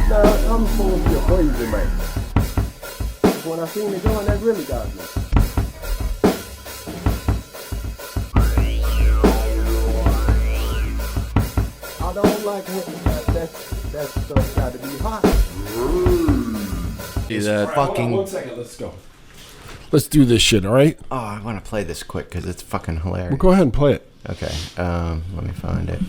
Nah, I'm supposed to be a crazy man. When I seen it going, that really got me. I don't like that stuff got to be hot. See that? Fucking. Hold on 1 second, let's go. Let's do this shit, all right? Oh, I want to play this quick because it's fucking hilarious. Well, go ahead and play it. Okay, let me find it.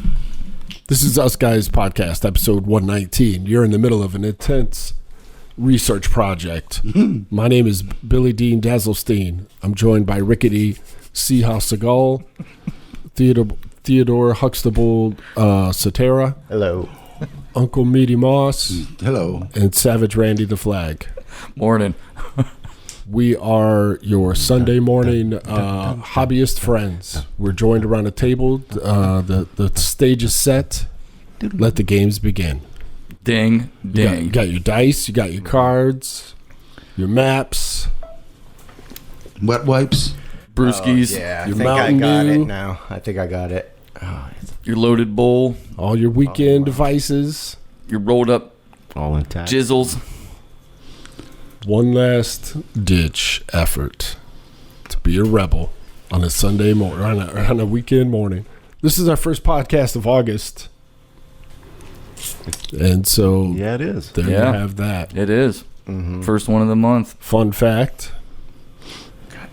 This is Us Guys Podcast, episode 119. You're in the middle of an intense research project. My name is Billy Dean Dazzlestein. I'm joined by Rickety Seahouse Seagal, Theodore Huxtable Satera, Hello. Uncle Meaty Moss, Hello. and Savage Randy the Flag. Morning. We are your Sunday morning hobbyist friends. We're joined around a table. The stage is set. Let the games begin. Ding, ding. You got your dice. You got your cards. Your maps. Wet wipes. Brewskis. Yeah, I Your think I Mountain got Dew. it now. I think I got it. Oh, Your loaded bowl. All your weekend devices. Your rolled up all intact. jizzles. One last ditch effort to be a rebel on a Sunday morning, on a weekend morning. This is our first podcast of August. And so Yeah, it is. there Yeah. you have that. It is. Mm-hmm. First one of the month. Fun fact.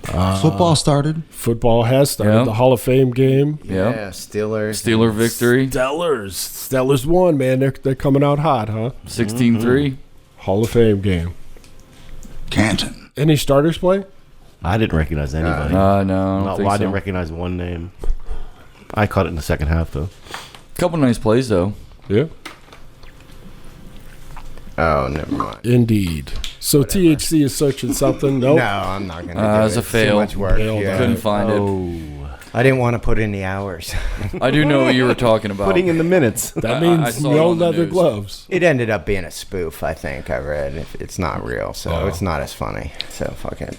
Football started. Football has started. Yeah. The Hall of Fame game. Yeah. Yeah, Steelers. Steeler victory. Stellars won, man. They're coming out hot, huh? 16-3. Hall of Fame game. Canton. Any starters play? I didn't recognize anybody. No, I don't Not, think well, I so. didn't recognize one name. I caught it in the second half, though. Couple nice plays, though. Yeah. Oh, never mind. Indeed. So THC is searching something. Nope. No, I'm not going to do It's it. a fail. Too much work. Failed. Yeah. Couldn't find it. I didn't want to put in the hours. I do know what you were talking about. Putting in the minutes. That I means saw it no on the leather news. gloves. It ended up being a spoof, I think. I read. It's not real, so it's not as funny. So fuck it.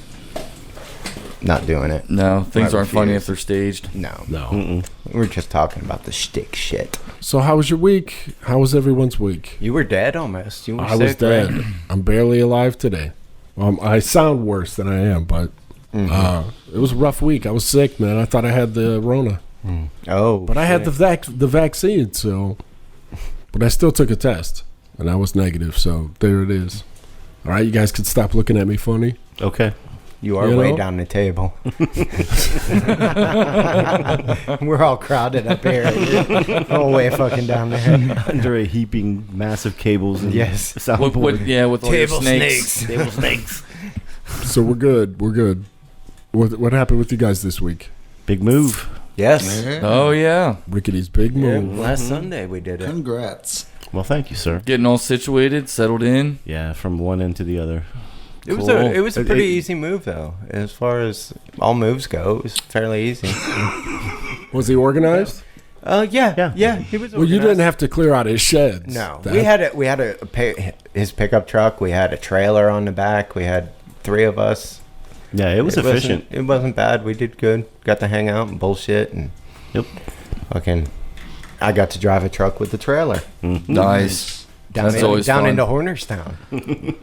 Not doing it. No, things I aren't funny refuse. if they're staged. No. No. We're just talking about the shtick shit. So how was your week? How was everyone's week? You were dead almost. You were I sick, was dead. right? I'm barely alive today. I sound worse than I am, but it was a rough week. I was sick, man. I thought I had the Rona. Oh, But I had the vaccine, so. But I still took a test, and I was negative, so there it is. All right, you guys can stop looking at me funny. Okay. You are You way know? down the table. We're all crowded up here. All way fucking down there. Under a heaping massive cables and Yes. soundboard. With all your snakes. Table snakes. So we're good. We're good. What happened with you guys this week? Big move. Yes. Oh, yeah. Rickety's big Yeah, move. last Sunday we did it. Congrats. Well, thank you, sir. Getting all situated, settled in. Yeah, from one end to the other. It was Cool. a pretty easy move though. As far as all moves go, it was fairly easy. Was he organized? Yeah. He was. Well, you didn't have to clear out his sheds. No, That- we had his pickup truck. We had a trailer on the back. We had 3 of us. Yeah, it was efficient. It wasn't bad. We did good. Got to hang out and bullshit and. Yep. Fucking. I got to drive a truck with the trailer Nice. down That's always fun. into Hornerstown.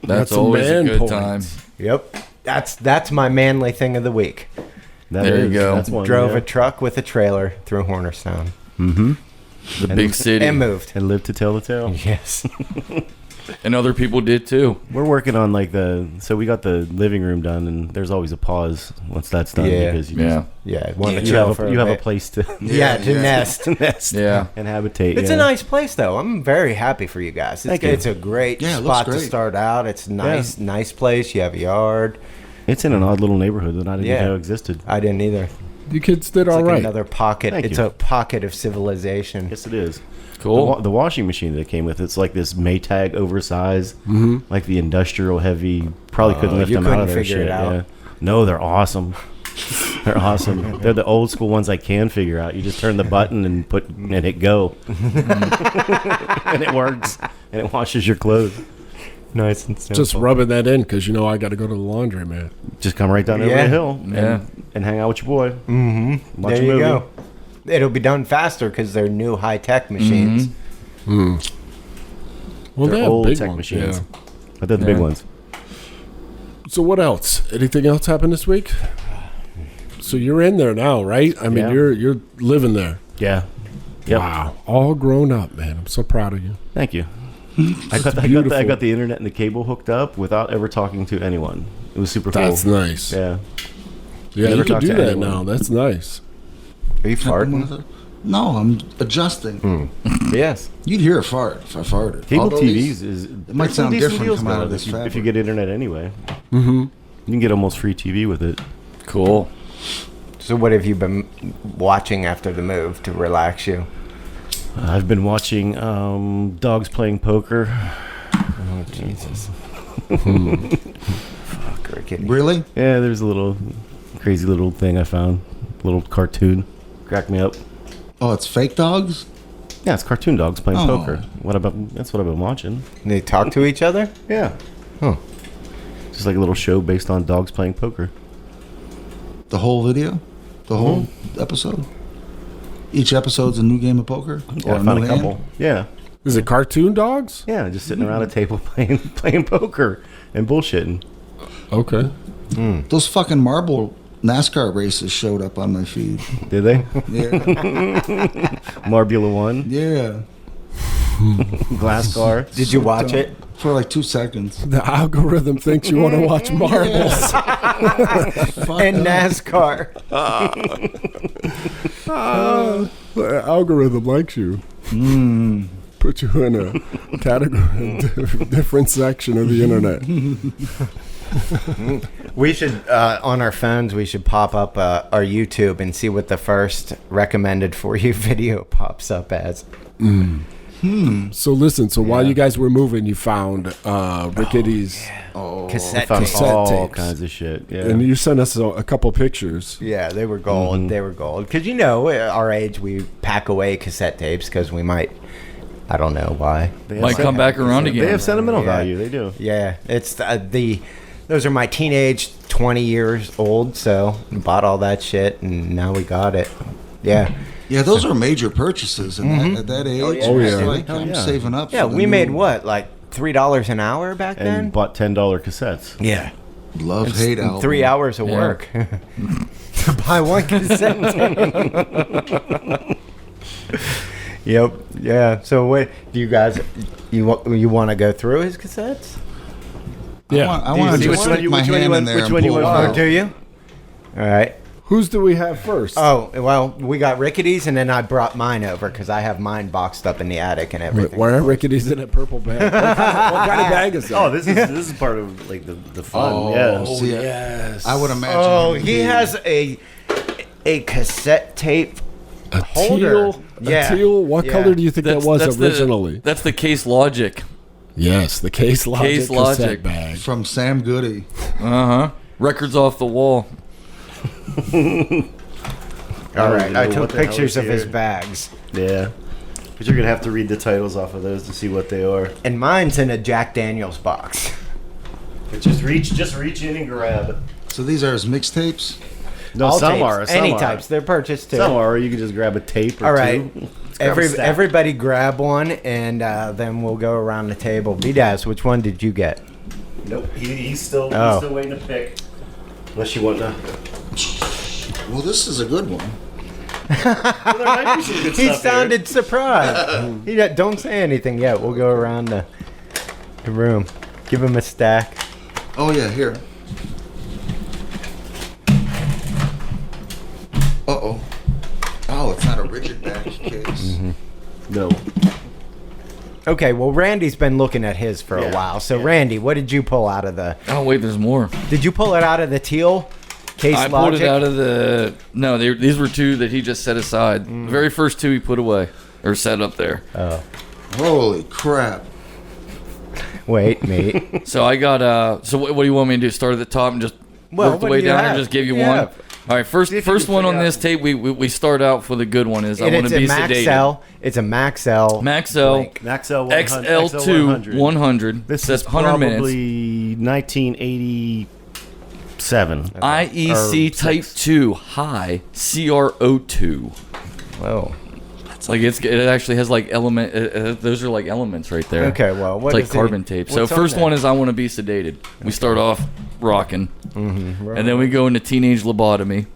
That's a always a man good point. time. Yep, that's my manly thing of the week. There you go. That's one. Drove yeah. a truck with a trailer through Hornerstown Mm-hmm. The big city. and moved. And lived to tell the tale. Yes. And other people did too. We're working on so we got the living room done, and there's always a pause once that's done Yeah. because you Yeah. Yeah. Want to you chill have for you have a bit. place to Yeah, to nest. to nest Yeah. and habitate. It's a nice place, though. I'm very happy for you guys. Thank you. It's a great Yeah, it looks spot to great. start out. It's a nice place. You have a yard. It's in an odd little neighborhood that I didn't Yeah. know existed. I didn't either. You kids did It's all like right. another pocket. Thank It's you. a pocket of civilization. Yes, it is. Cool. The washing machine that it came with, it's like this Maytag oversized, like the industrial heavy. Probably couldn't lift you them out of couldn't their figure shit. it out. Yeah. No, they're awesome. They're awesome. They're the old school ones I can figure out. You just turn the button and hit go, and it works, and it washes your clothes. Nice and simple. Just rubbing that in because I got to go to the laundry, man. Just come right down over Yeah. the hill, Yeah. and hang out with your boy. Mm-hmm. Watch There a you movie. go. It'll be done faster because they're new high-tech machines. Well, they They're have old big tech ones, machines. yeah. But they're the big ones. So what else? Anything else happened this week? So you're in there now, right? I mean, Yeah. you're living there. Yeah. Yep. Wow, all grown up, man. I'm so proud of you. Thank you. I got the internet and the cable hooked up without ever talking to anyone. It was super cool. That's nice. Yeah. Yeah, Never you can talk do to that anyone. now. That's nice. Are you farting? No, I'm adjusting. Yes. You'd hear a fart if I farted. Cable Although TVs these- it might sound different coming out of this if fabric. you get internet anyway. Mm-hmm. You can get almost free TV with it. Cool. So what have you been watching after the move to relax you? I've been watching dogs playing poker. Oh, Jesus. Fuck, Rickety. Really? Yeah, there's a little crazy little thing I found. Little cartoon. Cracked me up. Oh, it's fake dogs? Yeah, it's cartoon dogs playing Oh. poker. That's what I've been watching. They talk to each other? Yeah. Huh. Just like a little show based on dogs playing poker. The whole video? The whole episode? Each episode's a new game of poker? Yeah, I a found new a couple. hand? Yeah. Is it cartoon dogs? Yeah, just sitting around a table playing poker and bullshitting. Okay. Those fucking marble NASCAR races showed up on my feed. Did they? Yeah. Marbula 1, Yeah. Glass Car. Did you watch it? For like 2 seconds. The algorithm thinks you want to watch marbles. And NASCAR. The algorithm likes you. Put you in a category, different section of the internet. We should, on our phones, we should pop up our YouTube and see what the first recommended for you video pops up as. So listen, while you guys were moving, you found Rickety's, Cassette Found tapes. all tapes. kinds of shit. Yeah. and you sent us a couple pictures. Yeah, they were gold. They were gold. Because, you know, at our age, we pack away cassette tapes because we might, I don't know why. They have Might come back around They again. have sentimental Yeah. value. They do. Yeah, it's those are my teenage, 20 years old, so bought all that shit, and now we got it. Yeah. Yeah, those are major purchases at that age. Oh, yeah. It's like, Hell I'm yeah. saving up. Yeah, for the we new- made what, like $3 an hour back And then? bought $10 cassettes. Yeah. Love hate album. 3 hours of Yeah. work to buy one cassette tape. Yep. Yeah. So what do you guys you want to go through his cassettes? Yeah. I want to see just which one stick you- my which one you hand in want- there which and one you pull it want Oh, out. do you? All right. Whose do we have first? Oh, well, we got Rickety's, and then I brought mine over because I have mine boxed up in the attic and everything. Why are Rickety's in a purple bag? What kind of bag is that? Oh, this is part of like the fun. Oh, yeah. see, yes. I would imagine. Oh, him he being- has a cassette tape a holder. teal. Yeah. A teal. What Yeah. color do you think that was originally? That's the Case Logic. Yes, the Case Logic Case cassette Logic. bag. from Sam Goody. Records off the wall. All right, even I know took what the hell pictures is of his here. bags. Yeah. But you're gonna have to read the titles off of those to see what they are. And mine's in a Jack Daniels box. But just reach in and grab. So these are his mixtapes. No, All some tapes, are. Some any are. types. They're purchased too. Some are. Or you can just grab a tape or All right. two. Let's grab a stack. Everybody grab one, and then we'll go around the table. B-Daz, which one did you get? Nope. He's still waiting to pick. Unless you want to. Well, this is a good one. Well, there might be some good He stuff sounded surprised. Don't say anything yet. We'll go around the room. Give him a stack. Oh yeah, here. Uh-oh. Oh, it's not a rigid back case. No. Okay, well, Randy's been looking at his for a Yeah, while. So, Randy, what did you pull out of the... Oh wait, there's more. Did you pull it out of the teal Case I Logic? pulled it out of the. No, these were two that he just set aside. The very first two he put away or set up there. Holy crap. Wait, mate. So I got. So what do you want me to do? Start at the top and just work the what way do you down have? and just give you What do you one. have? All right, first See if you can one on figure this out. tape. We start out for the good one is I And want it's to a be Max sedated. L. It's a Max L. Max L. blank. Maxell 100. XL2 100. This That's is 100 minutes. probably 1987. IEC Or Type 2 High CRO2. Whoa. Like it actually has like those are like elements right there. Okay, well, what It's like is carbon tape. So what's on first there? one is I Want to Be Sedated. We start off rocking, Right. and then we go into Teenage Lobotomy,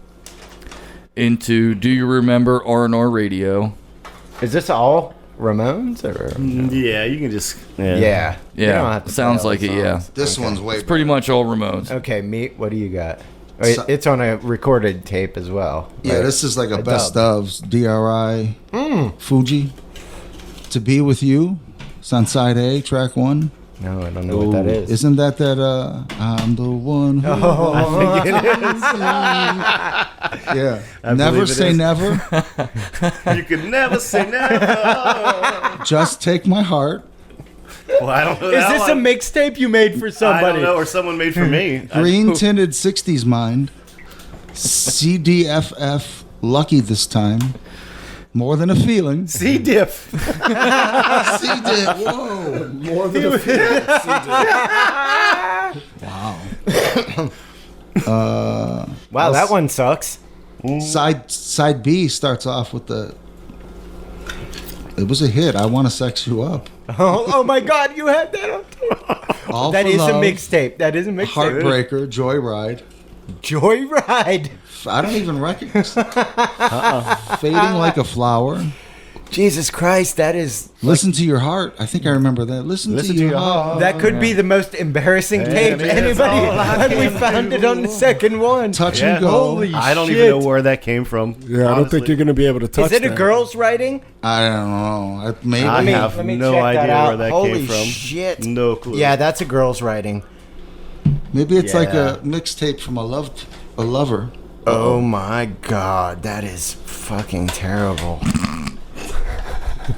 into Do You Remember R&R Radio? Is this all Ramones or? Yeah, you can just. Yeah. You don't Yeah, have to sounds play all like the it. Yeah, songs. This one's way. pretty much all Ramones. Okay, Meat, what do you got? So- It's on a recorded tape as well. Yeah, right? this is like a A best dub. ofs. DRI, Fuji, To Be With You. It's on side A, track 1. No, I don't know what that is. Isn't that I'm the one who... Oh, I think it is. Yeah. I Never believe it say is. never. You can never say never. Just take my heart. Well, I don't know. Is that this one. a mixtape you made for I somebody? don't know, or someone made for me. Green tinted 60s mind. CDFF lucky this time. More than a feeling. C diff. C-Diff. Whoa. More than a feeling. Wow, that one sucks. Side B starts off with the. It was a hit. I Want to Sex You Up. Oh my God, you had that on tape. All That for is a Love, mixtape. That is a mixtape. Heartbreaker, Joyride. Joyride. I don't even recognize. Fading Like a Flower. Jesus Christ, that is. Listen to Your Heart. I think I remember that. Listen to Your Heart. That could be the most embarrassing tape man, that's anybody. all I And we found it on the second one. Touch Yeah. and Go. Holy I don't shit. even know where that came from. Yeah, I don't think you're going to be able to touch Is it a that. girl's writing? I don't know. Maybe. I have Let me no check idea that out. where that Holy came from. shit. No clue. Yeah, that's a girl's writing. Maybe it's like Yeah. a mixtape from a lover. Oh my God, that is fucking terrible.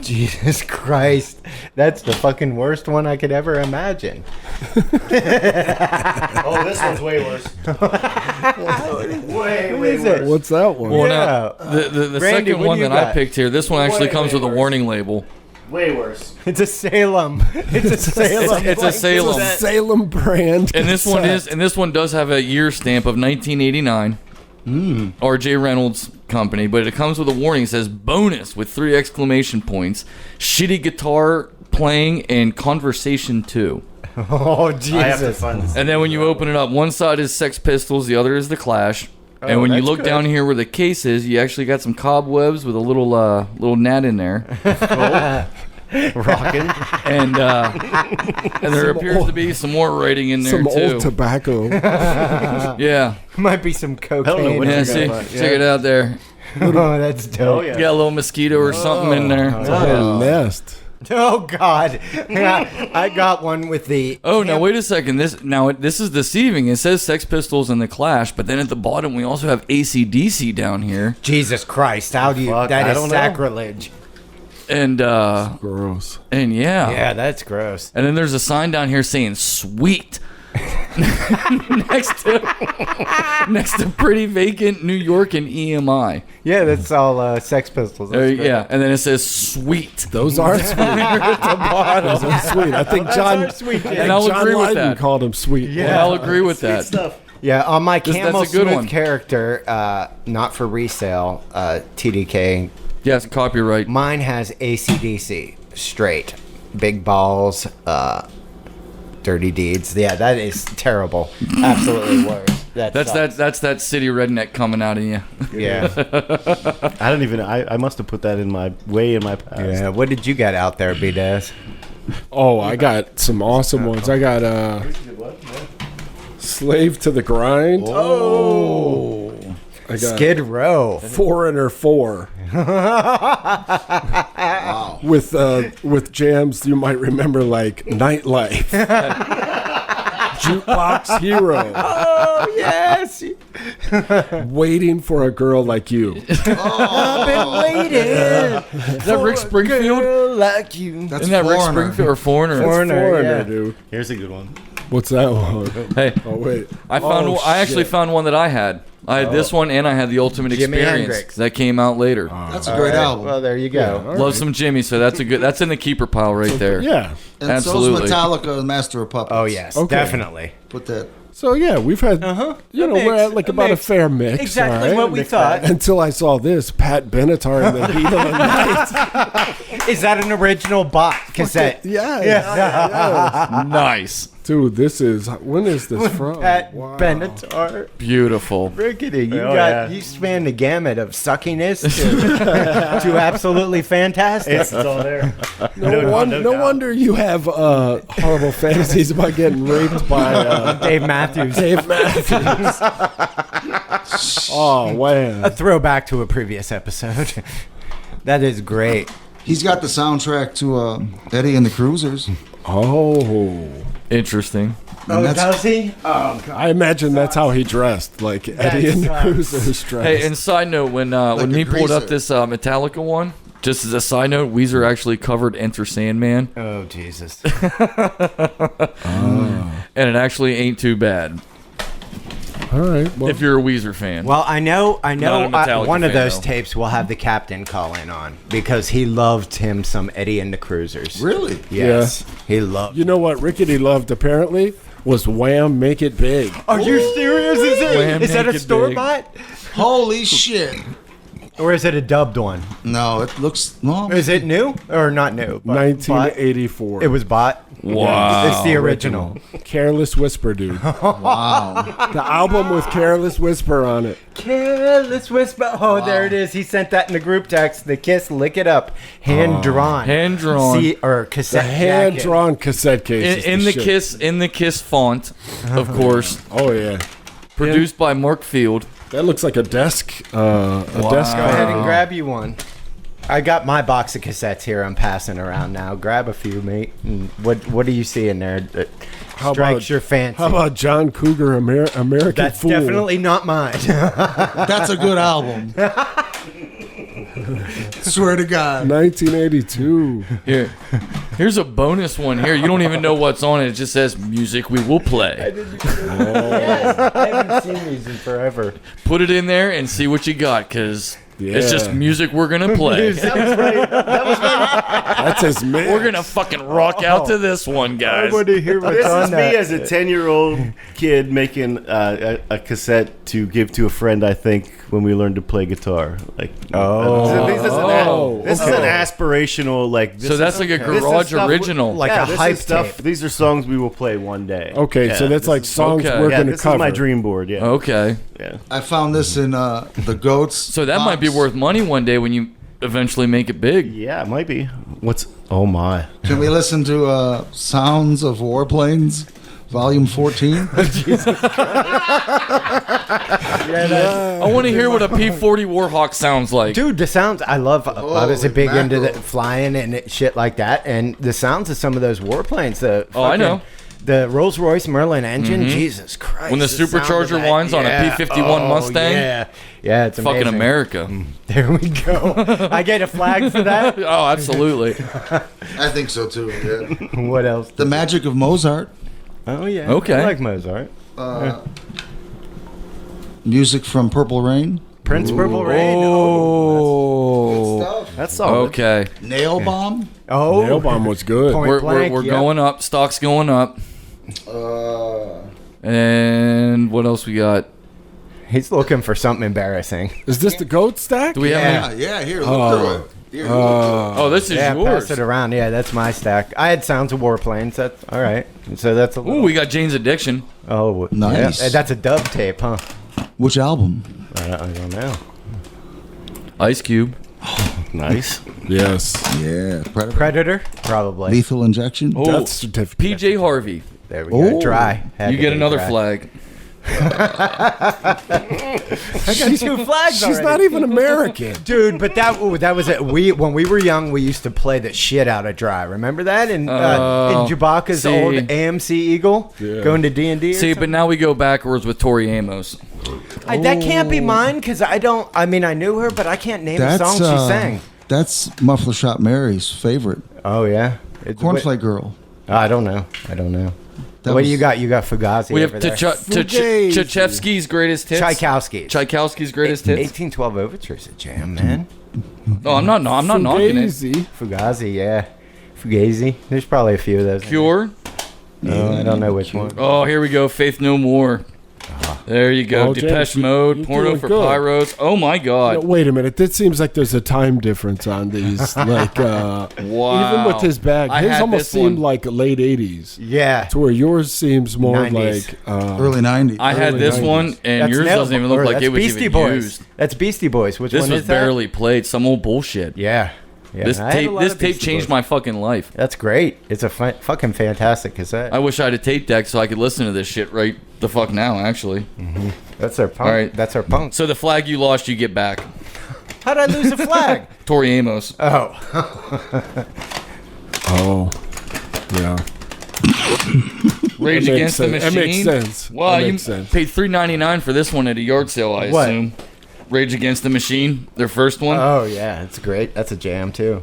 Jesus Christ. That's the fucking worst one I could ever imagine. Oh, this one's way worse. Who is it? What's that one? Well, Yeah. now, the Randy, second what one do you that I got? picked here, this one actually comes with a warning label. Way worse. It's a Salem. It's a Salem. It's a Salem. Salem brand. And this one does have a year stamp of 1989. R.J. Reynolds Company, but it comes with a warning. It says bonus with 3 exclamation points, shitty guitar playing, and conversation too. Oh, I have to Jesus. find this. And then when you open it up, one side is Sex Pistols, the other is the Clash. And when you that's look good. down here where the case is, you actually got some cobwebs with a little gnat in there. Rockin'. And there appears to be some more writing in there Some too. old tobacco. Yeah. Might be some don't know cocaine. what Yeah, you see, got, check it out there. Oh, that's dope. Oh, yeah. Got a little mosquito or something in there. It's a whole nest. Oh God! I got one with the. Oh, now wait a second. This is deceiving. It says Sex Pistols and the Clash, but then at the bottom we also have AC/DC down here, Jesus Christ! How do you? Fuck, That I is don't know. sacrilege. and Gross. yeah. Yeah, that's gross. And then there's a sign down here saying "Sweet" next to Pretty Vacant, New York, and EMI. Yeah, that's all Sex Pistols. That's great. Yeah, and then it says "Sweet." Those are sweet. Those are sweet. I think John, sweet. And I'll John agree with Lydon that. called him sweet. And I'll agree with that. Stuff. Yeah, on my That's Camel a good Smooth one. character, not for resale, TDK. Yes, copyright. Mine has ACDC straight, big balls, dirty deeds. Yeah, that is terrible. Absolutely worse. That's that city redneck coming out of you. Yeah. I don't even. I must have put that in my past. Yeah. What did you got out there, B-Daz? Oh, I got some awesome ones. I got Slave to the Grind. Oh. I got Skid Row. Foreigner 4. With jams you might remember like Nightlife. Jukebox Hero. Oh, yes. Waiting for a Girl Like You. I've been waiting. Is that Rick Springfield? Girl like you. That's Isn't that Rick Foreigner. Springfield or Foreigner? Foreigner, yeah. dude. Here's a good one. What's that one? Hey, Oh, wait. I actually found one that I had. I had this one, and I had the Ultimate Jimi Experience Hendrix. that came out later. That's a great album. Well, there you go. Yeah. Love some Jimmy, so that's in the keeper pile right there. Yeah. and absolutely. so's Metallica and Master of Puppets. Oh, yes. Okay. Definitely. Put that. So yeah, we've had, you A know, we're mix, at like a about mix. a fair mix. Exactly all right? what we thought. Until I saw this, Pat Benatar in the heat of the night. Is that an original bot cassette? Yeah. Nice. Dude, this is, when is this from? Pat Wow. Benatar. Beautiful. Rickety, you span the gamut of suckiness to absolutely fantastic. It's all there. No wonder you have horrible fantasies about getting raped by Dave Matthews. Dave Matthews. Oh, wow. A throwback to a previous episode. That is great. He's got the soundtrack to Eddie and the Cruisers. Oh. Interesting. And that's- does he? Oh, God. I imagine that's how he dressed, like Eddie and the sucks. Cruisers dressed. Hey, and side note, when a me pulled up greaser. this Metallica one, just as a side note, Weezer actually covered Enter Sandman, Oh, Jesus. and it actually ain't too bad All right. Well, if you're a Weezer fan. Well, I know. Not a Metallica One of fan, those though. tapes will have the captain call in on because he loved him some Eddie and the Cruisers. Really? Yes, he loved. you know what Rickety loved apparently was Wham! Make It Big. Are you serious? Wham, Is that make a it store big. bought? Holy shit. Or is it a dubbed one? No, it looks... No, Is it new or not new? But 1984. bought? It was bought. Wow. It's the original. Careless Whisper, dude. wow. The album with Careless Whisper on it. Careless Whisper. Oh, there it is. He sent that in the group text. The Kiss, lick it up, hand drawn. Hand drawn. See, or The cassette. hand jacket. drawn cassette case. in the Kiss font, of course, Oh yeah. produced by Mark Field. That looks like a desk. A desk. Go ahead and grab you one. I got my box of cassettes here. I'm passing around now. Grab a few, mate. And what do you see in there that strikes your fancy? How about John Cougar, American That's Fool? definitely not mine. That's a good album. Swear to God. 1982. Here's a bonus one here. You don't even know what's on it. It just says music we will play. I haven't seen these in forever. Put it in there and see what you got, because it's just Yeah. music we're gonna play. That's his man. We're gonna fucking rock out to this one, guys. to hear what's This on is that. me as a 10-year-old kid making a cassette to give to a friend, I think, when we learned to play guitar. Like, this is an aspirational, like... This So that's is, like a this is garage stuff- original. Like yeah, a this hype is stuff. tape. These are songs we will play one day. Okay, Yeah, so that's this like is- songs okay. we're Yeah, gonna this cover. is my dream board, yeah. Okay. Yeah. I found this in the Goats. So that might be worth money one day when you eventually make it big. Yeah, it might be. What's... Oh, my. Can we listen to Sounds of Warplanes, Volume 14? I want to hear what a P-40 Warhawk sounds like. Dude, the sounds I love. I was a Holy big into the mackerel. flying and shit like that, and the sounds of some of those warplanes. The Oh, I know. the Rolls Royce Merlin engine. Jesus Christ! When the sound of supercharger that. winds on a P-51 Mustang. Yeah, it's amazing. Fucking America. There we go. I get a flag for that. Oh, absolutely. I think so too. Yeah. What else? The Magic of Mozart. Oh yeah. Okay. I like Mozart. Music from Purple Rain. Prince Purple Rain. Oh. That's solid. Okay. Nail Bomb. Oh. Nail Bomb was good. Point We're blank, yep. going up. Stock's going up. And what else we got? He's looking for something embarrassing. Is this the goat stack? Do we have any? Yeah. Here, look through it. Here, look Oh, this is Yeah, yours. pass it around. Yeah, that's my stack. I had Sounds of Warplanes. That's all right. So that's a Ooh, little. we got Jane's Addiction. Oh, Nice. Yeah, that's a dub tape, huh? Which album? I don't know. Ice Cube. Nice. Yes. Yeah, Predator. Predator, probably. Lethal Injection. Oh, Death certificate. PJ Harvey. There we go. Oh. Dry. Had You to get be another dry. flag. I got 2 flags She's already. not even American. Dude, but that was it. When we were young, we used to play the shit out of Dry. Remember that in Chewbacca's see. old AMC Eagle, Yeah. going to D&D. See, but now we go backwards with Tori Amos. That can't be mine because I don't. I mean, I knew her, but I can't name a song she sang. That's Muffler Shop Mary's favorite. Oh yeah, Cornflake Girl. I don't know. That What was- do you got? You got Fugazi. We have over there. Fugazi. Tchaikovsky's greatest hits. Tchaikovsky's Greatest Hits. 1812 Overture's a jam, man. No, I'm not knocking it. Fugazi. Fugazi, yeah. Fugazi. There's probably a few of those. Cure. No, I don't know which one. Oh, here we go. Faith No More. There you go. Oh, Depeche James, Mode, you're Porno doing for good. Pyros. Oh my God. No, wait a minute. It seems like there's a time difference on these. Like, Wow. even with his bag, I his had almost this seemed one. like late 80s. Yeah. To where yours seems more 90s. like Early 90s. I had Early this 90s. one, and yours doesn't even look like that's it was Beastie even Boys. used. That's Beastie Boys. Which This one was is that? barely played. Some old bullshit. Yeah. Yeah. This I have a tape, lot this of tape Beastie changed Boys. my fucking life. That's great. It's a fucking fantastic cassette. I wish I had a tape deck so I could listen to this shit right the fuck now. Actually, That's our punk. All right. That's our punk. so the flag you lost, you get back. How'd I lose a flag? Tori Amos. Oh. oh, yeah. Rage That Against the makes Machine. sense. That makes sense. Well, That you makes sense. paid $3.99 for this one at a yard sale, I What? assume. Rage Against the Machine, their first one. Oh yeah, it's great. That's a jam too.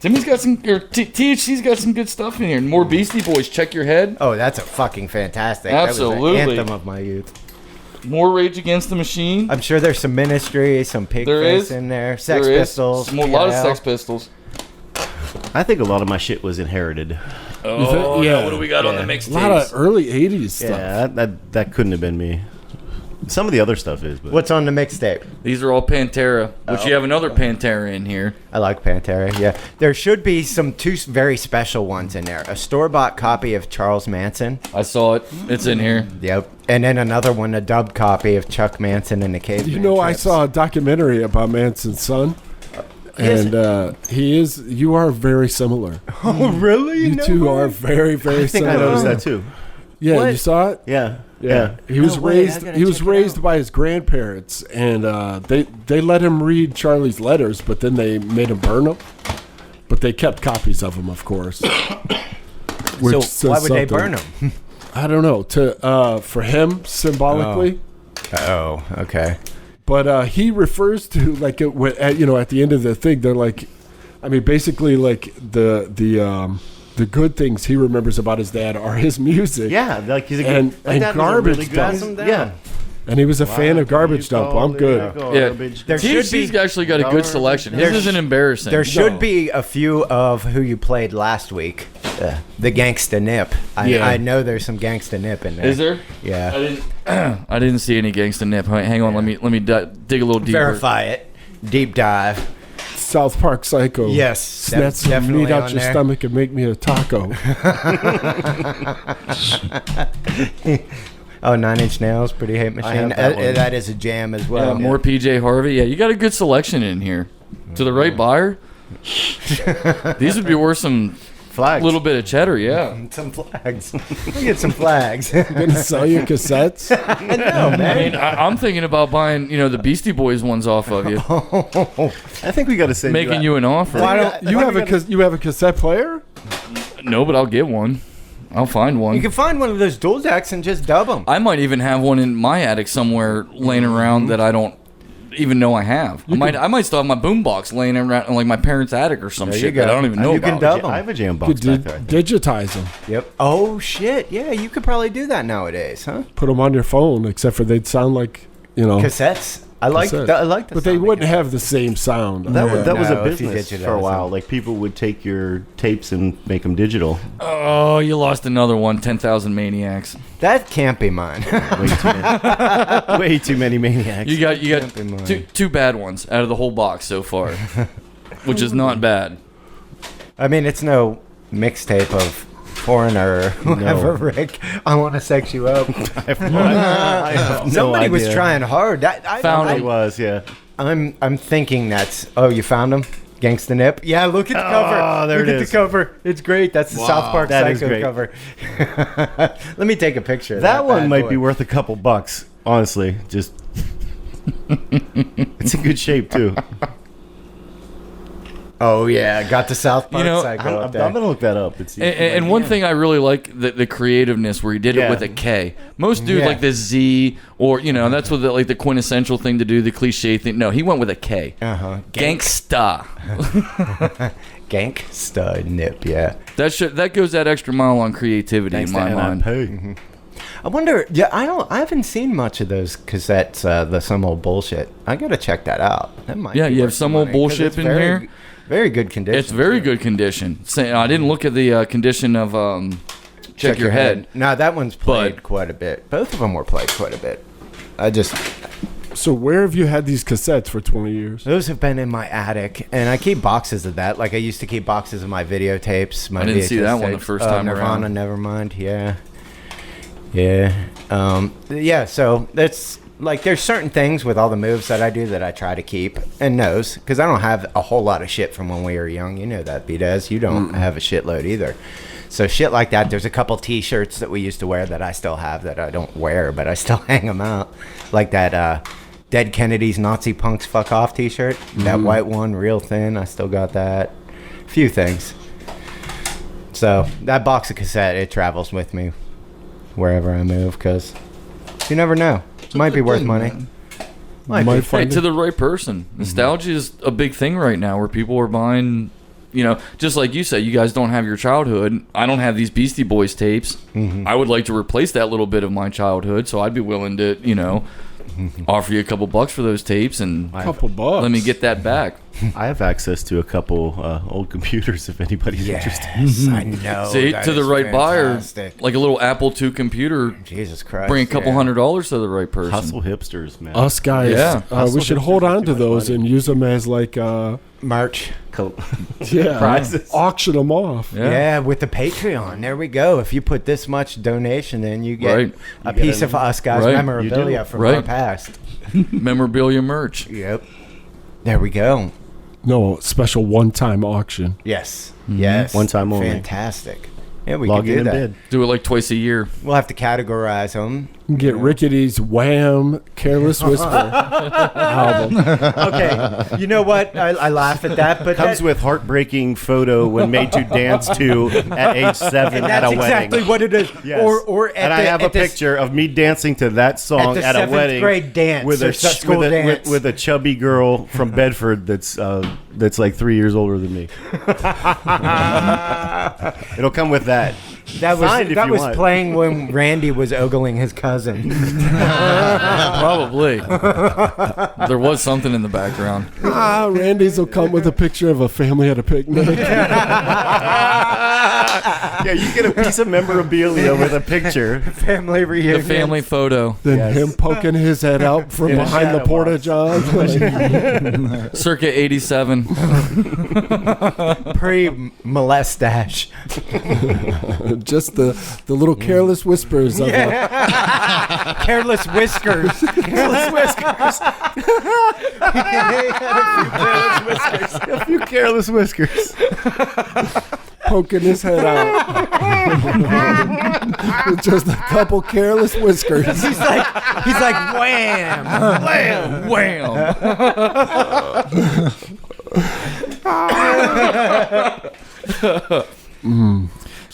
Timmy's got some, or THC's got some good stuff in here. More Beastie Boys. Check your head. Oh, that's a fucking fantastic. Absolutely. That was the anthem of my youth. More Rage Against the Machine. I'm sure there's some Ministry, some There Pigface is. in there, Sex There is. Pistols, A lot of PL. Sex Pistols. I think a lot of my shit was inherited. Oh, yeah. no, what do we got on the A mixtapes? lot of early 80s stuff. Yeah, that couldn't have been me. Some of the other stuff is, but What's on the mixtape? These are all Pantera, which you have another Pantera in here. I like Pantera. Yeah, there should be some two very special ones in there. A store-bought copy of Charles Manson. I saw it. It's in here. Yep. And then another one, a dubbed copy of Chuck Manson and the Caveman You know, I Trips. saw a documentary about Manson's son. And you are very similar. Oh, really? You two are very, very I think I similar. noticed that too. Yeah, What? you saw it? Yeah, Yeah. He was No way, I raised gotta he was check it raised out. by his grandparents, and they let him read Charlie's letters, but then they made him burn them. But they kept copies of them, of course. Which So says why would they something. burn them? I don't know. For him symbolically. Oh, okay. But he refers to like at the end of the thing, they're like, I mean, basically like the good things he remembers about his dad are his music. yeah. Like he's a And- good, my and dad was a garbage really good- dump. Yeah, And he was a fan of Garbage Dump. I'm good. Garbage. There should THC's be actually got a good selection. His There sh- isn't embarrassing. there should No. be a few of who you played last week. The Gangsta Nip. Yeah. I know there's some Gangsta Nip in there. Is there? Yeah. I didn't see any Gangsta Nip. Hang on, let me dig a little deeper. Verify it. Deep dive. South Park Psycho. Yes, Snatch that's some definitely meat out on your there. stomach and make me a taco. Oh, Nine Inch Nails, Pretty Hate Machine. have that one. That is a jam as well. Yeah, more PJ Harvey. Yeah, you got a good selection in here. To the right buyer, these would be worth some flags. little bit of cheddar. Yeah. Some flags. Let me get some flags. Gonna sell you cassettes? No, man. I mean, I'm thinking about buying, the Beastie Boys ones off of you, I think we got to say making you an offer. Why don't You have a cassette player? No, but I'll get one. I'll find one. you can find one of those dual decks and just dub them? I might even have one in my attic somewhere laying around that I don't even know I have. I might still have my boombox laying around in like my parents' attic or some There you shit go. that I don't even know You can about. dub 'em. I have a jam You box could back there. digitize them. Yep. Oh shit! Yeah, you could probably do that nowadays, huh? Put them on your phone, except for they'd sound like, Cassettes. I like. Cassette. I like. The But they sound of wouldn't cassette. have the same sound. That was No, a if you business digitize for a while. them. Like people would take your tapes and make them digital. Oh, you lost another one. 10,000 Maniacs. That can't be mine. Way too many maniacs. You got be mine. two bad ones out of the whole box so far, which is not bad. I mean, it's no mixtape of Foreigner or whoever, Rick. I want to sex you up. I have no Somebody was idea. trying hard. I Found It it. was, yeah. I'm thinking that's. Oh, you found him? Gangsta Nip? Yeah, look at the cover. Oh, there look it at is. the cover. It's great. That's the South Park That is Psycho great. cover. Let me take a picture of That one bad might boy. be worth a couple bucks, honestly. Just it's in good shape too. Oh yeah, got the South Park Psycho I'm up there. gonna look that up. It's And one thing I really like the creativeness where he did it Yeah. with a K. Most dudes Yeah. like this Z or that's what the quintessential thing to do, the cliche thing. No, he went with a K. Gangsta. Gangsta Nip, yeah. That goes that extra mile on creativity in my mind. I wonder. Yeah, I haven't seen much of those cassettes. The Some Old Bullshit. I gotta check that out. That might. Yeah, be you have worth Some the Old money, 'cause Bullshit it's in very- here. Very good condition. It's very good condition. I didn't look at the condition of Check Your Head. No, that one's played quite a bit. Both of them were played quite a bit. So where have you had these cassettes for 20 years? Those have been in my attic, and I keep boxes of that. Like I used to keep boxes of my videotapes. My I didn't see VHS that one the tapes. first time Nirvana, around. Nevermind. Yeah. So that's like there's certain things with all the moves that I do that I try to keep and knows because I don't have a whole lot of shit from when we were young. You know that, B-Daz. You don't have a shitload either. So shit like that. There's a couple T-shirts that we used to wear that I still have that I don't wear, but I still hang them out. Like that Dead Kennedys Nazi Punks Fuck Off T-shirt. That white one, real thin. I still got that. Few things. So that box of cassette, it travels with me wherever I move because you never know. It might be worth money. Might be. Hey, to the right person. Nostalgia is a big thing right now where people are buying, just like you said, you guys don't have your childhood. I don't have these Beastie Boys tapes. I would like to replace that little bit of my childhood, so I'd be willing to, offer you a couple bucks for those tapes and Couple bucks. let me get that back. I have access to a couple old computers if anybody's interested. Yes, I know. See, that to the is right fantastic. buyer, like a little Apple II computer, Jesus Christ. bring a couple $100 to the right person. Hustle hipsters, man. Us guys, Yeah. we should hold on to those and use them as like, Merch. Prizes. auction them off. Yeah, with the Patreon. There we go. If you put this much donation in, you get Right. a piece of us guys' Right. memorabilia You do. from Right. our past. Memorabilia merch. Yep. There we go. No, special one-time auction. Yes. Yes. One time only. Fantastic. Yeah, we Log could do in and that. bid. Do it like twice a year. We'll have to categorize them. Get Rickety's Wham! Careless Whisper album. Okay. You know what? I laugh at that, but Comes with heartbreaking photo when made to dance to at age 7 and at that's a wedding. exactly what it is. Yes. Or at and I have a picture of me dancing to that song the at a 7th wedding grade dance with or a school with a, dance. with a chubby girl from Bedford that's like 3 years older than me. It'll come with that. That Signed if was you want. playing when Randy was ogling his cousin. Probably. There was something in the background. Randy's will come with a picture of a family at a picnic. Yeah, you get a piece of memorabilia with a picture. Family The reunion. family photo. Then Yes. him poking his head out from In a behind the shadow porta box. john. Circa 87. Pre-molestache. Just the little careless whispers of Careless whiskers. Careless whiskers. A few careless whiskers. poking his head out. With just a couple careless whiskers. He's like wham. Wham! Wham!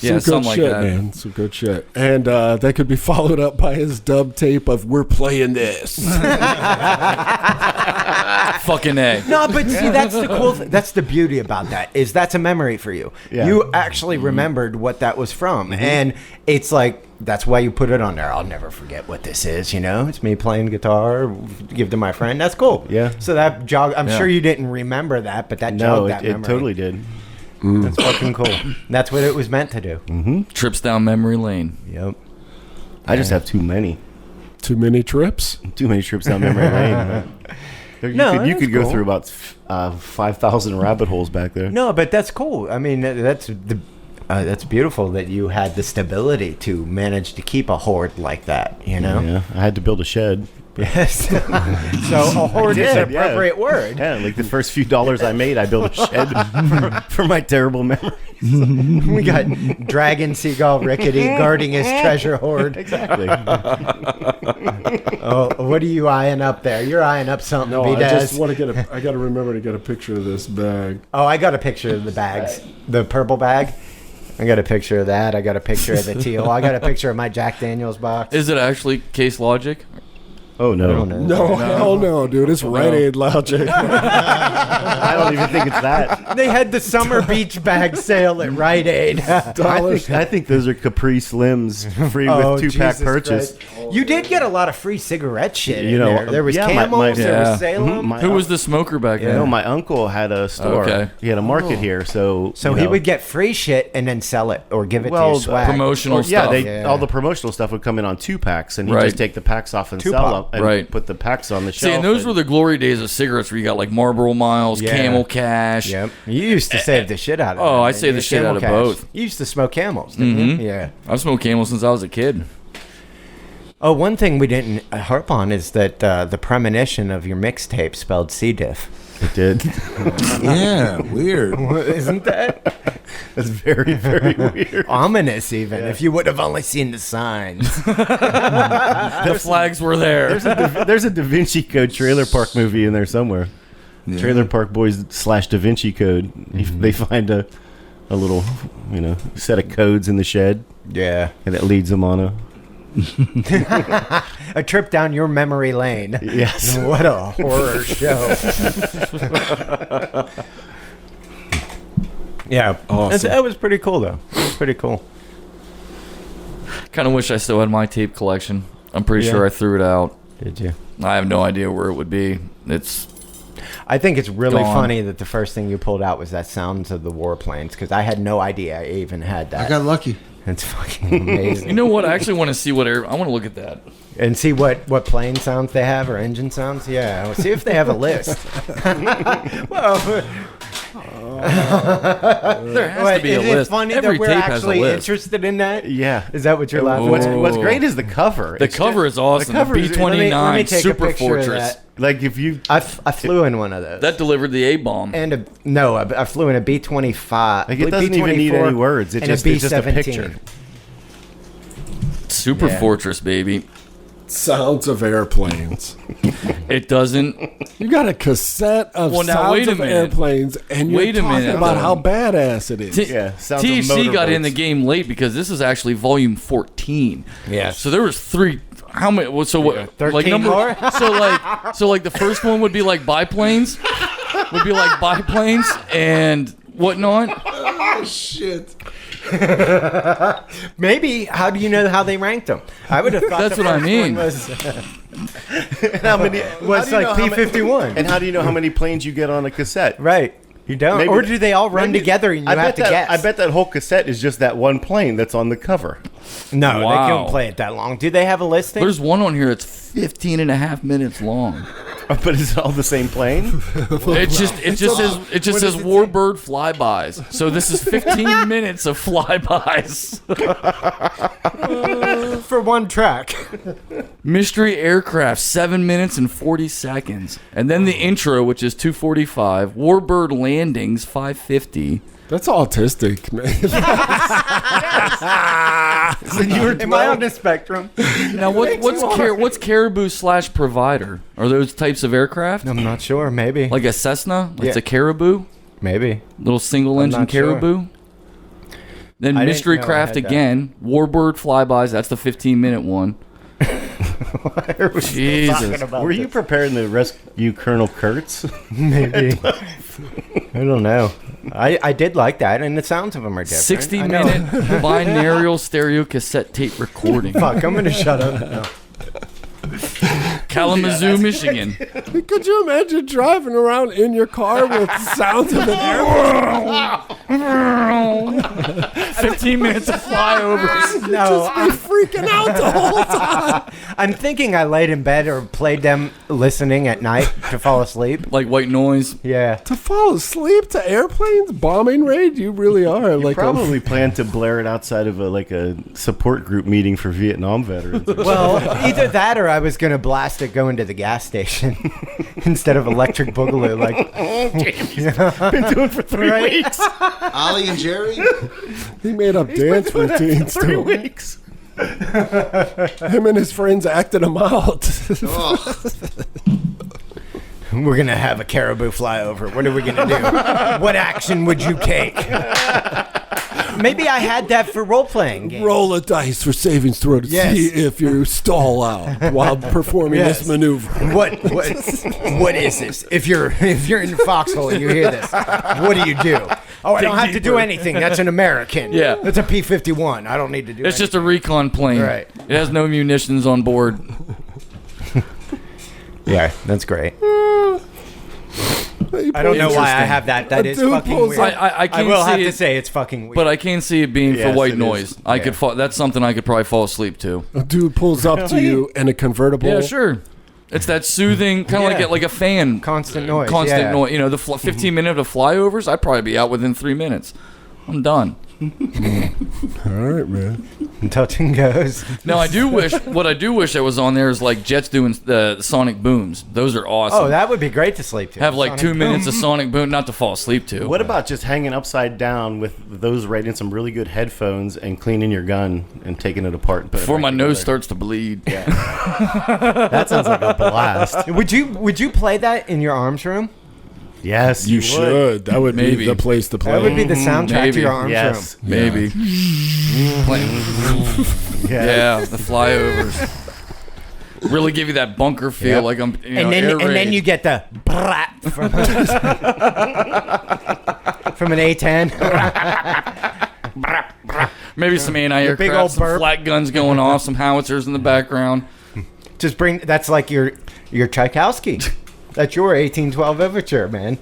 Yeah, Some something good like shit, that. man. Some good shit. And that could be followed up by his dub tape of "We're playing this." Fucking A. No, but see, that's the cool thing. That's the beauty about that is that's a memory for you. Yeah. You actually remembered what that was from, and it's like that's why you put it on there. I'll never forget what this is. You know, it's me playing guitar, give to my friend. That's cool. Yeah. So that jog. I'm Yeah. sure you didn't remember that, but that No, jogged that it memory. totally did. That's fucking cool. That's what it was meant to do. Trips down memory lane. Yep. I just have too many. Too many trips. Too many trips down memory lane. You No, could, you that's could go cool. through about 5,000 rabbit holes back there. No, but that's cool. I mean, that's beautiful that you had the stability to manage to keep a hoard like that. You know. Yeah, I had to build a shed. Yes. So a hoard is an yeah. appropriate word. Yeah, like the first few dollars I made, I built a shed for my terrible memory. We got Dragon Seagull Rickety guarding his treasure hoard. Exactly. Oh, what are you eyeing up there? You're eyeing up something, No, I B-Daz. just want to get I got to remember to get a picture of this bag. Oh, I got a picture of the bags. The purple bag. I got a picture of that. I got a picture of the teal. I got a picture of my Jack Daniels box. Is it actually Case Logic? Oh no. No, hell no, dude. It's Rite Aid logic. I don't even think it's that. They had the summer beach bag sale at Rite Aid. I think those are Capri Slims free with 2-pack Jesus purchase. Christ. You did get a lot of free cigarette shit You in know, there. There was yeah, Camels, there yeah. was Salem. Who was the smoker back then? No, my uncle had a store. Okay. He had a market here, so So he would get free shit and then sell it or give it to Well, your swag. promotional yeah, stuff. all the promotional stuff would come in on 2-packs, and he'd Right. just take the packs off and Two-pack. sell them, and Right. put the packs on the shelf. See, and those were the glory days of cigarettes where you got like Marlboro Miles, Yeah. Camel Cash. Yep. You used to save the shit out of Oh, them. I saved the shit Camel out of Cash. both. You used to smoke Camels, didn't you? Yeah. I've smoked Camel since I was a kid. Oh, one thing we didn't harp on is that the premonition of your mixtape spelled C. diff. It did. Yeah, weird. Isn't that? That's very, very weird. Ominous, even, if you would have only seen the signs. The flags were there. There's a Da Vinci Code Trailer Park movie in there somewhere. Yeah. Trailer Park Boys / Da Vinci Code. They find a little, set of codes in the shed, Yeah. and it leads them on A trip down your memory lane. Yes. What a horror show. Yeah. Awesome. That was pretty cool, though. It was pretty cool. Kind of wish I still had my tape collection. I'm pretty Yeah. sure I threw it out. Did you? I have no idea where it would be. I think it's really Gone. funny that the first thing you pulled out was that Sounds of the Warplanes, because I had no idea I even had that. I got lucky. It's fucking amazing. You know what? I actually want to see I want to look at that. And see what plane sounds they have or engine sounds. Yeah, we'll see if they have a list. Well, There has to be a is list. it funny Every that we're tape has a actually list. interested in that? Yeah. Is that what you're laughing What's at? What's great is the cover. The It's cover is awesome. cover The is- Let me B-29 take a Super picture of Fortress. that. like if you I flew in one of those. That delivered the A-bomb. And I flew in a B-25. Like, it doesn't even need any words. It's just a picture. Super Yeah. Fortress, baby. Sounds of airplanes. It doesn't. You got a cassette of Well, now, sounds wait a of minute. airplanes, and you're Wait a talking minute. about how badass it is. Yeah, sounds of THC got in the motorboats. game late because this is actually volume 14. Yes. So there was 3. How many? So what? 13 more? So like the first one would be like biplanes, and whatnot. Oh, shit. Maybe. How do you know how they ranked them? I would have thought That's the what I first mean. one was, How many? was like P-51. And how do you know how many planes you get on a cassette? Right. You don't? Maybe- or do they all run maybe- together and you have to guess? I bet that whole cassette is just that one plane that's on the cover. No, Wow. they couldn't play it that long. Do they have a listing? There's one on here that's 15 and a half minutes long. But is it all the same plane? It just says Warbird flybys. So this is 15 minutes of flybys. For one track. Mystery aircraft 7 minutes and 40 seconds. And then the intro, which is 2:45. Warbird landings 5:50. That's autistic, man. Am I on the spectrum? Now what's Caribou / Provider? Are those types of aircraft? I'm not sure. Maybe. Like a Cessna? It's Yeah. a Caribou? Maybe. Little single engine not sure. Caribou? Then I didn't Mystery know I Craft had that. again. Warbird flybys. That's the 15-minute one. Jesus. Were you preparing to rescue Colonel Kurtz? Maybe. I don't know. I did like that, and the sounds of them are different. 60-minute binaural stereo cassette tape recording. Fuck, I'm gonna shut up now. Kalamazoo, Michigan. Could you imagine driving around in your car with sounds of an airplane? 15 minutes of flyovers. No, I'm freaking out the whole time. I'm thinking I laid in bed or played them listening at night to fall asleep. Like white noise. Yeah. To fall asleep to airplanes? Bombing raid? You really are. Like Probably plan to blare it outside of a support group meeting for Vietnam veterans. Well, either that or I was gonna blast it going to the gas station instead of Electric Boogaloo. Like, Been doing for 3 weeks. Ollie and Jerry? he made up dance routines 3 too. weeks. Him and his friends acted them out. Oh, We're gonna have a caribou flyover. What are we gonna do? What action would you take? Maybe I had that for role-playing games. Roll a dice for savings throw to Yes. see if you stall out while performing Yes. this maneuver. What is this? If you're in the foxhole and you hear this, what do you do? Oh, I don't have to do anything. That's an American. Yeah. That's a P-51. I don't need to do It's just a recon plane. Right. It has no munitions on board. Yeah, that's great. I don't know why I have that. That is dude fucking pulls weird. I can't will see have it, to say it's fucking weird. but I can't see it being Yes, for white it noise. is. I could fall. That's something I could probably fall asleep to. A dude pulls up to you in a convertible. Yeah, sure. It's that soothing, kind of Yeah. like a fan. Constant noise, Constant yeah. noise. You know, the 15 minute of flyovers, I'd probably be out within 3 minutes. I'm done. All right, man. Touch and goes. Now, I do wish that was on there is like Jets doing the sonic booms. Those are awesome. Oh, that would be great to sleep to. Have like Sonic 2 minutes of sonic boom, not to fall asleep to. What about just hanging upside down with those right in some really good headphones and cleaning your gun and taking it apart and putting it Before back my nose together? starts to bleed. That sounds like a blast. Would you play that in your arms room? Yes, You would. should. That would Maybe. be the place to play. That would be the soundtrack to Maybe. your arms Yes. room. Maybe. Yeah, the flyovers. Really give you that bunker feel, Yep. like I'm, And then you get the brat from an A10. maybe some big anti-aircraft, old some burp. flat guns going off, some howitzers in the background. Just bring. That's like your Tchaikovsky. That's your 1812 Overture, man.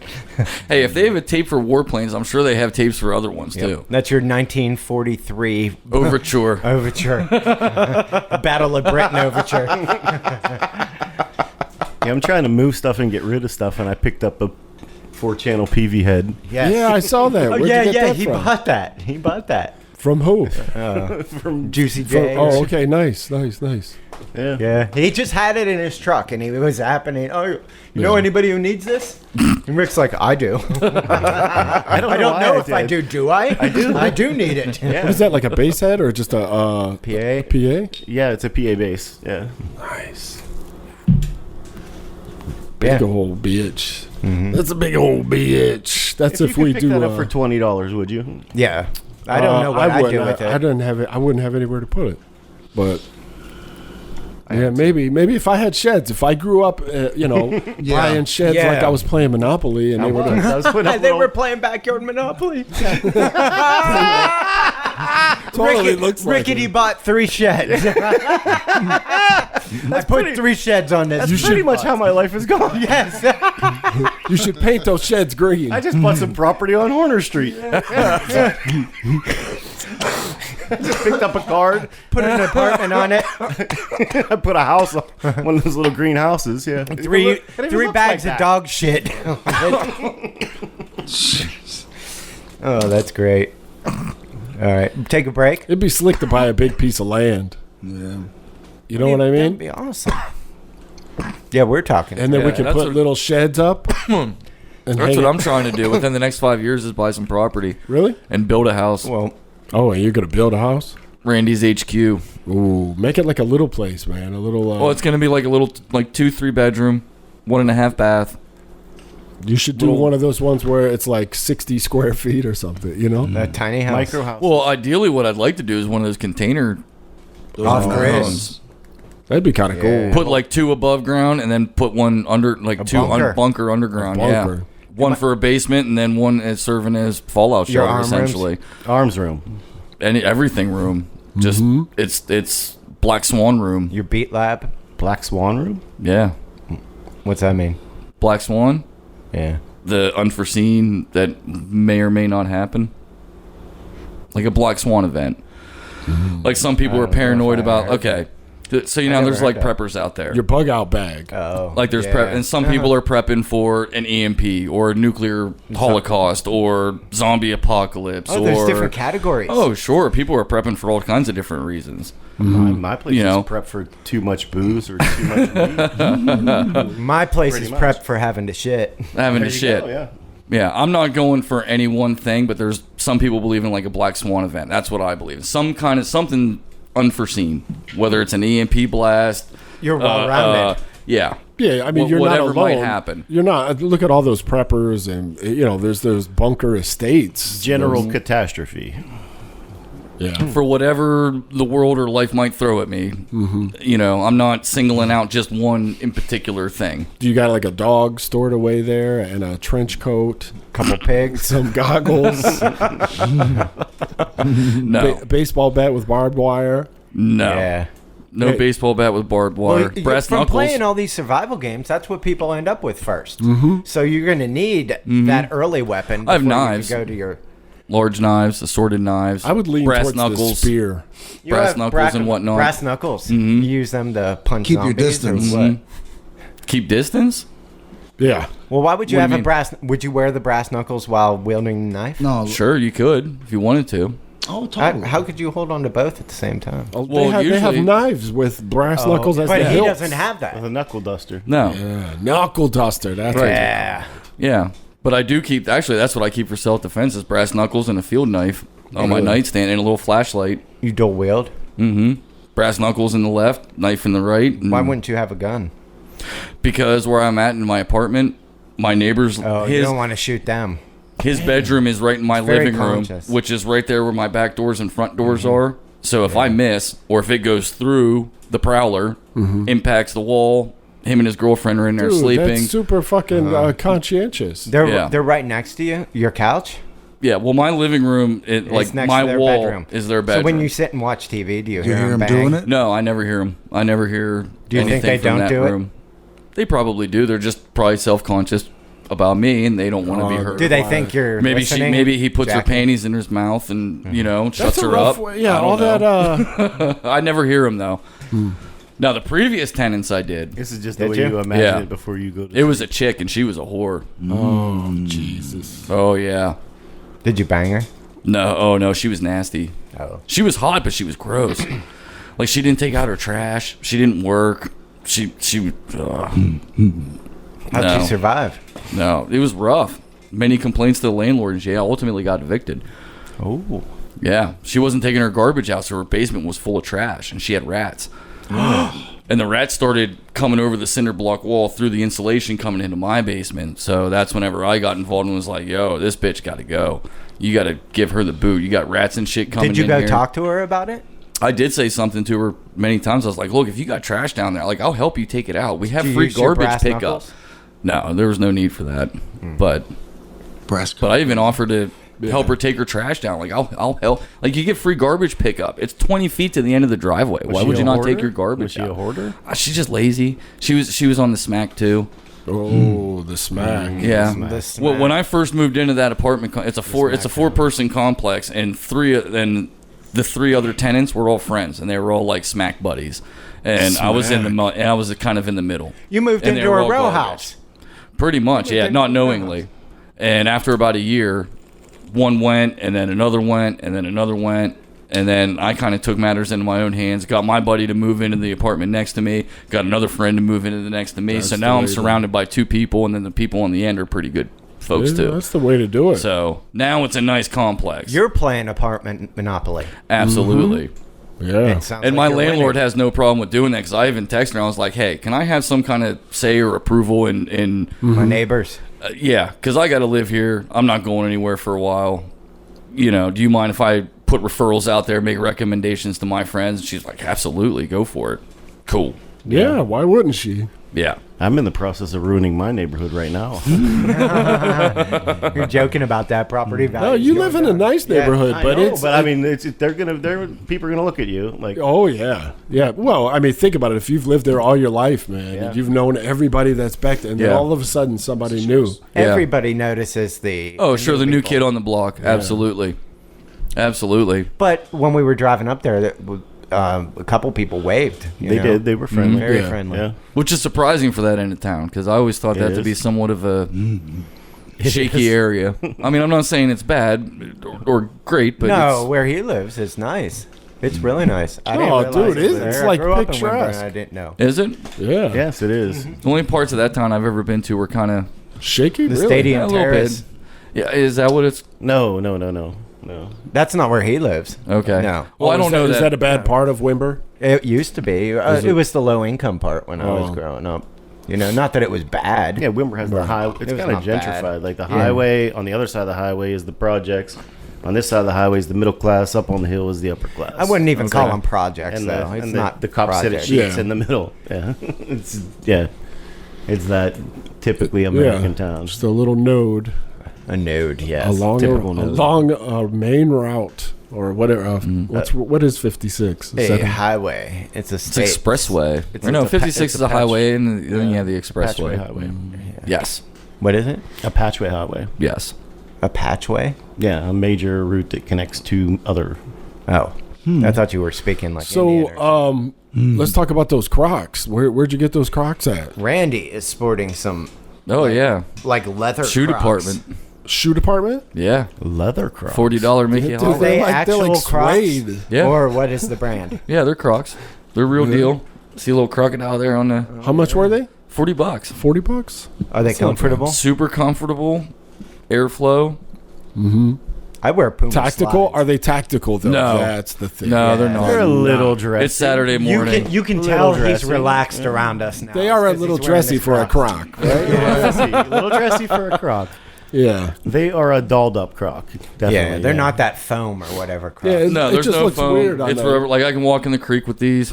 Hey, if they have a tape for warplanes, I'm sure they have tapes for other ones too. That's your 1943 Overture. Overture. Battle of Britain Overture. Yeah, I'm trying to move stuff and get rid of stuff, and I picked up a 4-channel PV head. Yes. Yeah, I saw that. Oh, Where'd yeah, you get yeah. that He from? bought that. He bought that. From who? From Juicy J. Oh, okay. Nice. Yeah. Yeah, he just had it in his truck, and he was happening. Oh, you know anybody who needs this? And Rick's like, I do. I don't I don't know if I did. do. Do I? I do. I do need it. Yeah. What is that, like a bass head or just a PA. PA? Yeah, it's a PA base. Yeah. Nice. Yeah. Big old bitch. That's a big old bitch. That's If if you we could do. pick that up for $20, would you? Yeah. I don't know what I'd do with I it. didn't have it. I wouldn't have anywhere to put it. But yeah, maybe if I had sheds. If I grew up, buying sheds Yeah. like I was playing Monopoly, and they were. I was putting up They little- were playing backyard Monopoly. Totally looks like Rickety it. bought 3 sheds. I put 3 sheds on this. That's pretty much how my life is going. Yes. You should paint those sheds green. I just bought some property on Horner Street. I just picked up a card, Put an apartment on it. I put a house on one of those little green houses. Yeah, Three bags of dog shit. Oh, that's great. All right, take a break. It'd be slick to buy a big piece of land. Yeah. You know what I That'd mean? be awesome. Yeah, we're talking. And then we Yeah, can that's put what- little sheds up. and That's hang what it- I'm trying to do within the next 5 years is buy some property Really? and build a house. Well, Oh, and you're gonna build a house? Randy's HQ. Ooh, make it like a little place, man. A little. Well, it's gonna be like a little, like 2-3 bedroom, 1.5 bath. You should do little- one of those ones where it's like 60 square feet or something. You know? that tiny house. micro house. Well, ideally, what I'd like to do is one of those container. Off-grid. homes. That'd be kind of Yeah. cool. Put like 2 above ground and then put one under, like A 2 bunker. bunker underground. bunker. Yeah. One for a basement and then one is serving as fallout Your shelter arm rooms? essentially. Arms room. Everything room. Just it's Black Swan room. Your beat lab. Black Swan room. Yeah. What's that mean? Black Swan. Yeah. The unforeseen that may or may not happen. Like a Black Swan event. Like some people I are don't know if paranoid I about. heard Okay, so you know never there's heard like that. preppers out there. Your bug out bag. Oh. Like there's prep, and some people are prepping for an EMP or a nuclear holocaust or zombie apocalypse. Oh, or there's different categories. Oh, sure. People are prepping for all kinds of different reasons. My place You know. is prep for too much booze or too much weed. My place Pretty is much. prepped for having to shit. Having There to you shit. go, yeah. Yeah, I'm not going for any one thing, but there's some people believe in like a Black Swan event. That's what I believe. Some kind of something unforeseen, whether it's an EMP blast. You're well-rounded. Yeah, Yeah, I mean, you're not whatever alone. might happen. You're not. Look at all those preppers, and there's those bunker estates. General catastrophe. Yeah. For whatever the world or life might throw at me, I'm not singling out just one in particular thing. Do you got like a dog stored away there, and a trench coat, Couple pigs. some goggles, No, baseball bat with barbed wire? no, Yeah. no Hey. baseball bat with barbed wire. Brass from knuckles. playing all these survival games, that's what people end up with 1st. Mm-hmm. So you're going to need that early weapon. I have before you knives. can go to your Large knives, assorted knives. I would lean brass towards knuckles, the spear. You brass have knuckles and whatnot. Brass knuckles. You use them to punch Keep your zombies or distance. what? Keep distance. Yeah. Well, why would you What have do you a mean? brass? Would you wear the brass knuckles while wielding the knife? No. Sure, you could if you wanted to. Oh, How, totally. how could you hold on to both at the same time? Well, Well, they have usually- knives with brass knuckles as but the he hilts. doesn't have that. With a knuckle duster. No. Yeah, knuckle duster. That's right. Yeah. Yeah. But I do keep. Actually, that's what I keep for self-defense: is brass knuckles and a field knife on my nightstand and a little flashlight. You dual wield. Brass knuckles in the left, knife in the right. and- Why wouldn't you have a gun? Because where I'm at in my apartment, my neighbor's Oh, you his don't want to shoot them. his bedroom is right in my very living room, conscious. which is right there where my back doors and front doors are. So if I miss, or if it goes through the prowler, impacts the wall, him and his girlfriend are in there Dude, sleeping. that's super fucking conscientious. They're right next to you. Your couch. Yeah, well, my living room, It's next my to their wall bedroom. is their bedroom. So when you sit and watch TV, do you Do you hear them him bang? doing it? No, I never hear them. I never hear Do you think anything they from don't that do it? room. They probably do. They're just probably self-conscious about me, and they don't want to be heard. Do they think you're Maybe listening? maybe he puts her Jackie? panties in his mouth and shuts That's a her rough up. way. Yeah, I all don't that. know. I never hear him though. Now the previous tenants I did. This is just the Did way you? you imagine Yeah. it before you go to It was a chick, and she was a whore. Oh Jesus! Oh yeah. Did you bang her? No, oh no, she was nasty. Oh. She was hot, but she was gross. Like she didn't take out her trash. She didn't work. She. How'd No. you survive? No, it was rough. Many complaints to the landlord, and she ultimately got evicted. Oh. Yeah, she wasn't taking her garbage out, so her basement was full of trash, and she had rats. And the rats started coming over the cinder block wall through the insulation coming into my basement. So that's whenever I got involved and was like, yo, this bitch got to go. You got to give her the boot. You got rats and shit coming in Did you go here. talk to her about it? I did say something to her many times. I was like, look, if you got trash down there, like, I'll help you take it out. We have Do you free use your garbage brass pickup. knuckles? No, there was no need for that. But Brass. I even offered to help her take her trash down. Like, I'll help. Like, you get free garbage pickup. It's 20 feet to the end of the driveway. Why she would a you not hoarder? take your garbage Was she out? a hoarder? She's just lazy. She was on the smack too. Oh, the smack. Yeah. The smack. Well, when I first moved into that apartment, it's a 4-person complex, and the three other tenants were all friends, and they were all like smack buddies. And I was I was kind of in the middle. You moved And they into were a all row garbage. house. Pretty much, yeah, not knowingly. And after about a year, one went, and then another went, and then another went. And then I kind of took matters into my own hands, got my buddy to move into the apartment next to me, got another friend to move into the next to me. That's So the now I'm way to- surrounded by 2 people, and then the people on the end are pretty good folks Yeah, too. that's the way to do it. So now it's a nice complex. You're playing apartment Monopoly. Absolutely. yeah. It sounds And like my you're landlord winning. has no problem with doing that because I even texted her. I was like, hey, can I have some kind of say or approval in My neighbors. yeah, because I got to live here. I'm not going anywhere for a while. Do you mind if I put referrals out there, make recommendations to my friends? And she's like, absolutely, go for it. Cool. Yeah, why wouldn't she? Yeah. I'm in the process of ruining my neighborhood right now. You're joking about that property value. No, you live in a nice neighborhood, I but know, it's. but I mean, people are gonna look at you like, Oh yeah, yeah. Well, I mean, think about it. If you've lived there all your life, man, Yeah. and you've known everybody that's back there, and then Yeah. all of a sudden somebody new. Everybody notices the. Oh, sure, the new people. kid on the block. Absolutely. Absolutely. But when we were driving up there, a couple people waved. you they know? did. They were friendly. Very Yeah. friendly. Yeah. Which is surprising for that end of town because I always thought that to is. be somewhat of a shaky area. I mean, I'm not saying it's bad or great, but No, it's, where he lives is nice. It's really nice. I didn't Oh, realize dude, it was it's there. I like grew up in picturesque. Wimborne and I didn't know. is it? Yeah, Yes, it is. The only parts of that town I've ever been to were kind of shaky. The really? stadium a little terrace. bit. Yeah, is that what it's? No. That's not where he lives. Okay. No. Well, I is don't know Is that. that a bad part of Wimber? It used to be. Is it it- was the low income part when I was Oh. growing up. Not that it was bad. Yeah, Wimber has the high. It's was kind of not bad. gentrified. Like the highway, on the other side of the highway is the projects. On this side of the highway is the middle class. Up on the hill is the upper class. I wouldn't even call them projects, And though. the, It's and not the cop said it projects. sheets in the middle. Yeah, it's that typically American town. Just a little node A node, yes. Typical along a main route or whatever. What is 56? Is A that highway. It's a It's state. expressway. It's Or no, a pa- 56 it's is a a patch. highway, and then you have the Patchway expressway. highway. Yes. What is it? A patchway highway. Yes. A patchway? Yeah, a major route that connects to other. Oh. I thought you were speaking like Indian or So, let's talk about those Crocs. Where'd you get those Crocs at? Randy is sporting some Oh, yeah. like leather Shoe Crocs. department. Shoe department? Yeah. Leather Crocs. $40 Mickey Dude, Holiday. they they're actual like Crocs? suede. Yeah. Or what is the brand? Yeah, they're Crocs. They're real deal. See a little crocodile there on the How much were they? $40. $40? Are they comfortable? Super comfortable. Airflow. I wear Puma Tactical? slides. Are they tactical though? No. That's the thing. No, they're not. They're a little dressy. It's Saturday You morning. can Little tell he's dressy. relaxed around us now. They are a because little he's wearing dressy his for a Crocs. Croc, right? a little dressy for a Croc. Yeah. They are a dolled up Croc. Definitely, Yeah, they're not that foam or whatever. Crocs. Yeah, No, it there's just no looks foam. weird on It's them. whatever. Like I can walk in the creek with these,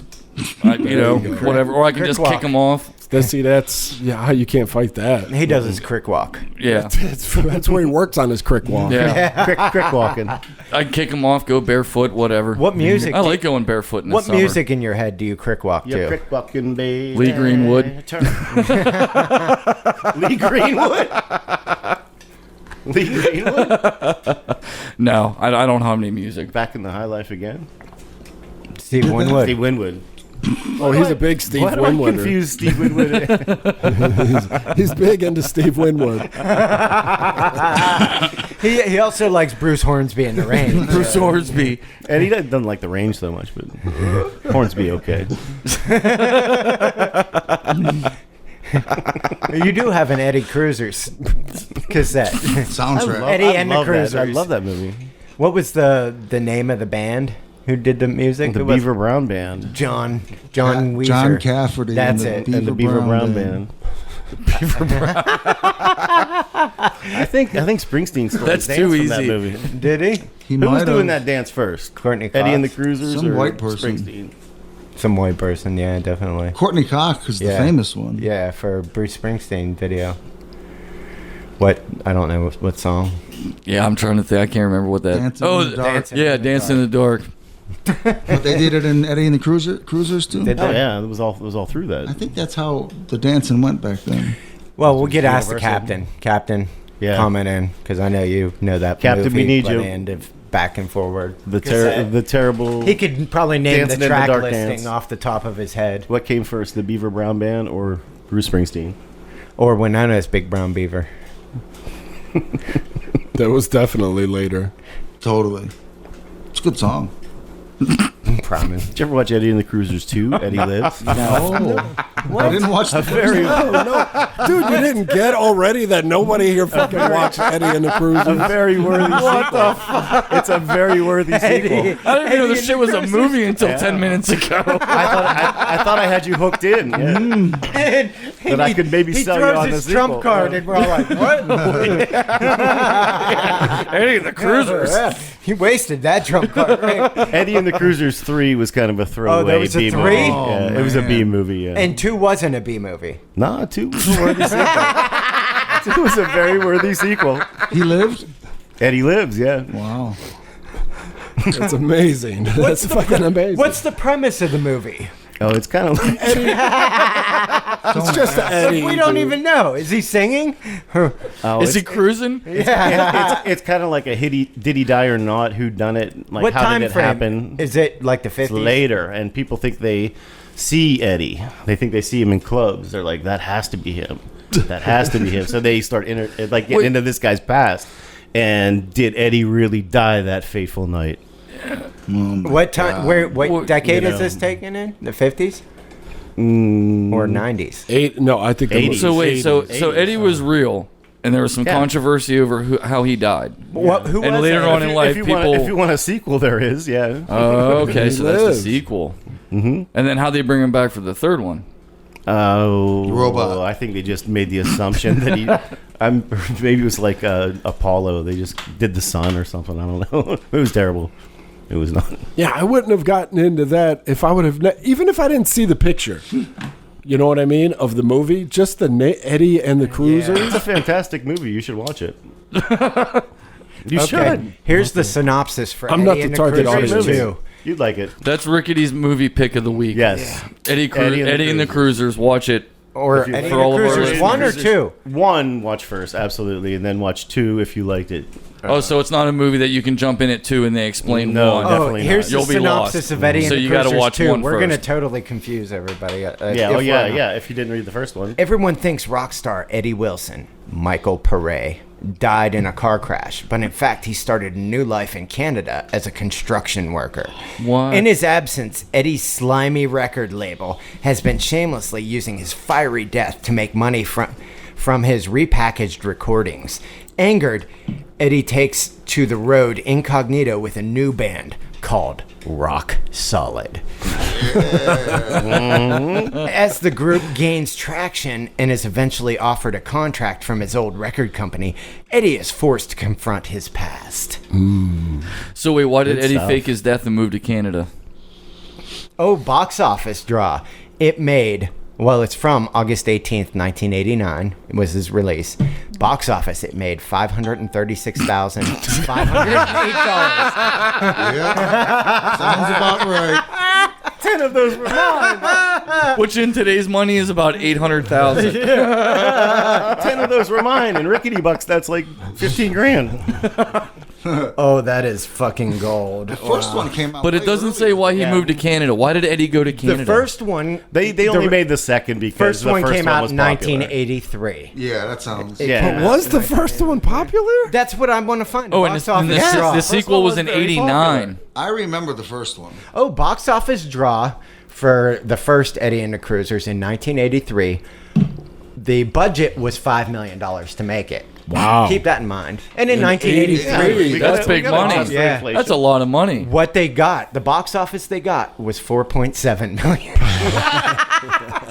whatever, or I can just Crick kick them off. That's you can't fight that. He does his crick walk. Yeah, That's where he works on his crick walk. yeah. Crick walking. I can kick them off, go barefoot, whatever. What music? I like going barefoot in the What summer. music in your head do you crick walk Yeah, to? crick walking, baby. Lee Greenwood. Lee Greenwood. Lee Greenwood. No, I don't have any music. Back in the high life again. Steve Winwood. Steve Winwood. Oh, he's a big Steve Why do I Winwood. confuse Steve Winwood? He's big into Steve Winwood. He also likes Bruce Hornsby in the rain. Bruce Hornsby. And he doesn't like the range so much, but Hornsby okay. You do have an Eddie Cruisers cassette. Soundtrack. Eddie and the love that. I Cruisers. love that movie. What was the name of the band who did the music? The Who was- Beaver Brown Band. John Weezer. John Cafferty. That's and it. And the Beaver Brown Band. I think Springsteen stole That's the too dance from that easy. movie. Did he? He Who might was have. doing that dance first? Courtney Cox. Eddie and the Cruisers Some or white person. Springsteen? Some white person, yeah, definitely. Courtney Cox is the Yeah. famous one. Yeah, for Bruce Springsteen video. What? I don't know what song. Yeah, I'm trying to think. I can't remember what that. Dancing in the Dark. yeah, Dancing in the Dark. But they did it in Eddie and the Cruisers too. Did Oh they? yeah, it was all through that. I think that's how the dancing went back then. Well, we'll get asked the Universal. captain, Yeah. comment in because I know you know that Captain, movie we need by you. the end of Back and Forward. The Cassette. terrible. He could probably name Dancing in the the track Dark listing dance. off the top of his head. What came first, the Beaver Brown Band or Bruce Springsteen? Or Winona's Big Brown Beaver. That was definitely later. Totally. It's a good song. Promise. Did you ever watch Eddie and the Cruisers 2? Eddie Lives. I didn't watch the Very, Dude, you didn't get already that nobody here fucking watched Eddie and the a Cruisers? very worthy sequel. It's a very worthy sequel. I didn't even know this shit was a movie until 10 minutes ago. I thought I had you hooked in. Yeah. That I could maybe sell you on the his sequel. trump card, and we're all like, "What?" Eddie and the Cruisers. He wasted that trump card. Right? Eddie and the Cruisers 3 was kind of a throwaway there was a B 3? movie. Oh, Yeah, it was a man. B movie. Yeah. And 2 wasn't a B movie. Nah, 2 was a worthy sequel. 2 was a very worthy sequel. He lived? Eddie Lives. Yeah. Wow. That's amazing. That's fucking amazing. What's the premise of the movie? Oh, it's kind of like It's just Eddie. We don't even know. Is he singing? Is he cruising? it's kind of like a Did he die or not? Who done it? Like What how time did it frame? happen? Is it like the 50s? It's later, and people think they see Eddie. They think they see him in clubs. They're like, that has to be him. That has to be him. So they start getting into this guy's past. And did Eddie really die that fateful night? What time? What decade is this taken in? The 50s or 90s? No, I think 80s. So wait, so 80s. Eddie was real, and there was some Yeah. controversy over how he died. Who And was later it? on in life, if people. you want a sequel, there is. Yeah. Oh, okay, so that's the lives. sequel. Mm-hmm. And then how they bring him back for the third one? Oh, Robot. I think they just made the assumption that he. Maybe it was like Apollo. They just did the sun or something. I don't know. It was terrible. It was not. Yeah, I wouldn't have gotten into that if I would have, even if I didn't see the picture. You know what I mean? Of the movie, just the Eddie and the Cruisers. It's a fantastic movie. You should watch it. You Okay. should. Here's the synopsis for I'm Eddie not the and the target Cruisers audience. 2. You'd like it. That's Rickety's movie pick of the week. Yes. Eddie and the Cruisers. Watch it. Or If you- Eddie for and all the of our Cruisers 1 or listeners. 2? One, watch first, absolutely, and then watch 2 if you liked it. Oh, so it's not a movie that you can jump in at 2 and they explain No, one. definitely Oh, here's not. the You'll be synopsis lost. of Eddie So and the you gotta Cruisers watch 2. one We're first. going to totally confuse everybody. Yeah, if oh we're yeah, not. yeah. If you didn't read the first one. Everyone thinks rock star Eddie Wilson, Michael Pare, died in a car crash, but in fact he started a new life in Canada as a construction worker. What? In his absence, Eddie's slimy record label has been shamelessly using his fiery death to make money from his repackaged recordings. Angered, Eddie takes to the road incognito with a new band called Rock Solid. As the group gains traction and is eventually offered a contract from his old record company, Eddie is forced to confront his past. So wait, why did Good Eddie stuff. fake his death and move to Canada? Oh, box office draw. It made, well, it's from August 18th, 1989, was his release. Box office, it made $536,508. Yeah. Sounds about right. 10 of those were mine. Which in today's money is about 800,000. 10 of those were mine. And Rickety Bucks, that's like 15 grand. Oh, that is fucking gold. The first one came out. But it way doesn't earlier. say why he Yeah. moved to Canada. Why did Eddie go to Canada? The first one, They only made the second because first the one first came one out was in popular. 1983. Yeah, that sounds. Yeah. But was the first one popular? That's what I want to find. Oh, and box the, and office draw. the sequel was in very 89. I remember the first one. Oh, box office draw for the first Eddie and the Cruisers in 1983. The budget was $5 million to make it. Wow. Keep that in mind. And in In 1983, We That's gotta- big we gotta money. adjust for Yeah. inflation. That's a lot of money. what they got, the box office they got was $4.7 million.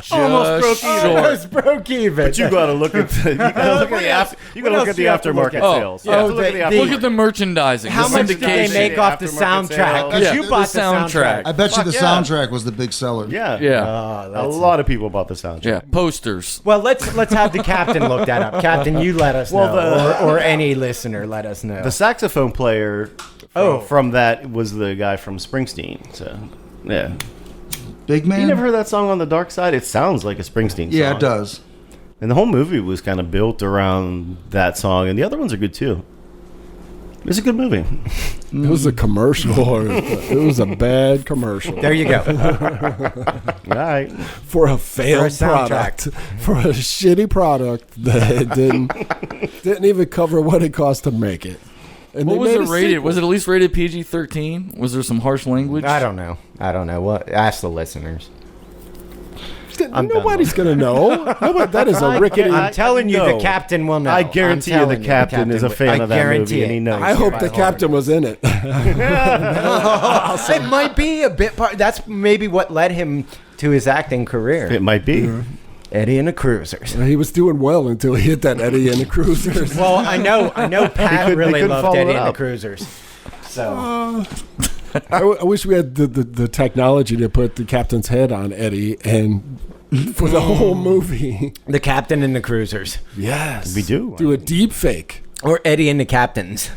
Just short. Almost broke even. But you gotta look at the, you gotta look at the, you gotta look at the aftermarket Oh, sales. yeah. You have to Oh, look at the the- aftermarket. Look at the merchandising, How the much did they syndication. make off the Aftermarket soundtrack? sales. Because Yeah, you bought the soundtrack. I bet you Fuck the yeah. soundtrack was the big seller. Yeah. Yeah. A lot of people bought the soundtrack. Yeah, posters. Well, let's have the captain look that up. Captain, you let us Well, know, or any listener let us know. The saxophone player from that was the guy from Springsteen. So, yeah. Big man. You never heard that song On the Dark Side? It sounds like a Springsteen song. Yeah, it does. And the whole movie was kind of built around that song, and the other ones are good too. It's a good movie. It was a commercial. It was a bad commercial. There you go. All right. For a failed For a soundtrack. product. For a shitty product that didn't even cover what it cost to make it. And What they was made it a rated? sequel. Was it at least rated PG-13? Was there some harsh language? I don't know. What? Ask the listeners. I'm done Nobody's going to know. Nobody, that is a rickety. I- I'm telling you, no. the captain will know. I guarantee you the captain is a fan of that movie, and he knows. I hope the captain was in it. It might be a bit part. That's maybe what led him to his acting career. It might be. Eddie and the Cruisers. He was doing well until he hit that Eddie and the Cruisers. Well, I know. Pat they really couldn't loved follow Eddie it and the up. Cruisers. So I wish we had the technology to put the captain's head on Eddie and for the whole movie. the Captain and the Cruisers, Yes. We do. Do a deep fake. or Eddie and the Captains.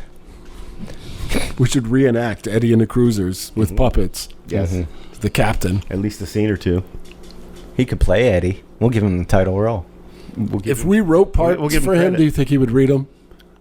We should reenact Eddie and the Cruisers with puppets. Yes. The captain. At least a scene or two. He could play Eddie. We'll give him the title role. If we wrote parts we'll give him for him, credit. do you think he would read them?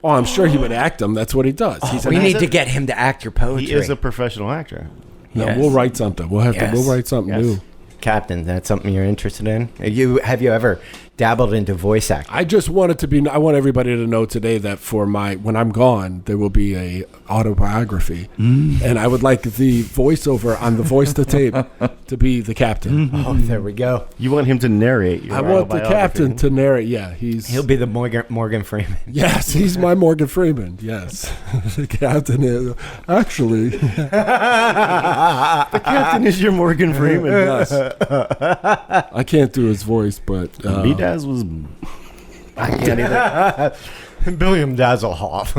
Oh, I'm sure he would act them. That's what he does. He's We an need actor. to get him to act your poetry. He is a professional actor. No, Yes. we'll write something. We'll have Yes. to. We'll write something Yes. new. Captain. That's something you're interested in. Have you ever dabbled into voice acting. I just want it to be. I want everybody to know today that when I'm gone, there will be a autobiography, and I would like the voiceover on the voice to tape to be the captain. Oh, there we go. You want him to narrate your I want the autobiography. captain to narrate. Yeah, He'll be the Morgan Freeman. Yes, he's my Morgan Freeman. Yes, the captain is actually. The captain is your Morgan Freeman. Yes. I can't do his voice, but B-Daz was... I can't either. William Dazzlehoff.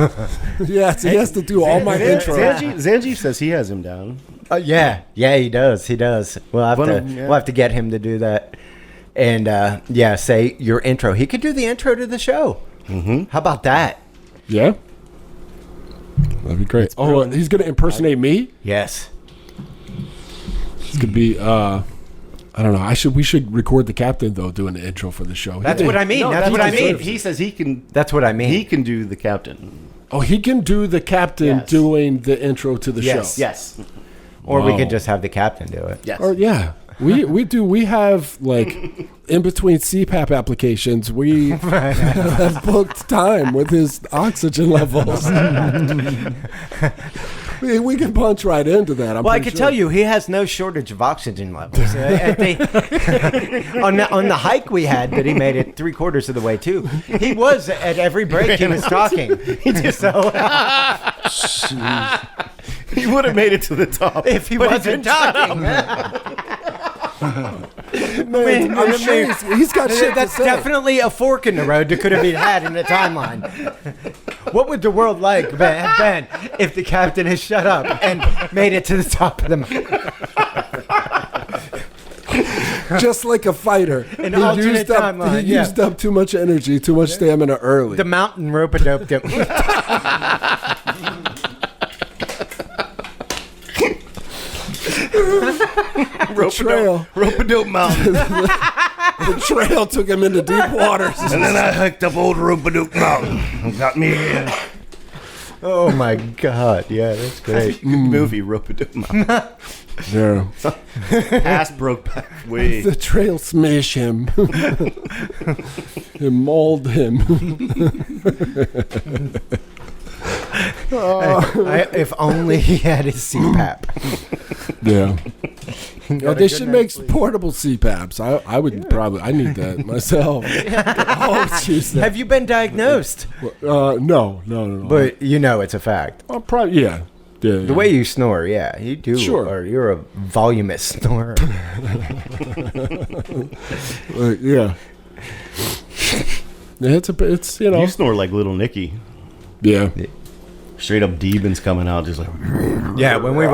yes, he has to do all my intro. Zanji says he has him down. Yeah, he does. We'll have to get him to do that. And say your intro. He could do the intro to the show. Mm-hmm. How about that? Yeah, that'd be great. Oh, he's gonna impersonate me. Yes. This could be. I don't know. We should record the captain though doing the intro for the show. That's what I mean. No, that's what I mean. He says he can. That's what I mean. He can do the captain. Oh, he can do the captain doing the intro to the show. Yes. Or we could just have the captain do it. Yes. Or yeah, we have like in between CPAP applications, we have booked time with his oxygen levels. We can punch right into that. I can tell you, he has no shortage of oxygen levels. On the hike we had, that he made it 3/4 of the way too. He was at every break. He was talking. He would have made it to the top if he wasn't talking. Man, I'm sure he's got shit That's to say. definitely a fork in the road that could have been had in the timeline. What would the world have been if the captain had shut up and made it to the top of the mountain? Just like a fighter. An alternate timeline, He used up too much energy, too much stamina early. The mountain rope-a-dope him. Rope-a-dope mountain. The trail took him into deep waters. And then I hiked up old Rope-a-dope mountain and got me in. Oh my God! Yeah, that's great. Good movie, Rope-a-dope mountain. Yeah. Ass broke back way. The trail smashed him. It mauled him. If only he had his CPAP. Yeah. They should make portable CPAPs. I would probably. I need that myself. Have you been diagnosed? No. But you know it's a fact. Probably, yeah. The way you snore, yeah, you do. Sure. Or you're a voluminous snorer. Yeah. It's you know. You snore like Little Nicky. Yeah. Straight up demons coming out, just like. Yeah, when we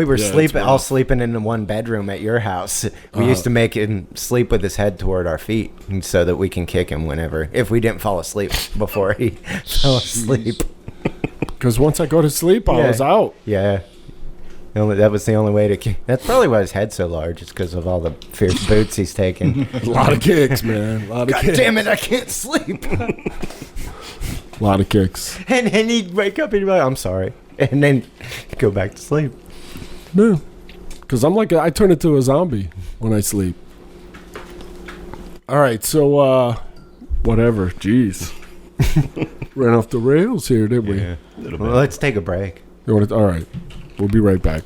were sleeping, rough. all sleeping in the one bedroom at your house, we used to make him sleep with his head toward our feet, so that we can kick him if we didn't fall asleep before he fell asleep. Because once I go to sleep, I was out. Yeah. That was the only way to kick. That's probably why his head's so large. It's because of all the fierce boots he's taking. A lot of kicks, man. God damn it, I can't sleep. A lot of kicks. And he'd wake up and he'd be like, I'm sorry. And then go back to sleep. No. Because I turn into a zombie when I sleep. All right, so, whatever. Jeez. Ran off the rails here, didn't we? Yeah. Well, let's take a break. All right. We'll be right back.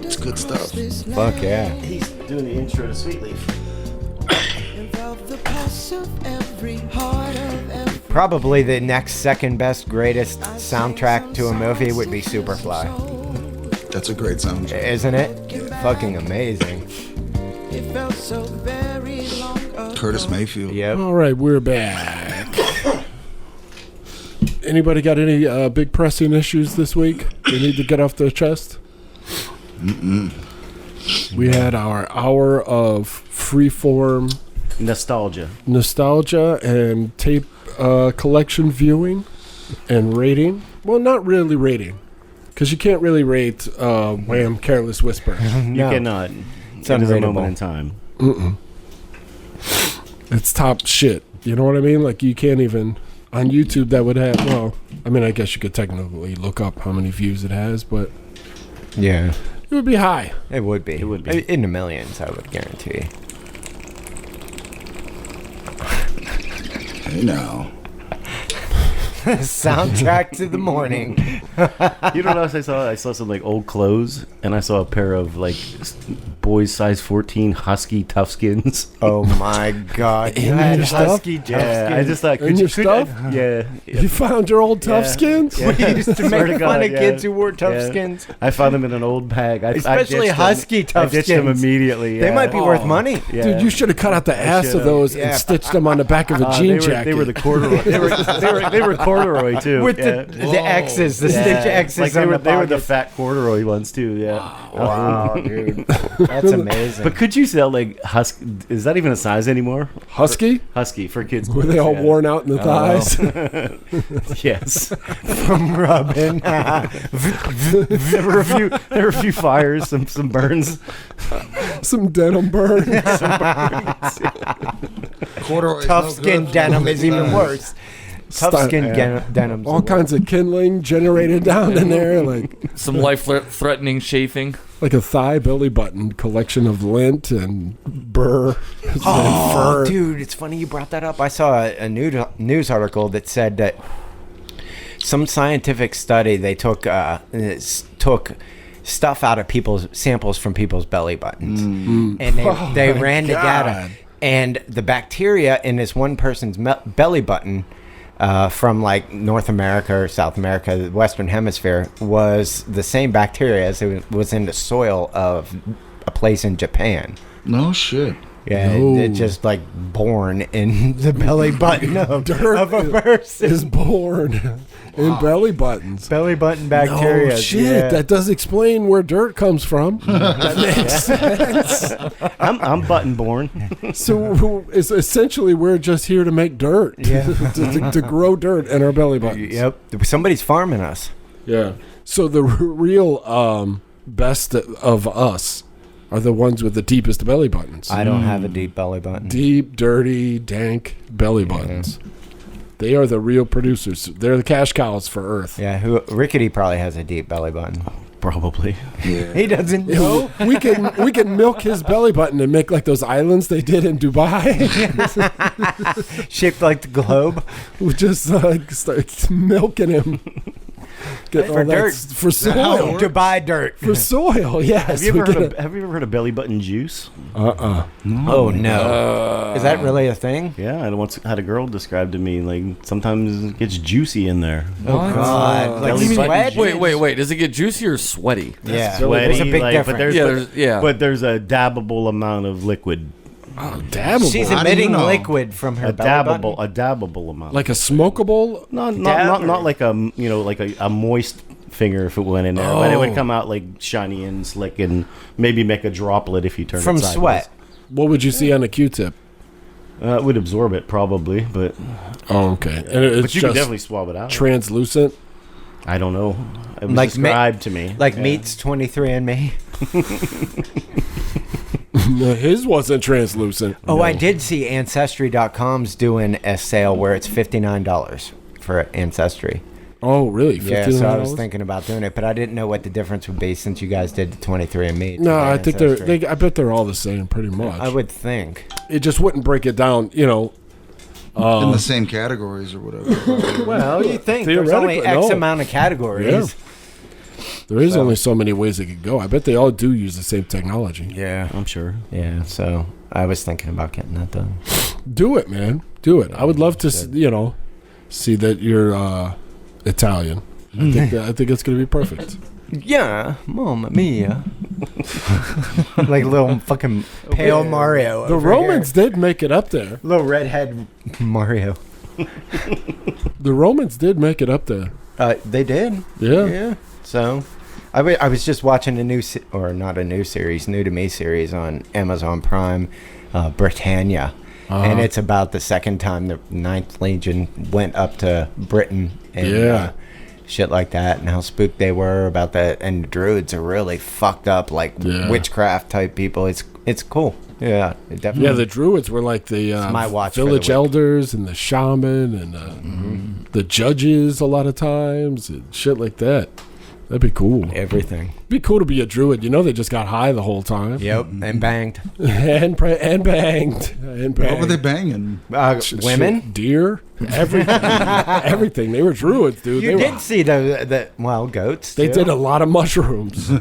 It's good stuff. Fuck yeah. He's doing the intro to Sweet Leaf. Probably the next second best, greatest soundtrack to a movie would be Superfly. That's a great soundtrack. Isn't it? Fucking amazing. Curtis Mayfield. Yep. All right, we're back. Anybody got any big pressing issues this week they need to get off their chest? We had our hour of freeform nostalgia and tape collection viewing and rating. Well, not really rating, because you can't really rate Wham! Careless Whisper. You cannot. It's a moment in time. It's top shit. You know what I mean? Like, you can't even... On YouTube, that would have... Well, I mean, I guess you could technically look up how many views it has, but... Yeah. It would be high. It would be. It would be. In the millions, I would guarantee. Hey now. Soundtrack to the morning. You know what else I saw? I saw some like old clothes, and I saw a pair of like boys size 14 husky toughskins. Oh my God! You In had your stuff? husky Yeah, toughskins. I just thought, In your stuff? You found your old tough skins? We used to Swear make to fun God, of yeah. kids who wore Yeah. toughskins. I found them in an old bag. I Especially ditched husky them. I ditched them toughskins. immediately. They yeah. might be worth money. Yeah. Dude, you should have cut out the ass of should've. those Yeah. and stitched them on the back of a jean jacket. They were the corduroy. they were corduroy too. With yeah. the X's, the stitch X's Like on they the were the pockets. fat corduroy ones too. Yeah. Wow, dude, that's amazing. But could you sell like husky? Is that even a size anymore? Husky? Husky for kids. Were they all yeah. worn out in the thighs? Yes. From rubbing. There were a few fires, some burns. Some denim burn. Corduroy is Tough no skin good for denim is even thighs. worse. Tough skin denim. All kinds of kindling generated down in there, like Some life-threatening chafing. like a thigh belly button collection of lint and burr. Oh, fur. dude, it's funny you brought that up. I saw a news article that said that some scientific study they took stuff out of people's samples from people's belly buttons, and they my ran the God. data, and the bacteria in this one person's belly button. From like North America or South America, the Western Hemisphere, was the same bacteria as it was in the soil of a place in Japan. No shit. Yeah, No. it just like born in the belly button of a person. Is born in belly buttons. Belly button bacteria. Oh shit! Yeah. That does explain where dirt comes from. That makes sense. I'm button born. So it's essentially we're just here to make dirt. Yeah. to grow dirt in our belly buttons. Yep. Somebody's farming us. Yeah. So the real best of us are the ones with the deepest belly buttons. I don't have a deep belly button. Deep, dirty, dank belly buttons. They are the real producers. They're the cash cows for Earth. Yeah, Rickety probably has a deep belly button. Probably. He doesn't know. We can milk his belly button and make like those islands they did in Dubai. Shaped like the globe. We just start milking him. Get For all that dirt. for that how it soil. works? To buy dirt. For soil, yes. Have you we ever get heard of, have you ever heard of belly button juice? Oh, no. Is that really a thing? Yeah, I once had a girl describe to me like sometimes it gets juicy in there. Oh, God. Like belly button sweat? juice. Wait. Does it get juicy or sweaty? Yeah. Sweaty, There's a big like, difference. But there's a dabbable amount of liquid. dabbable. She's How do you emitting know? liquid from her A belly button. dabbable amount. Like a smokable. Not like a moist finger if it went in there, but it would come out like shiny and slick and maybe make a droplet if you turn From it sideways. sweat. What would you see on a Q-tip? It would absorb it probably, but Oh, okay. And it's but you can just definitely swab it out. translucent. I don't know. It was Like described to me. Like Yeah. meat's 23andMe. No, his wasn't translucent. Oh, I did see Ancestry.com's doing a sale where it's $59 for Ancestry. Oh, really? Yeah, so I was $59? thinking about doing it, but I didn't know what the difference would be since you guys did the 23andMe. No, to I think Ancestry. I bet they're all the same, pretty much. I would think. It just wouldn't break it down, In the same categories or whatever. Well, you think there's only Theoretically, X no. amount of categories. There is only so many ways it could go. I bet they all do use the same technology. Yeah. I'm sure. Yeah, so I was thinking about getting that done. Do it, man. Do it. I would love to, see that you're Italian. I think it's going to be perfect. Yeah, Mamma Mia. Like little fucking pale Mario. The over Romans did make it up there. here. Little redhead Mario. The Romans did make it up there. They did. Yeah. Yeah. So, I was just watching a new, not a new series, new to me series on Amazon Prime, Britannia. And it's about the second time the Ninth Legion went up to Britain and shit like that, and how spooked they were about that. And the Druids are really fucked up, like witchcraft type people. It's cool. Yeah, it definitely. Yeah, the Druids were like the my watch for the village week. elders and the shaman and the judges a lot of times and shit like that. That'd be cool. Everything. Be cool to be a druid. You know, they just got high the whole time. Yep, and banged. and banged. And banged. What were they banging? Women? Deer? Everything. Everything. They were druids, dude. You they did were, see the goats. They too. did a lot of mushrooms.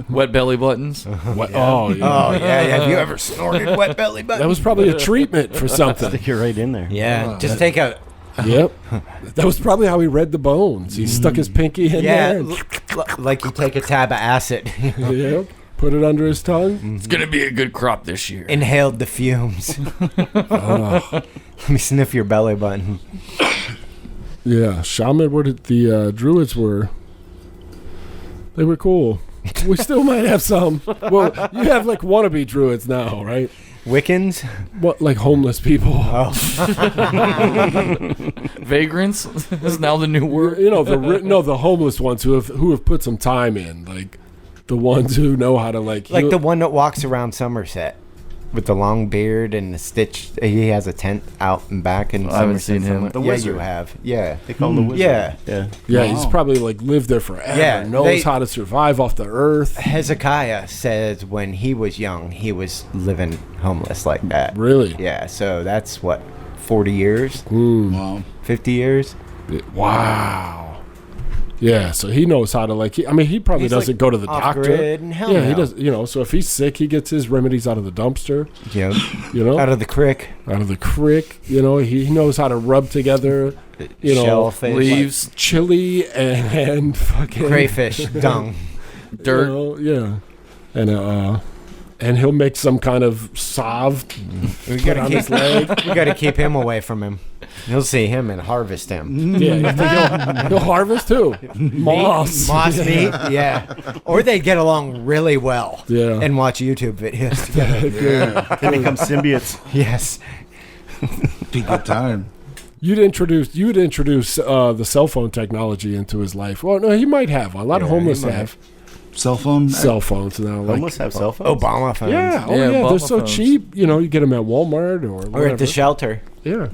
Wet belly buttons. What? Oh, yeah. Oh, yeah. Have you ever snorted wet belly button? That was probably a treatment for something. Stick it right in there. Yeah, just take a... Yep. That was probably how he read the bones. He stuck his pinky in Yeah, there. like you take a tab of acid. Yep. Put it under his tongue. It's gonna be a good crop this year. Inhaled the fumes. Let me sniff your belly button. Yeah. Shaman, where the druids were. They were cool. We still might have some. Well, you have like wannabe druids now, right? Wiccans? What, like homeless people? Oh. Vagrants is now the new word. You know, the homeless ones who have put some time in, like the ones who know how to like The one that walks around Somerset with the long beard and the stitch. He has a tent out and back in I haven't Somerset seen him. somewhere. The Yeah, wizard. you have. Yeah. They call him the wizard. Yeah. Yeah. Yeah, he's Wow. probably like lived there forever. Yeah, knows how to survive off the earth. Hezekiah says when he was young, he was living homeless like that. Really? Yeah, so that's what, 40 years? Wow. 50 years? Wow. Yeah, so he knows how to like. He probably He's, doesn't like, go to the off doctor. grid and hell yeah, he no. does. You know, so if he's sick, he gets his remedies out of the dumpster. Yep. You know, Out of the creek. out of the creek. You know, he knows how to rub together. You know, Shellfish. Leaves, chili and fucking Crayfish. Dung. dirt. You know, yeah, and he'll make some kind of salve. We Put on his leg. We gotta keep him away from him. You'll see him and harvest him. Yeah, you think he'll harvest too. Moss. Moss meat, yeah. Or they get along really well. Yeah. And watch YouTube videos together. They become symbiotes. Yes. Be good time. You'd introduce the cell phone technology into his life. Well, no, he might have. A lot of Yeah, homeless he might. have Cell phone. cell phones now. Like, Homeless have cell phones? Obama phones. yeah, Yeah, they're Obama so phones. cheap. You know, you get them at Walmart or whatever. Or at the shelter. Yeah.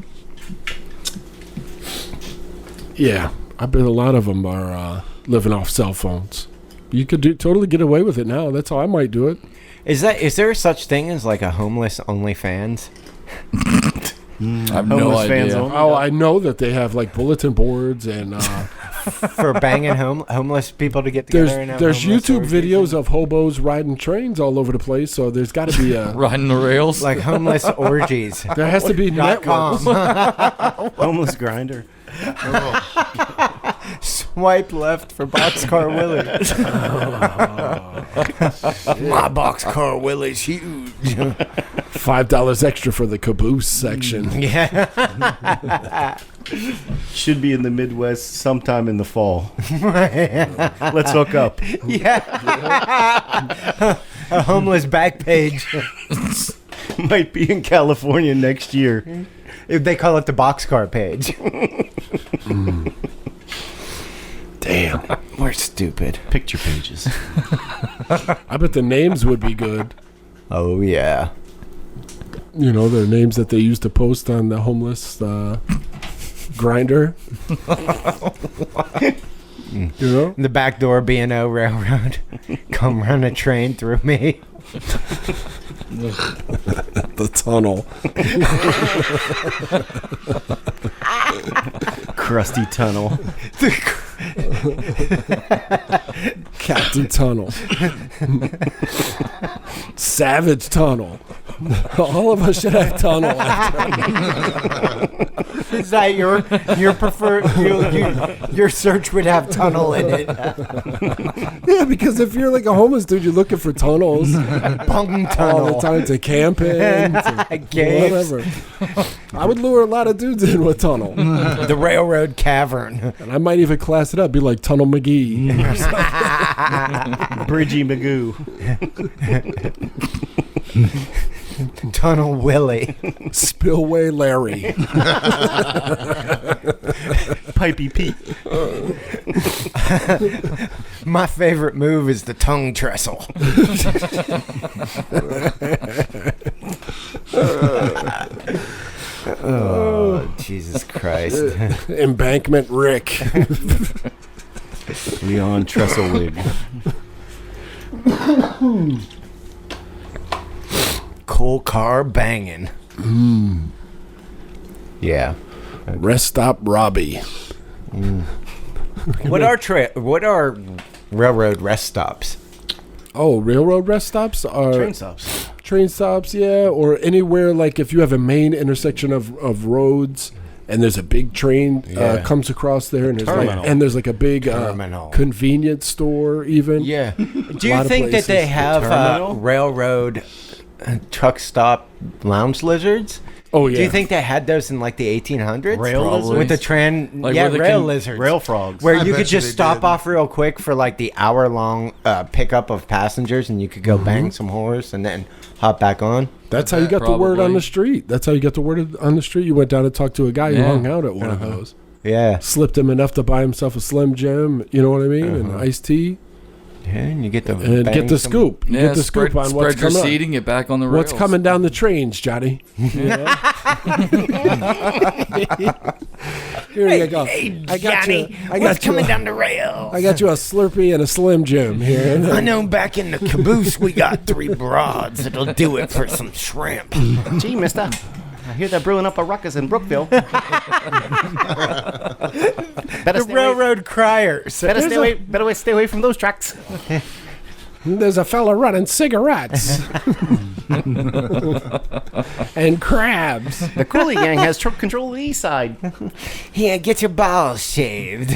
Yeah, I bet a lot of them are living off cell phones. You could totally get away with it now. That's how I might do it. Is there such thing as like a homeless OnlyFans? I have no Homeless fans idea. only. Oh, I know that they have like bulletin boards and For banging homeless people to get together and have there's homeless YouTube orgies? videos of hobos riding trains all over the place. So there's got to be a Riding the rails. Like homeless orgies. there has to be networks. Homeless grinder. Swipe left for Boxcar Willie. My Boxcar Willie's huge. $5 extra for the caboose section. Yeah. Should be in the Midwest sometime in the fall. Let's hook up. Yeah. A homeless back page. Might be in California next year. They call it the Boxcar page. Damn. We're stupid. Picture pages. I bet the names would be good. Oh, yeah. You know, the names that they used to post on the homeless grinder. You know? The backdoor B&O Railroad. Come run a train through me. The tunnel. Crusty tunnel. Captain Tunnel. Savage Tunnel. All of us should have tunnel. Is that your preferred? Your search would have tunnel in it. Yeah, because if you're like a homeless dude, you're looking for tunnels Bung all tunnel. the time to camp in, to Caves. whatever. I would lure a lot of dudes in with tunnel, The railroad cavern. and I might even class it up, be like Tunnel McGee. Bridgie Magoo. Tunnel Willie. Spillway Larry. Pipey Pete. My favorite move is the tongue trestle. Oh, Jesus Christ. Embankment Rick. Leon Trestlewig. Cool car banging. Yeah. Rest stop Robbie. What are railroad rest stops? Oh, railroad rest stops are Train stops. train stops, yeah, or anywhere like if you have a main intersection of roads and there's a big train comes across there, and there's like a big convenience store even. Yeah. Do you think that they have railroad truck stop lounge lizards? Oh yeah. Do you think they had those in like the 1800s? Rail lizards? With the tren, Like yeah, where they rail can- lizards, Rail frogs. where I you bet could you just they stop did. off real quick for like the hour-long pickup of passengers, and you could go bang some horse and then hop back on. That's how you got the word on Probably. the street. That's how you got the word on the street. You went down and talked to a guy who Yeah. hung out at one of those. Yeah, Slipped him enough to buy himself a Slim Jim, you know what I mean, and iced tea, yeah, and you get the and get the scoop. You get the scoop on what's spread your coming. seat and get back on the rails. What's coming down the trains, Johnny? You know? Here you go. I got you. I got you. down the rail? I got you a Slurpee and a Slim Jim here. I know back in the caboose we got 3 broads that'll do it for some shrimp. Gee, mister. I hear they're brewing up a ruckus in Brookville. Better The stay railroad criers. Away, better stay away from those tracks. There's a fella running cigarettes and crabs. The Coolie Gang has control of the east side. Here, get your balls shaved.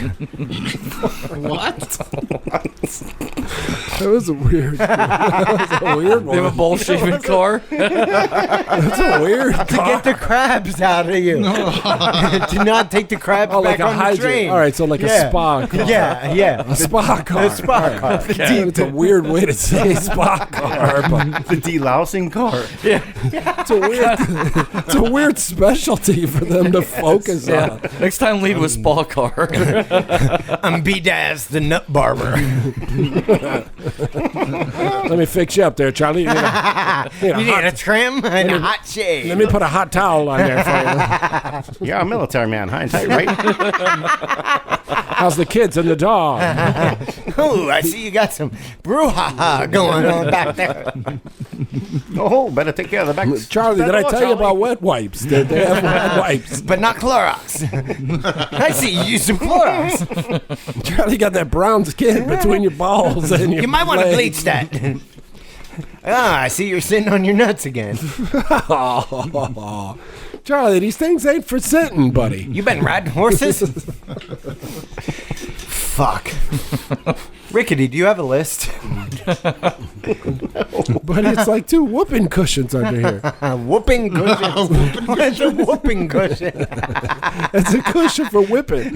That was a weird. That was a weird They have a one. ball shaving car. That's a weird. To get the crabs out of you. Do not take the crabs Oh, back like a on the hydrant. train. All right, so like a spa car. Yeah. A spa car. A spa car. It's a weird way to say spa car, but The delousing car. it's a weird specialty for them to focus on. Next time, lead with spa car. I'm B-Daz, the nut barber. Let me fix you up there, Charlie. You need a You need a trim and a hot shave. let me put a hot towel on there for you. You're a military man, high and tight, right? How's the kids and the dog? Oh, I see you got some brouhaha going on back there. Oh, better take care of the back. Charlie, did I tell you about wet wipes? Did they have wet wipes? But not Clorox. I see you use some Clorox. Charlie got that brown skin between your balls and your You might want to legs. bleach that. I see you're sitting on your nuts again. Oh, Charlie, these things ain't for sitting, buddy. You been riding horses? Fuck. Rickety, do you have a list? But it's like 2 whooping cushions under here. A whooping cushion. What's a whooping cushion? It's a cushion for whipping.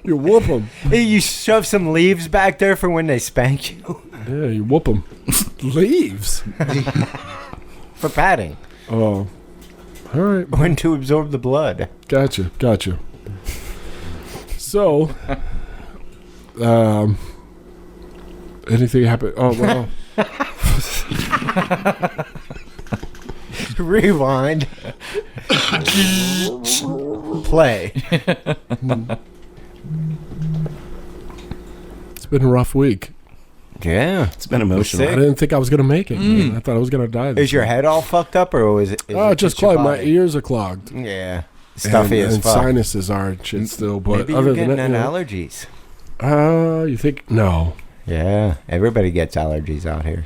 You whoop them. You shove some leaves back there for when they spank you. Yeah, you whoop them. Leaves. For padding. Oh. All right. When to absorb the blood. Gotcha. So, anything happen? Oh, well. Rewind. Play. It's been a rough week. Yeah. It's been emotional. I didn't think I was going to make it. Man. I thought I was going to die. Is your head all fucked up, or was it? Oh, it just your clogged. My body? ears are clogged. Yeah. Stuffy and as fuck. sinuses are and shit still. But Maybe other you're than getting that, allergies. you think? No. Yeah. Everybody gets allergies out here.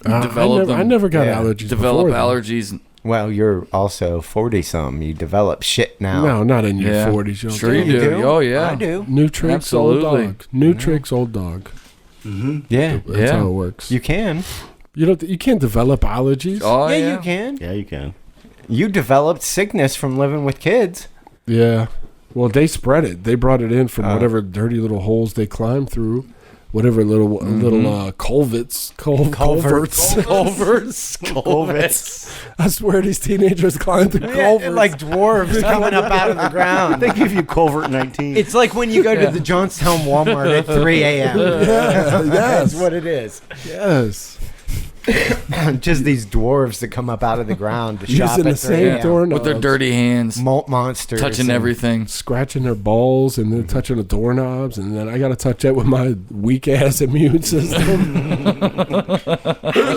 Develop them. I never got Yeah. allergies. Develop before then. allergies. Well, you're also 40-some. You develop shit now. No, not in your Yeah. 40s. You don't Sure think. you do. Oh, yeah. I do. New tricks, old Absolutely. dog. New tricks, old dog. Yeah. That's Yeah. how it works. You can. You can't develop allergies. Oh, yeah, yeah. you can. Yeah, you can. You developed sickness from living with kids. Yeah. Well, they spread it. They brought it in from whatever dirty little holes they climbed through, whatever little culverts. Culverts. I swear these teenagers climb through culverts. like dwarves coming up out of the ground. They give you Culvert 19. It's like when you go to the Johnstown Walmart at 3 a.m. yeah, That's yes, what it is. yes. Just these dwarves that come up out of the ground to shop Using at the same 3 doorknobs. With their dirty hands, Malt monsters. touching and- everything. Scratching their balls and then touching the doorknobs, and then I got to touch that with my weak ass immune system.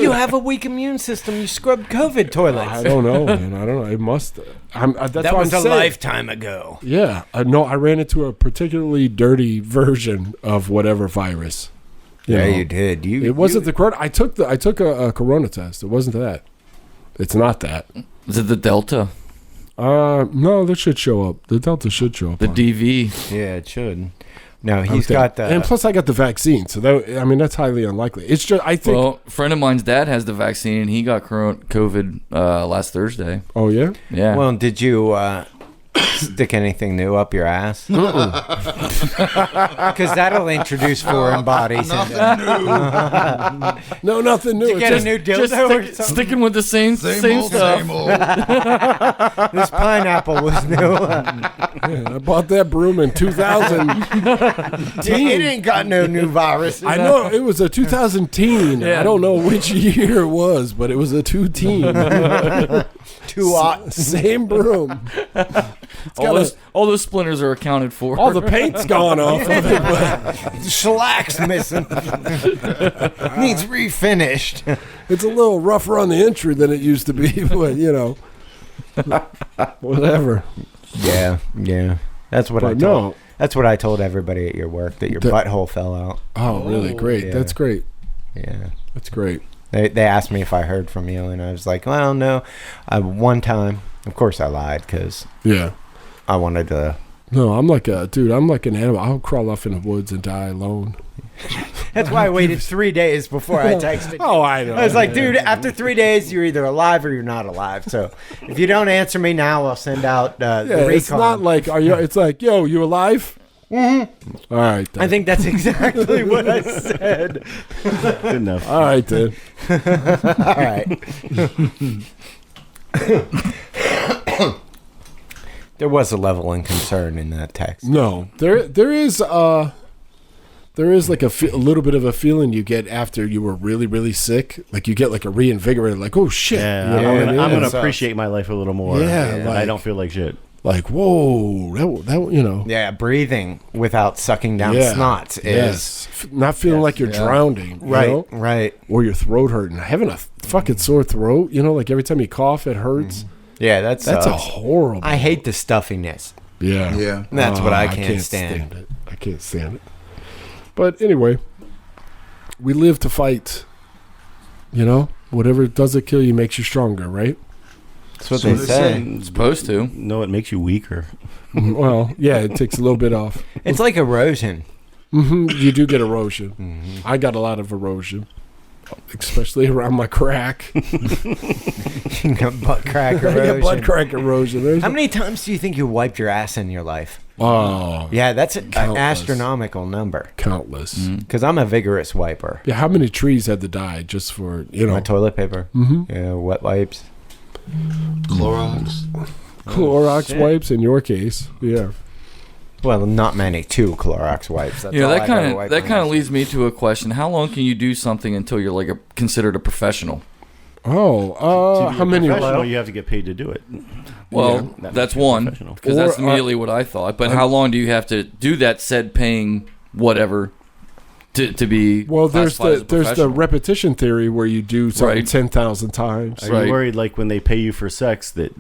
You have a weak immune system. You scrubbed COVID toilets. I don't know, man. I don't know. It must. That's that what was I'm a saying. lifetime ago. Yeah, no, I ran into a particularly dirty version of whatever virus. You did. It wasn't the corona. I took a corona test. It wasn't that. It's not that. Is it the Delta? No, that should show up. The Delta should show up. The on it. DV? Yeah, it should. No, he's Okay. got the. And plus, I got the vaccine, so that's highly unlikely. It's just I think. Well, a friend of mine's dad has the vaccine, and he got COVID last Thursday. Oh yeah. Yeah. Well, did you stick anything new up your ass? Because that'll introduce foreign bodies. No, nothing new. Did you get It's a new just dildo or something? sticking with the same stuff. Same old. This pineapple was new. I bought that broom in 2000. It ain't got no new virus. I know it was a 2010. Yeah. I don't know which year it was, but it was a 2010. Too hot. Same broom. All those splinters are accounted for. All the paint's gone off of it. But Shellack's missing. Needs refinished. it's a little rougher on the entry than it used to be, but whatever. Yeah. That's what I But told. no. That's what I told everybody at your work, that your butthole fell out. Oh, really? Great. Yeah. That's great. Yeah. That's great. They asked me if I heard from you, and I was like, well, no. One time, of course I lied, because Yeah. I wanted to. No, I'm like an animal. I'll crawl off in the woods and die alone. That's why I waited 3 days before I texted you. Oh, I know. I was like, dude, after 3 days, you're either alive or you're not alive. So if you don't answer me now, I'll send out the recon. It's not like, it's like, yo, you alive? Mm-hmm. All right, then. I think that's exactly what I said. Good enough. All right, then. All right. There was a level in concern in that text. No, there is like a little bit of a feeling you get after you were really, really sick. Like you get like a reinvigorated, like, oh shit. Yeah, You know what I mean? I'm gonna It's, appreciate my life a little more. Yeah, and like- I don't feel like shit. Like, whoa, that. Yeah, breathing without sucking down snots is yes. Not feeling like you're drowning. You right, know? right. Or your throat hurting. Having a fucking sore throat, like every time you cough, it hurts. Yeah, that's That's a horrible. I hate the stuffiness. Yeah. Yeah. That's what I Oh, can't stand. it. I can't stand it. But anyway, we live to fight. Whatever doesn't kill you makes you stronger, right? That's what So they they say. Supposed to. No, it makes you weaker. Well, yeah, it takes a little bit off. It's like erosion. You do get erosion. I got a lot of erosion, especially around my crack. You got butt crack I got erosion. butt crack erosion. There's How many times do you think you wiped your ass in your life? Oh, Yeah, that's an Countless. astronomical number. countless. Because I'm a vigorous wiper. Yeah, how many trees had to die just for My toilet paper. Yeah, wet wipes. Clorox. Clorox wipes in your case? Yeah. Well, not many. 2 Clorox wipes. That's all That I've ever kind wiped of my ass. leads me to a question: how long can you do something until you're like considered a professional? Oh, how many? Professional, you have to get paid to do it. Well, that that's makes you one professional. because Or that's immediately what I thought. But how long do you have to do that said paying whatever to be? Well, there's classified as a the professional? repetition theory where you do something Right. 10,000 times. Are Right. you worried, like, when they pay you for sex, that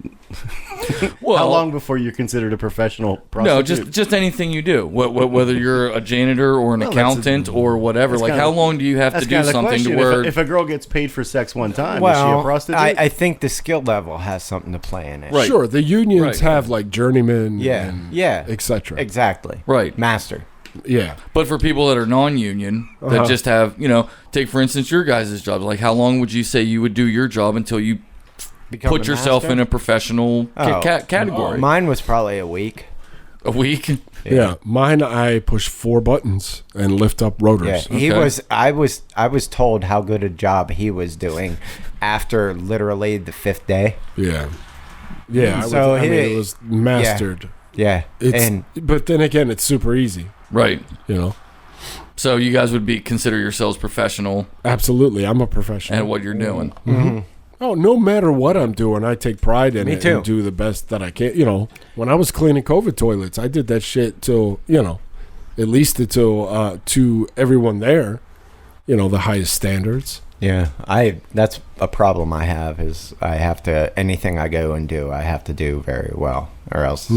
Well, how long before you're considered a professional No, prostitute? just anything you do, whether you're a janitor or an Well, that's accountant or whatever. that's Like, kinda- how long do you have to That's do kind of the something to question. where? If a girl gets paid for sex one time, is she a Well, prostitute? I think the skill level has something to play in it. Right. Sure, the unions Right. have like journeymen, Yeah. and Yeah. etc. Exactly. Right. Master. Yeah, But for people that are non-union, that just have, take for instance your guys' jobs. Like, how long would you say you would do your job until you Become put a yourself master? in a professional Oh. category? Mine was probably a week. A week? yeah. Mine, I push 4 buttons and lift up Yeah, rotors. he Okay. was. I was told how good a job he was doing after literally the 5th day. Yeah, yeah. So I mean, he- it was mastered. Yeah, It's, and but then again, it's super easy. Right. You know, So you guys would consider yourselves professional Absolutely, I'm a professional. at what you're doing. Oh, no matter what I'm doing, I take pride in Me it too. and do the best that I can. You know, when I was cleaning COVID toilets, I did that shit till, you know, at least until to everyone there, you know, the highest standards. Yeah, that's a problem I have is I have to, anything I go and do, I have to do very well or else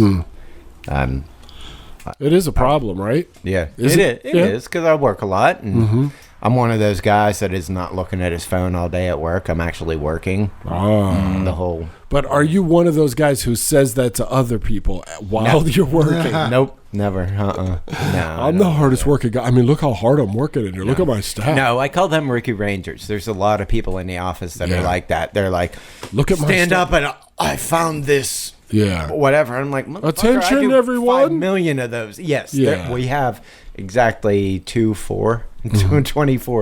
It is a problem, right? yeah. Is It it? Yeah. is because I work a lot and I'm one of those guys that is not looking at his phone all day at work. I'm actually working the whole But are you one of those guys who says that to other people while you're working? Nope, never. No. I'm the hardest working guy. I mean, look how hard I'm working in here. Look at my staff. No, I call them Ricky Rangers. There's a lot of people in the office that Yeah. are like that. They're like, Look at my stand stuff. up and I found this. Yeah. Whatever. I'm like, motherfucker, Attention, I do everyone. 5 million of those. Yes, Yeah. we have exactly 24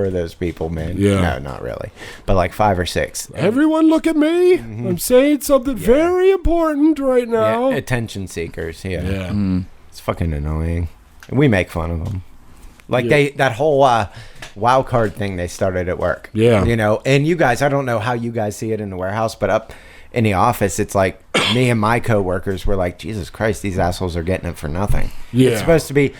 of those people, man. Yeah. No, not really, but like 5 or 6. Everyone look at me. I'm saying something very important right now. Yeah, attention seekers. Yeah, Yeah. it's fucking annoying. We make fun of them. Like Yeah. that whole wild card thing they started at work. Yeah. You know, and you guys, I don't know how you guys see it in the warehouse, but up in the office, it's like me and my coworkers were like, Jesus Christ, these assholes are getting it for nothing. Yeah. It's supposed to be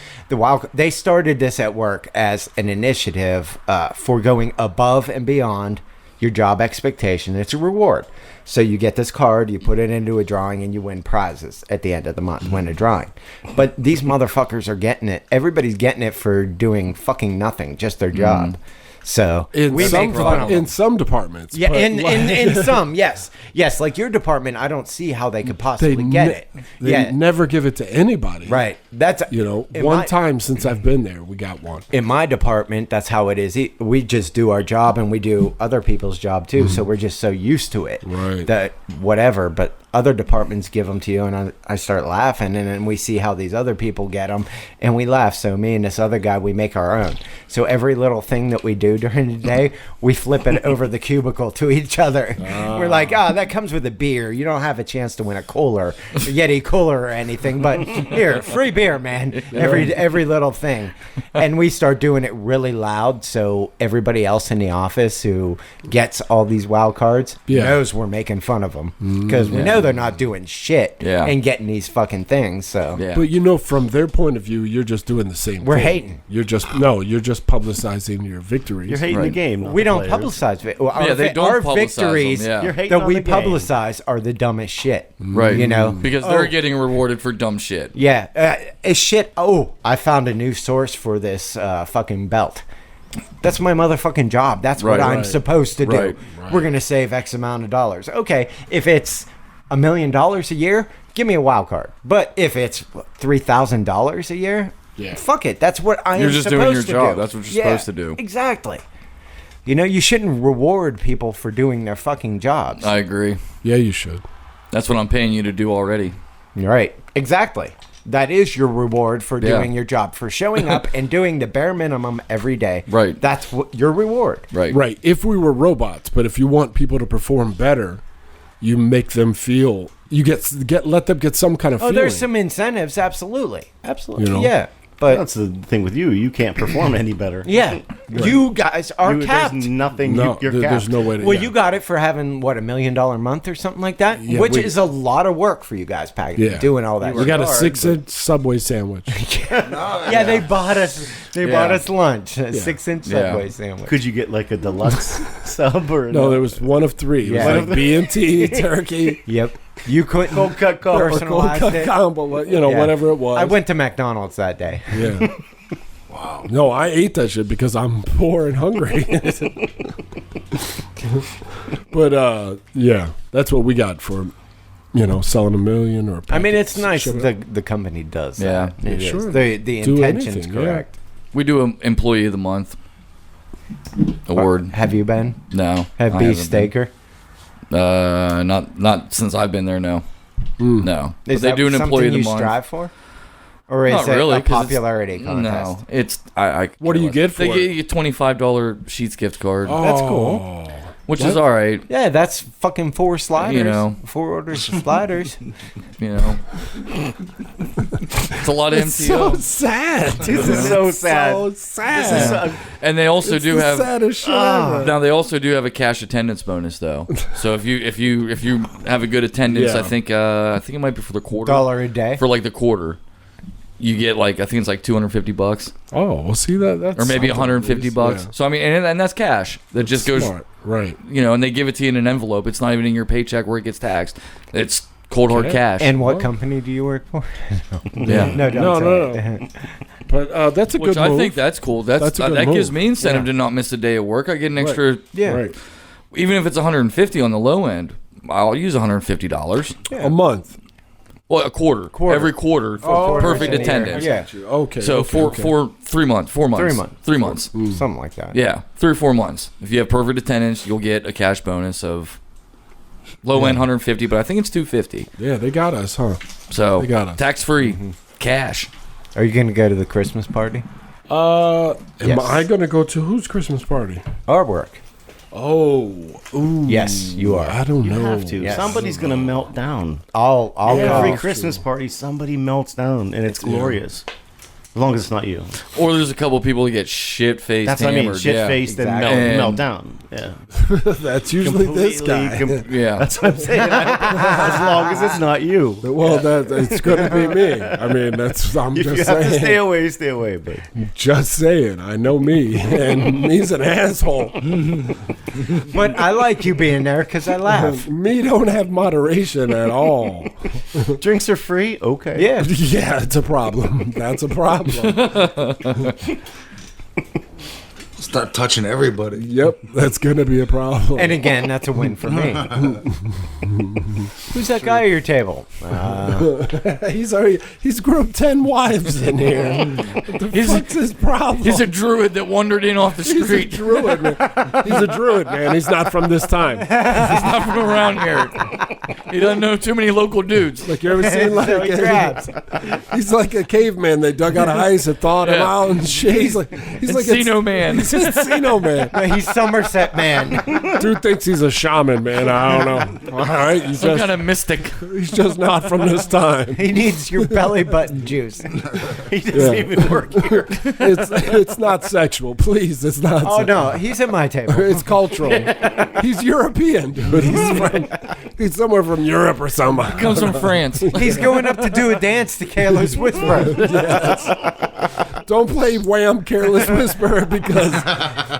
they started this at work as an initiative for going above and beyond your job expectation. It's a reward. So you get this card, you put it into a drawing, and you win prizes at the end of the month. Win a drawing. But these motherfuckers are getting it. Everybody's getting it for doing fucking nothing, just their job. So In we some make fun of them. in some departments. Yeah, but in some, yes. Like your department, I don't see how they could possibly get it. They never give it to anybody. Right. That's You know, in one my- time since I've been there, we got one. In my department, that's how it is. We just do our job and we do other people's job too. So we're just so used to it. Right. That whatever, but other departments give them to you, and I start laughing, and then we see how these other people get them, and we laugh. So me and this other guy, we make our own. So every little thing that we do during the day, we flip it over the cubicle to each other. We're like, that comes with a beer. You don't have a chance to win a cooler, a Yeti cooler or anything, but here, free beer, man. Every little thing. And we start doing it really loud, so everybody else in the office who gets all these wild cards knows we're making fun of them, because we know they're not doing shit and getting these fucking things. So Yeah. But you know, from their point of view, you're just doing the same We're thing. hating. You're just publicizing your victories. You're hating the game. not we the don't players. publicize it. Yeah, they don't our publicize victories them, yeah. You're hating that on we the game. publicize are the dumbest shit. Right. You know? Because they're getting rewarded for dumb shit. Yeah, it's shit. Oh, I found a new source for this fucking belt. That's my motherfucking job. That's what I'm supposed to do. Right. We're gonna save X amount of dollars. Okay, if it's $1 million a year, give me a wild card. But if it's $3,000 a year, fuck it. That's what I You're am just supposed doing your to job. do. That's what you're supposed to do. Exactly. You know, you shouldn't reward people for doing their fucking jobs. I agree. Yeah, you should. That's what I'm paying you to do already. Right. Exactly. That is your reward for doing your job, for showing up and doing the bare minimum every day. Right. That's what your reward. Right. Right. If we were robots, but if you want people to perform better, you make them feel. You let them get some kind of Oh, feeling. there's some incentives. Absolutely. You know? Yeah. But That's the thing with you. You can't perform any better. yeah, you guys are capped. There's nothing. No, You're there's capped. no way to. Well, yeah. you got it for having what, $1 million month or something like that, Yeah, which we- is a lot of work for you guys, doing all that. We got a shit. 6-inch Subway sandwich. Yeah, they bought us. They bought us lunch. A 6-inch Subway sandwich. Could you get like a deluxe sub or No, there was one of three. It was Yeah. like B&T, turkey, Yep. You couldn't cold cut or coffee. cold personalize cut it. combo, Yeah. whatever it was. I went to McDonald's that day. Yeah. Wow. No, I ate that shit because I'm poor and hungry. But yeah, that's what we got for selling $1 million or. I mean, it's packets. nice Shut that the company does Yeah. that. It is. Sure. The Do intention's anything, yeah. correct. We do an Employee of the Month award. Have you been? No. Have I beef haven't been. staker? Not since I've been there, no. No. But Is they that do an something Employee of the you Month. strive for? Or is Not it really, a 'cause it's- popularity contest? No, it's I. What do you get for They it? get you a $25 Sheets gift card. That's cool. which is all right. Yeah, that's fucking 4 sliders. You know. 4 orders of sliders. You know, it's a lot of It's so MTO. sad. This is so sad. So sad. And they also It's do the have. saddest shit ever. Now they also do have a cash attendance bonus though. So if you have a good attendance, Yeah. I think it might be for the quarter. $1 a day. For like the quarter, you get like I think it's like $250 Oh, well, see that's or maybe something at $150. least, So I mean, and that's cash that just goes. Smart. Right. You know, and they give it to you in an envelope. It's not even in your paycheck where it gets taxed. It's cold hard Okay. cash. And what Well. company do you work for? yeah. No, don't No, say no, it. But that's a Which good I move. think that's cool. That's a good that gives move. me incentive Yeah. to not miss a day of work. I get an extra, Yeah. Right. even if it's $150 on the low end. I'll use $150. A month. Well, a quarter. Every quarter for perfect in a year. attendance. Yeah. Okay. So okay, okay. 3 months. 4 months. 3 months. 3 months. Something like that. Yeah, 3 or 4 months. If you have perfect attendance, you'll get a cash bonus of low end 150, but I think it's 250. Yeah, they got us, huh? So They got us. tax free, cash. Are you going to go to the Christmas party? Am Yes. I going to go to whose Christmas party? Our work. Oh, ooh. Yes, you are. I don't You know. have to. Yes. Somebody's gonna melt down. I'll Every call. Christmas party, somebody melts down, and it's glorious. As long as it's not you. Or there's a couple people who get shit faced. That's what I mean. hammered. Shit yeah. faced and exactly. melt down. Yeah. That's usually this guy. Yeah. That's what I'm saying. As long as it's not you. Well, that it's going to be me. I mean, I'm If you just have to saying. stay away, but Just saying. I know me, and me's an asshole. But I like you being there because I laugh. Me don't have moderation at all. drinks are free. Okay. Yeah. Yeah, it's a problem. That's a problem. Start touching everybody. Yep, that's going to be a problem. And again, that's a win for me. Who's that guy at your table? He's grouped 10 wives in here. What the fuck's his problem? He's a druid that wandered in off the He's a street. druid, man. He's a druid, man. He's not from this time. He's not from around here. He doesn't know too many local dudes. Like, you ever seen like So he grabs. he's like a caveman. They dug out of ice and thawed him Yeah. out and shit. He's like Encino man. He's Encino man. No, he's Somerset man. Dude thinks he's a shaman, man. I don't know. All right, Some kind of mystic. he's just not from this time. He needs your belly button juice. He doesn't even work here. It's not sexual, please. It's not. Oh no, he's at my table. It's cultural. He's European, dude. He's somewhere from Europe or something. Comes from France. He's going up to do a dance to Careless Whisper. Don't play Wham! Careless Whisper because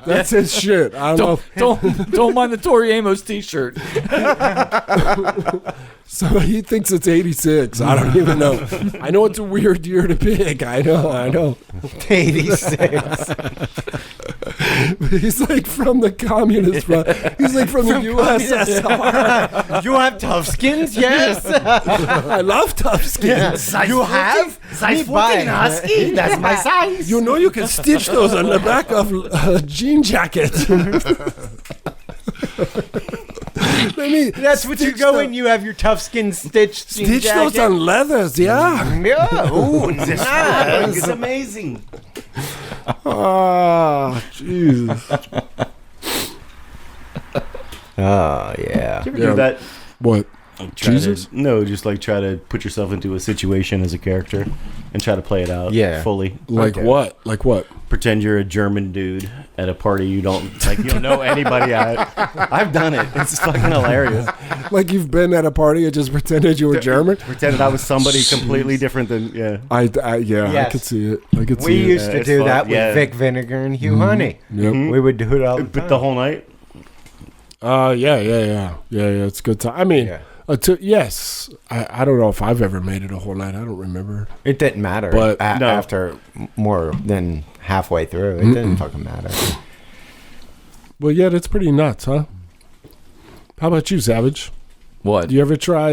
that's his shit. I don't know. Don't mind the Tori Amos t-shirt. So he thinks it's 86. I don't even know. I know it's a weird year to pick. I know. 86. He's like from the communist. He's like from the USSR. You have tough skins? Yes. I love tough skin. You have? Size Me buy. 14 husky. That's my size. You know you can stitch those on the back of jean jackets. That's what you go in. You have your tough skin stitched. Stitch those on leathers, yeah. Yeah. Ooh, This nice. is amazing. Oh, jeez. Oh yeah. You ever do that? What? Try Jesus? To, no, just like try to put yourself into a situation as a character and try to play it out fully. Like Okay. what? Like what? Pretend you're a German dude at a party you don't know anybody at. I've done it. It's fucking hilarious. Like you've been at a party and just pretended you were German? Pretended I was somebody completely different than I Yes. could see it. I could We see it. used to it's do fun. that with Yeah. Vic Vinegar and Hugh Honey. Yep. We would do it all the time. But the whole night. Yeah. It's a good time. I mean, Yeah. Yes. I don't know if I've ever made it a whole night. I don't remember. It didn't matter. But- No. After more than halfway through, it didn't fucking matter. Well, yeah, that's pretty nuts, huh? How about you, Savage? What? Do you ever try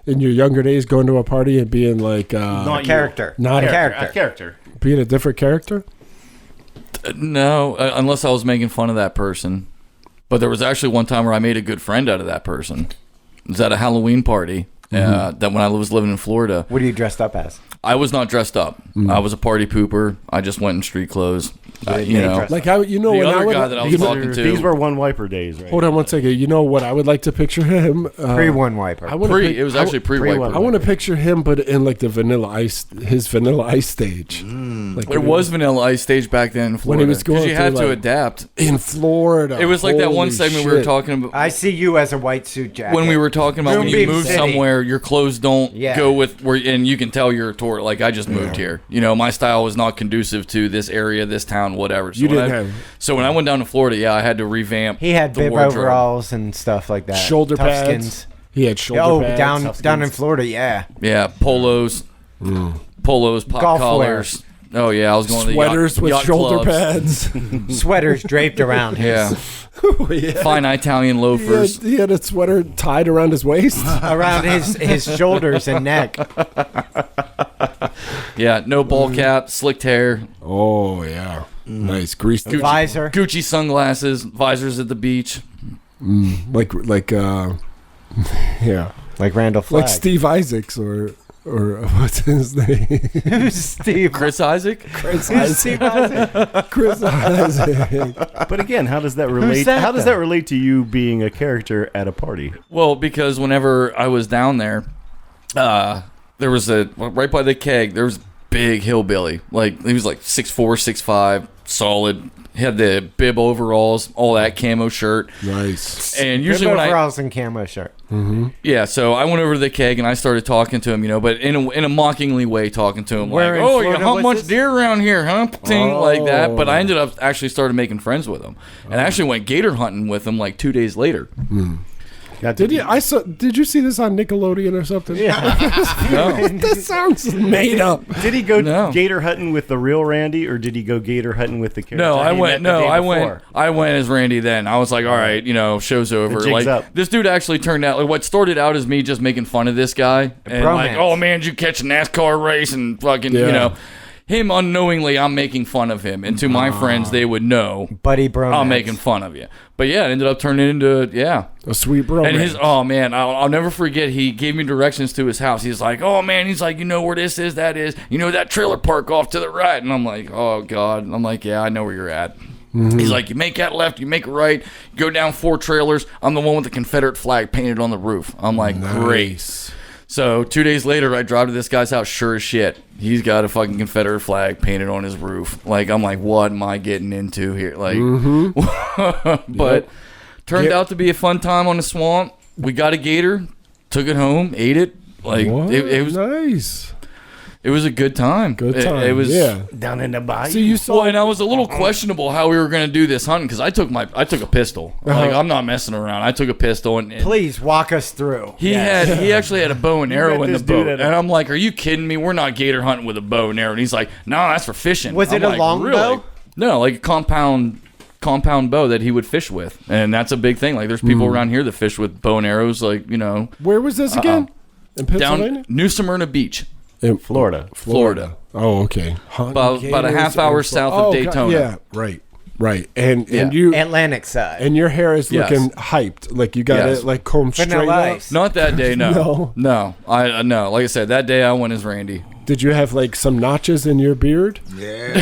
in your younger days going to a party and being like Not A character. Not a a character. A character. being a different character? No, unless I was making fun of that person. But there was actually one time where I made a good friend out of that person. It was at a Halloween party that when I was living in Florida. What are you dressed up as? I was not dressed up. I was a party pooper. I just went in street clothes. You know, dress Like I, you know, the when I other would, guy that I was you know- talking to. These were one wiper days, right? hold on one second. You know what I would like to picture him? Pre one wiper. I wanna Pre. pic- It was I actually pre-wiper. I want to picture him, but in like the Vanilla Ice, his Vanilla Ice stage. Like There was Vanilla Ice stage back then in Florida. When he was going you had through, to like- adapt. in Florida. It was like that one Holy segment we were shit. talking about. I see you as a white suit jacket. When we were talking about when you Moonbeam move City. somewhere, your clothes don't Yeah. go with where, and you can tell you're a tour. Like I just moved here. You know, my style was not conducive to this area, this town, whatever. So You when didn't I- have- So when I went down to Florida, yeah, I had to revamp. he had the bib wardrobe. overalls and stuff like that. Shoulder Tough pads. skins. He had shoulder Oh, pads. down in Florida, yeah. Yeah, polos, pop Golf collars. Oh yeah, I was going Sweaters to the with yacht shoulder clubs. pads. Sweaters draped around his. Yeah, Oh, yeah. fine Italian loafers. He had a sweater tied around his waist. Around his shoulders and neck. Yeah, no ball cap, slicked hair, Oh yeah, nice greased. Visor. Gucci sunglasses, visors at the beach. Like yeah, Like Randall Flagg. like Steve Isaacs or what's his name? Who's Steve? Chris Isaac. Chris Who's Isaac. Steve Isaac? Chris Isaac. But again, how does that relate? that, How does though? that relate to you being a character at a party? Well, because whenever I was down there, there was right by the keg. There was a big hillbilly. Like he was like 6'4", 6'5", solid. He had the bib overalls, all that camo shirt. Nice. And Bib usually when I overalls and camo shirt. yeah, so I went over to the keg and I started talking to him, you know, but in a mockingly way, talking to him Where like, in "Oh, you Florida hunt was much this? deer around here, huh?" Thing like that. But I Oh. ended up actually started making friends with him, and I actually went gator hunting with him like 2 days later. Did you? I saw. Did you see this on Nickelodeon or something? No. That sounds made up. Did he go No. gator hunting with the real Randy, or did he go gator hunting with the character? No, I he went. met the No, day I before? went as Randy. Then I was like, all right, you know, show's over. jig's Like up. this dude actually turned out. Like what started out as me just making fun of this guy and like, bromance. oh man, did you catch a NASCAR race and fucking, Yeah. you know, him unknowingly, I'm making fun of him, and to my friends, they would know Buddy Bromance. I'm making fun of you. But yeah, it ended up turning into A sweet bro. And his oh man, I'll never forget. He gave me directions to his house. He's like, oh man, he's like, you know where this is, that is, you know that trailer park off to the right. And I'm like, oh god. And I'm like, yeah, I know where you're at. He's like, you make that left, you make a right, you go down 4 trailers. I'm the one with the Confederate flag painted on the roof. I'm like, great. Nice. So 2 days later, I drive to this guy's house. Sure as shit, he's got a fucking Confederate flag painted on his roof. Like I'm like, what am I getting into here? Like, but turned out to be a fun time on the swamp. We got a gator, took it home, ate it. Like What? it was, nice. it was a good time. Good time. It was. Yeah. down in the bayou. So you Well, saw. and I was a little questionable how we were going to do this hunting because I took a pistol. Like I'm not messing around. I took a pistol and Please walk us through. he actually had a bow and arrow met in the this dude boat, at a- and I'm like, "Are you kidding me? We're not gator hunting with a bow and arrow." And he's like, "No, that's for fishing." Was it I'm a long bow? No, like a compound bow that he would fish with, and that's a big thing. Like, there's people around here that fish with bow and arrows, like, you know, Where was this again? In Pennsylvania? down New Smyrna Beach, In Florida. Florida, Oh, okay. about a half hour south of Daytona. Yeah, right. And Yeah. you Atlantic side. and your hair is Yes. looking hyped. Like you got Yes. it like combed straight Vanilla up. Ice. Not that day, no, No. I no. Like I said, that day I went as Randy. Did you have like some notches in your beard? Yeah.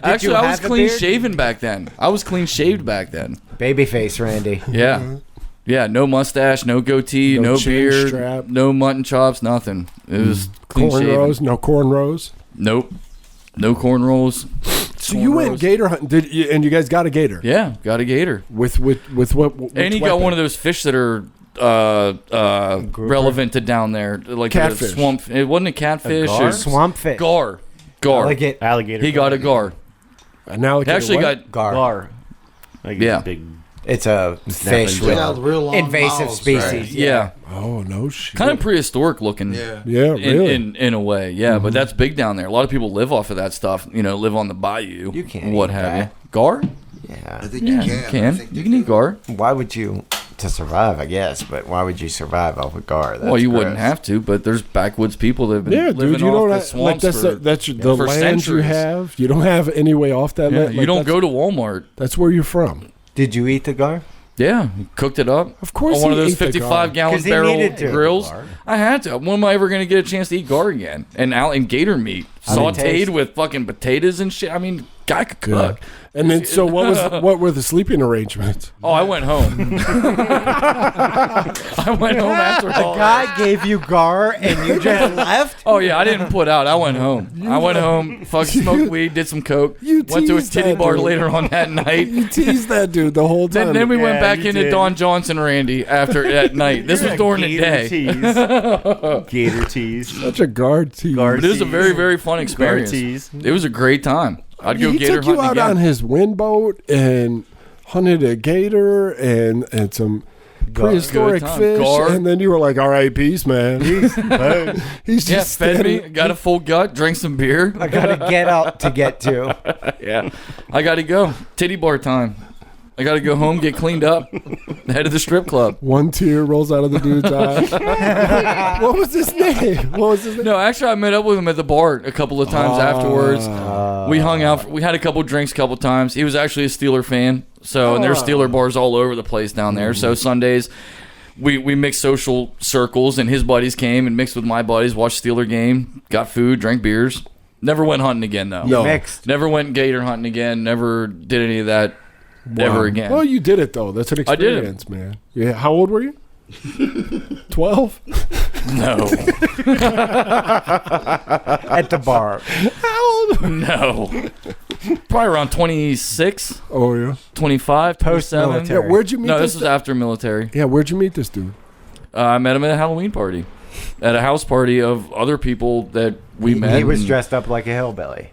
Actually, I was have a clean beard? shaven back then. I was clean shaved back then. Babyface Randy. Yeah. Yeah, no mustache, no goatee, No no chin beard, strap. no mutton chops, nothing. It was clean Cornrows? shaven. No cornrows? Nope. No cornrows. So you went gator hunting, did you, and you guys got a gator? Yeah, got a gator. With what? And he got one of those fish that are relevant to down there. Like Catfish. The swamp. It wasn't a catfish. gar? It was Swamp fish. gar. I Gar. like it. Alligator. He got a gar. An alligator. He actually what? got Gar. Gar. Like Yeah. a big. It's a fish jaw. with Yeah, real long invasive mouths, species. right? yeah. Oh no shit. Kind of prehistoric looking. Yeah. Yeah, really. In a way, yeah, but that's big down there. A lot of people live off of that stuff. You know, live on the bayou. You can't what eat have that. you? Gar? Yeah. I think Yeah, you you can. I can. think You can eat gar. Why would you to survive? I guess, but why would you survive off a gar? That's Well, you wouldn't gross. have to, but there's backwoods people that have been Yeah, living dude, you off don't the have, swamps like that's for, the for land you centuries. have. You don't have any way off that Yeah, land. you Like, don't that's- go to Walmart. That's where you're from. Did you eat the gar? Yeah, cooked it up. Of course on one of he those ate the gar. 55-gallon 'Cause he barrel needed to. grills. Gar. I had to. When am I ever going to get a chance to eat gar again? And gator meat, How'd it sautéed taste? with fucking potatoes and shit. I mean, guy could cook. And then, so what were the sleeping arrangements? Oh, I went home. I went home after The all. guy gave you gar and you just left? Oh yeah, I didn't put out. I went home. I went home, fucking smoked weed, did some coke, You went to a teased titty that bar dude. later on that night. You teased that dude the whole time. Then we went Yeah, back you into did. Don Johnson Randy after at night. This was during the Gator day. tease. Gator tease. Such a guard team. Guard But it was a very, very fun experience. tease. It was a great time. I'd go He gator took you hunting out again. on his wind boat and hunted a gator and some prehistoric Good time. fish, Gar. and then you were like, "All right, peace, man." He's Yeah, just fed me, standing- got a full gut, drank some beer. I gotta get out to get to. Yeah, I got to go. Titty bar time. I got to go home, get cleaned up, head to the strip club. One tear rolls out of the dude's eye. What was his name? What was his name? No, actually, I met up with him at the bar a couple of times afterwards. We hung out. We had a couple drinks a couple times. He was actually a Steeler fan. So, and there's Steeler bars all over the place down there. So Sundays, we mixed social circles, and his buddies came and mixed with my buddies, watched Steeler game, got food, drank beers. Never went hunting again, though. No. Mixed. Never went gator hunting again. Never did any of that ever again. Well, you did it though. That's an I did it. experience, man. Yeah. How old were you? 12. No. At the bar. How old? No. Probably around 26, Oh yeah. 25, 27. Post-military. Yeah. Where'd you meet No, this? this was after military. Yeah. Where'd you meet this dude? I met him at a Halloween party. At a house party of other people that we met. He was and dressed up like a hillbilly.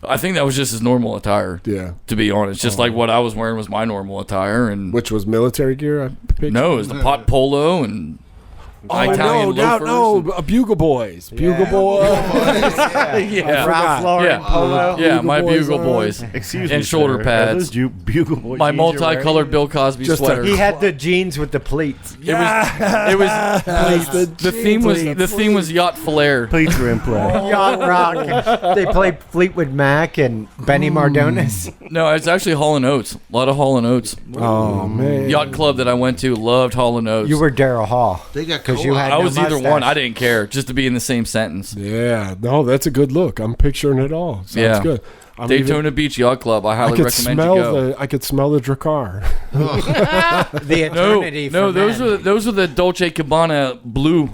I think that was just his normal attire, Yeah. to be honest. Just like what I was wearing was my normal attire. And Which was military gear. I pictured. no, it was the pot polo and Italian loafers. no, Bugle Boys. Bugle Boys. Yeah. Ralph Lauren Yeah. polo. Yeah, Bugle my Boys bugle on. boys. Excuse And me, shoulder sir. pads. Are those bugle boy My jeans you're wearing? multicolored Bill Cosby Just a- sweater. He had the jeans with the pleats. It was the theme was yacht flare. Pleats were in play. Yacht Rock. They played Fleetwood Mac and Benny Mardones. No, it's actually Hall & Oates. A lot of Hall & Oates. Oh man. Yacht club that I went to loved Hall & Oates. You were Daryl Hall. They got Because you had I no was either mustache. one. I didn't care. Just to be in the same sentence. Yeah. No, that's a good look. I'm picturing it all. Sounds Yeah. good. I'm Daytona Beach Yacht Club. I I highly could recommend you smell go. I could smell the Dracar. The No, eternity no, for those men. were those were the Dolce Gabbana blue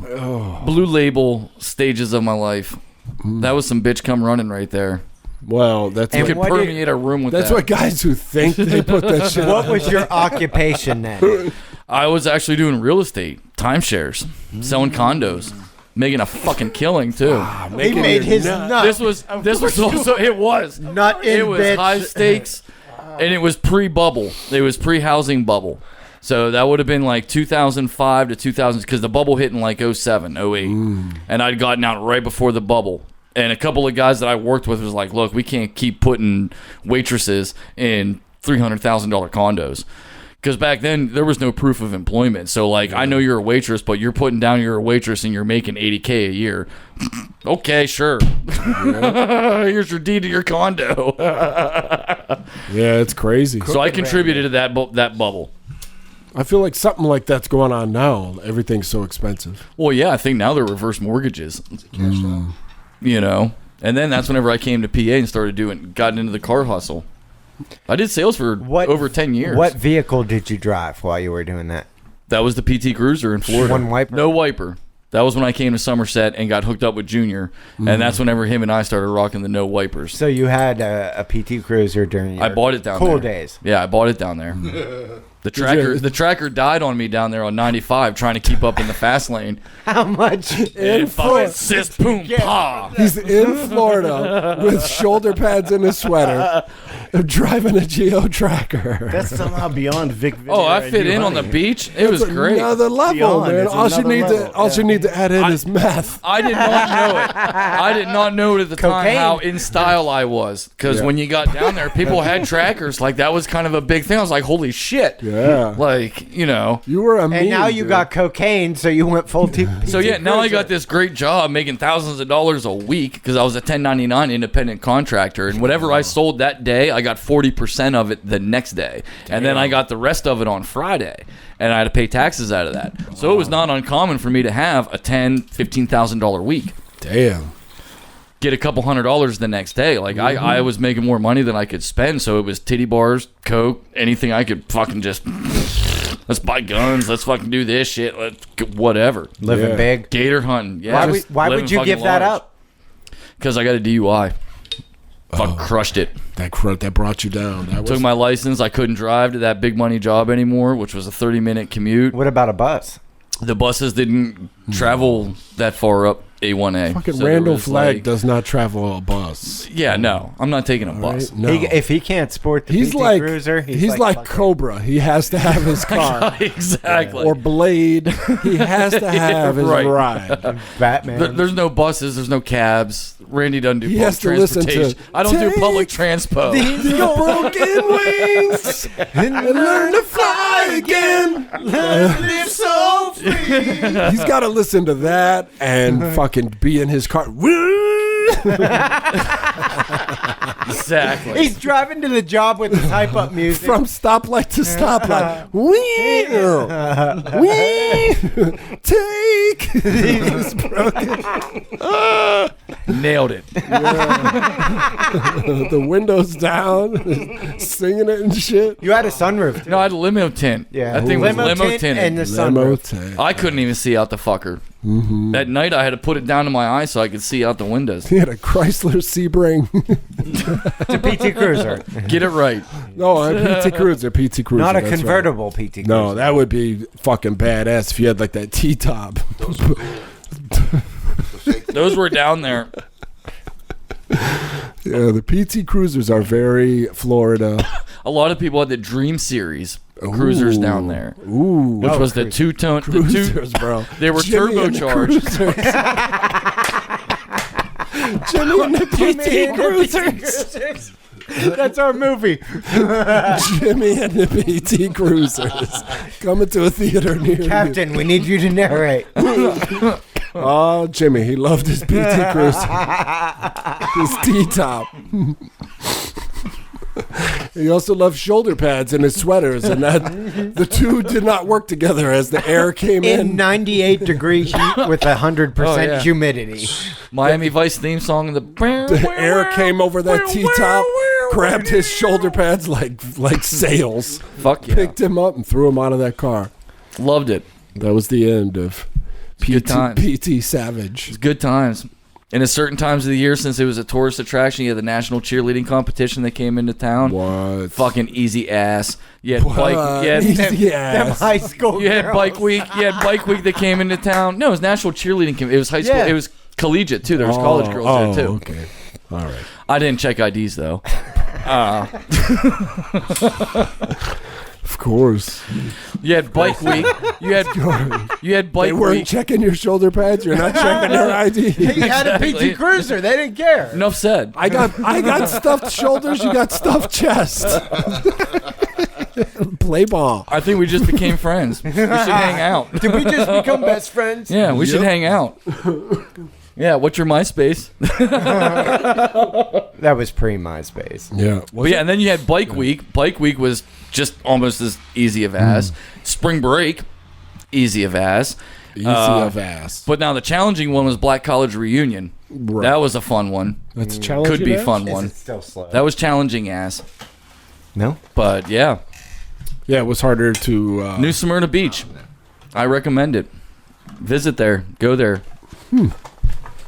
label stages of my life. That was some bitch come running right there. Well, that's You And could what did- permeate a room with that's that. what guys who think they put that shit. What on. was your occupation then? I was actually doing real estate, timeshares, selling condos, making a fucking killing too. He made his nut. This was also it was Nut in it was bitch. high stakes, and it was pre-bubble. It was pre-housing bubble. So that would have been like 2005 to 2000, because the bubble hit in like 07, 08. And I'd gotten out right before the bubble. And a couple of guys that I worked with was like, look, we can't keep putting waitresses in $300,000 condos. Because back then, there was no proof of employment. So, like, I know you're a waitress, but you're putting down you're a waitress and you're making $80K a year. Okay, sure. Here's your deed to your condo. Yeah, it's crazy. So I contributed to that bubble. I feel like something like that's going on now. Everything's so expensive. Well, yeah, I think now they're reverse mortgages. You know? And then that's whenever I came to PA and gotten into the car hustle. I did sales for over 10 years. What vehicle did you drive while you were doing that? That was the PT Cruiser in Florida. One wiper? No wiper. That was when I came to Somerset and got hooked up with Junior. And that's whenever him and I started rocking the no wipers. So you had a PT Cruiser during your I bought it down cool there. days. Yeah, I bought it down there. The tracker died on me down there on 95 trying to keep up in the fast lane. How much? And fucking sis boom pa. He's in Florida with shoulder pads and a sweater, driving a Geo Tracker. That's somehow beyond Vic. Oh, I Vinegar fit and in you on the hunting. beach. It was great. Another level, Beyond, man. it's All you another need level, to need to add in is meth. I did not know it. I did not know it at the time Cocaine. how in style I was. Because Yeah. when you got down there, people had trackers. Like, that was kind of a big thing. I was like, holy shit. Yeah. Yeah. Like, you know. You were a And meme, now you dude. got cocaine, so you went full So yeah, now I got this great job making thousands of dollars a week because I was a 1099 independent contractor, and whatever I sold that day, I got 40% of it the next day, and then I got the rest of it on Friday, and I had to pay taxes out of that. So it was not uncommon for me to have a $10,000-$15,000 week. Damn. Get a couple $100 the next day. Like I was making more money than I could spend, so it was titty bars, coke, anything I could fucking just. Let's buy guns. Let's fucking do this shit. Let's whatever. living Yeah. big. Gator hunting. Yeah. Why would you give that up? Because I got a DUI. Fuck, crushed it. That brought you down. That was Took my license. I couldn't drive to that big money job anymore, which was a 30-minute commute. What about a bus? The buses didn't travel that far up A1A. fucking So there Randall was, Flagg like- does not travel a bus. Yeah, no. I'm not taking a bus. Right? No. If he can't sport the he's PT like Cruiser, he's like Cobra. He has to have his car. Exactly. Or Blade. He has to have his Right. ride. Batman. There's no buses. There's no cabs. Randy doesn't do He public has to listen to, transportation. I don't do public "Take transpo. Your broken wings and learn to fly again. live so free. He's got to listen to that and fucking be in his car. Exactly. He's driving to the job with his hype up music. From stoplight to stoplight. Wee! Wee! Take! He's broken. Nailed it. The windows down, singing it and shit. You had a sunroof. Too. No, I had a limo tint. Yeah, That thing was limo tint tinted. and the Limo sunroof. tank. I couldn't even see out the fucker. At night, I had to put it down to my eye so I could see out the windows. He had a Chrysler Sebring. It's a PT Cruiser, Get it right. No, a PT Cruiser. PT Cruiser. not a that's right. convertible PT Cruiser. No, that would be fucking badass if you had like that T-top. Those were down there. Yeah, the PT Cruisers are very Florida. A lot of people had the Dream Series cruisers down there, Ooh. which was the two-tone. Cruisers, bro. They were Jimmy and the turbocharged. Jimmy and the PT Cruisers. That's our movie. Jimmy and the PT Cruisers. Coming to a theater near you. Captain, we need you to narrate. Oh, Jimmy, he loved his PT Cruiser. His T-top. He also loved shoulder pads in his sweaters, and that the two did not work together as the air came In in. 98 degree heat with 100% Oh, yeah. humidity. Miami Vice theme song. The air came over that T-top, grabbed his shoulder pads like sails, Fuck yeah. picked him up, and threw him out of that car. Loved it. That was the end of Good times. PT Savage. It's good times. And at certain times of the year, since it was a tourist attraction, you had the national cheerleading competition that came into town. What? Fucking easy ass. You had bike. You had, Easy Them ass. high school you had girls. bike week. You had bike week that came into town. No, it was national cheerleading. It was high school. Yeah. It was collegiate too. There was college girls there too. Okay. All right. I didn't check IDs though. Of course. You had bike week. You had They bike weren't week. checking your shoulder pads. You're not checking their ID. He had a Exactly. PT Cruiser. They didn't care. Enough said. I got stuffed shoulders. You got stuffed chest. Play ball. I think we just became friends. We should hang out. Did we just become best friends? Yeah, we should hang out. Yeah, what's your MySpace? That was pre MySpace. Yeah. But yeah, and then you had Bike Week. Bike Week was just almost as easy of as. Spring Break, easy of as. Easy of ass. But now the challenging one was Black College Reunion. Right. That was a fun one. That's challenging. Could be ass? fun Is one. it still slow? That was challenging ass. No? But yeah, Yeah, it was harder to. New Smyrna Beach. I recommend it. Visit there. Go there.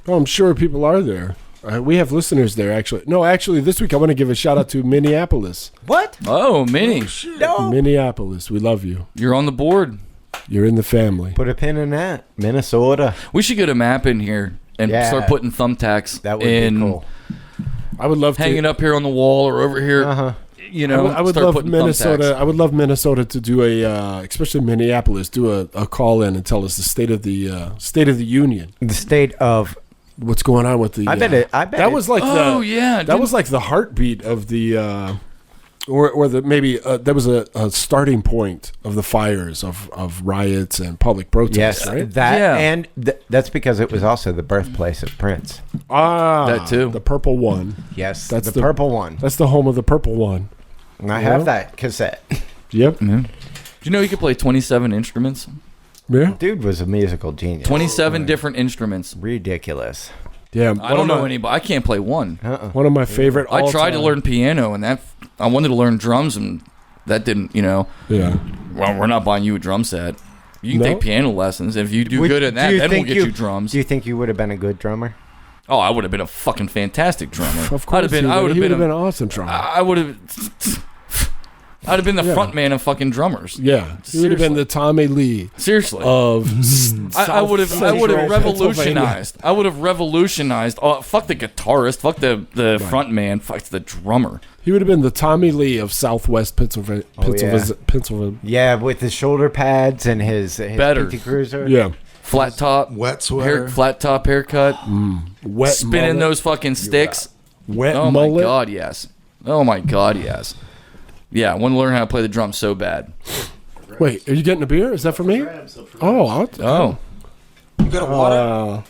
Oh, I'm sure people are there. We have listeners there, actually. No, actually, this week I want to give a shout out to Minneapolis. What? Oh, Minnie. No. Minneapolis, we love you. You're on the board. You're in the family. Put a pin in that. Minnesota. We should get a map in here and Yeah. start putting thumbtacks That would in, be cool. I would love hanging to. up here on the wall or over here. Uh-huh. You know, I would start love putting Minnesota. thumbtacks. I would love Minnesota to do especially Minneapolis, do a call in and tell us the state of the union. The state of. What's going on with the? I bet that it. was like Oh the. yeah, That was like the heartbeat of the or the maybe there was a starting point of the fires of riots and public protests, Yes, right? that Yeah. and that's because it was also the birthplace of Prince. That too. The purple one. Yes, That's the the- purple one. That's the home of the purple one. And I have that cassette. Yep. Do you know you could play 27 instruments? Yeah. Dude was a musical genius. 27 different instruments. Ridiculous. Yeah. I don't know anybody. I can't play one. One of my favorite. I tried to all-time- learn piano, and I wanted to learn drums, and that didn't. Yeah. Well, we're not buying you a drum set. You can No? take piano lessons. If you do Would- good at that, do you then we'll think get you drums. Do you think you would have been a good drummer? Oh, I would have been a fucking fantastic drummer. Of course. I would have been an awesome drummer. I would have. I'd have been the Yeah. front man of fucking drummers. Yeah. He would have been Seriously. the Tommy Lee Seriously. of. I would have Central revolutionized. I would have revolutionized. Oh, fuck the guitarist. Fuck the front man. Fuck the drummer. He would have been the Tommy Lee of Southwest Pennsylvania. Pennsylvania. Yeah, with his shoulder pads and his Better. PT Cruiser. Yeah. Flat top. Wet sweater. Flat top haircut. Wet Spinning mullet. those fucking sticks. Wet Oh my mullet. god, yes. Oh my god, yes. Yeah, I want to learn how to play the drum so bad. Wait, are you getting a beer? Is that for me? Oh, Oh, You got a water?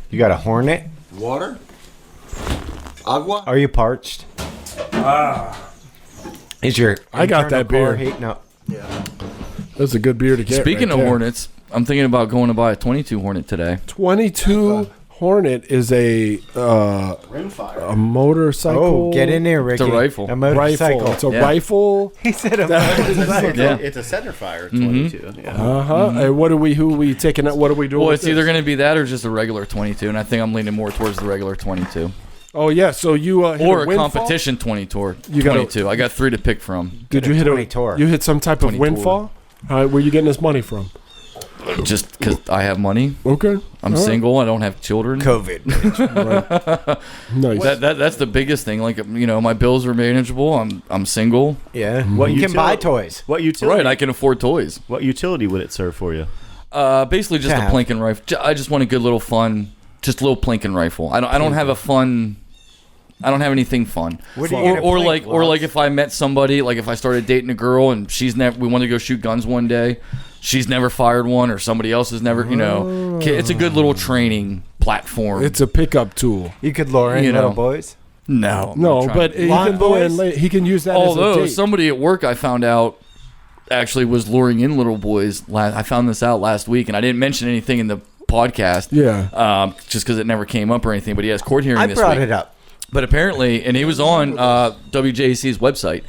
You got a Hornet? Water? Agua? Are you parched? Is your I got internal that beer. core heating up? that's a good beer to get. speaking right of there. Hornets, I'm thinking about going to buy a 22 Hornet today. 22 Hornet is a motorcycle. Oh, get in there, Ricky. It's a rifle. A Rifle. motorcycle. It's a Yeah. rifle. He said a motorcycle. Yeah. It's a center fire 22. Yeah. And what are we? Who are we taking? What are we doing? Well, with it's either this? going to be that or just a regular 22, and I think I'm leaning more towards the regular 22. Oh yeah. So you hit Or a windfall? competition 22. You gotta- 22. I got 3 to pick from. Did you hit a? 20 You hit some type of 20 windfall? Where are you getting this money from? Just because I have money. Okay. I'm All right. single. I don't have children. COVID. Nice. That's the biggest thing. Like, my bills are manageable. I'm single. Yeah. What you can util- buy toys. What utility? Right. I can afford toys. What utility would it serve for you? Basically just Yeah. a plinking rifle. I just want a good little fun, just a little plinking rifle. I don't have a fun. I don't have anything fun. What are you Or, gonna or plink, like Lance? if I met somebody, like if I started dating a girl and we wanted to go shoot guns one day, she's never fired one, or somebody else has never. It's a good little training platform. It's a pickup tool. You could lure in You know. little boys. no, I'm No, not trying but to- he Lawn can go in. boys? He can use that as a although date. somebody at work I found out actually was luring in little boys. I found this out last week, and I didn't mention anything in the podcast. Yeah. Just because it never came up or anything. But he has court hearing I this brought week. it up. But apparently, and he was on WJC's website.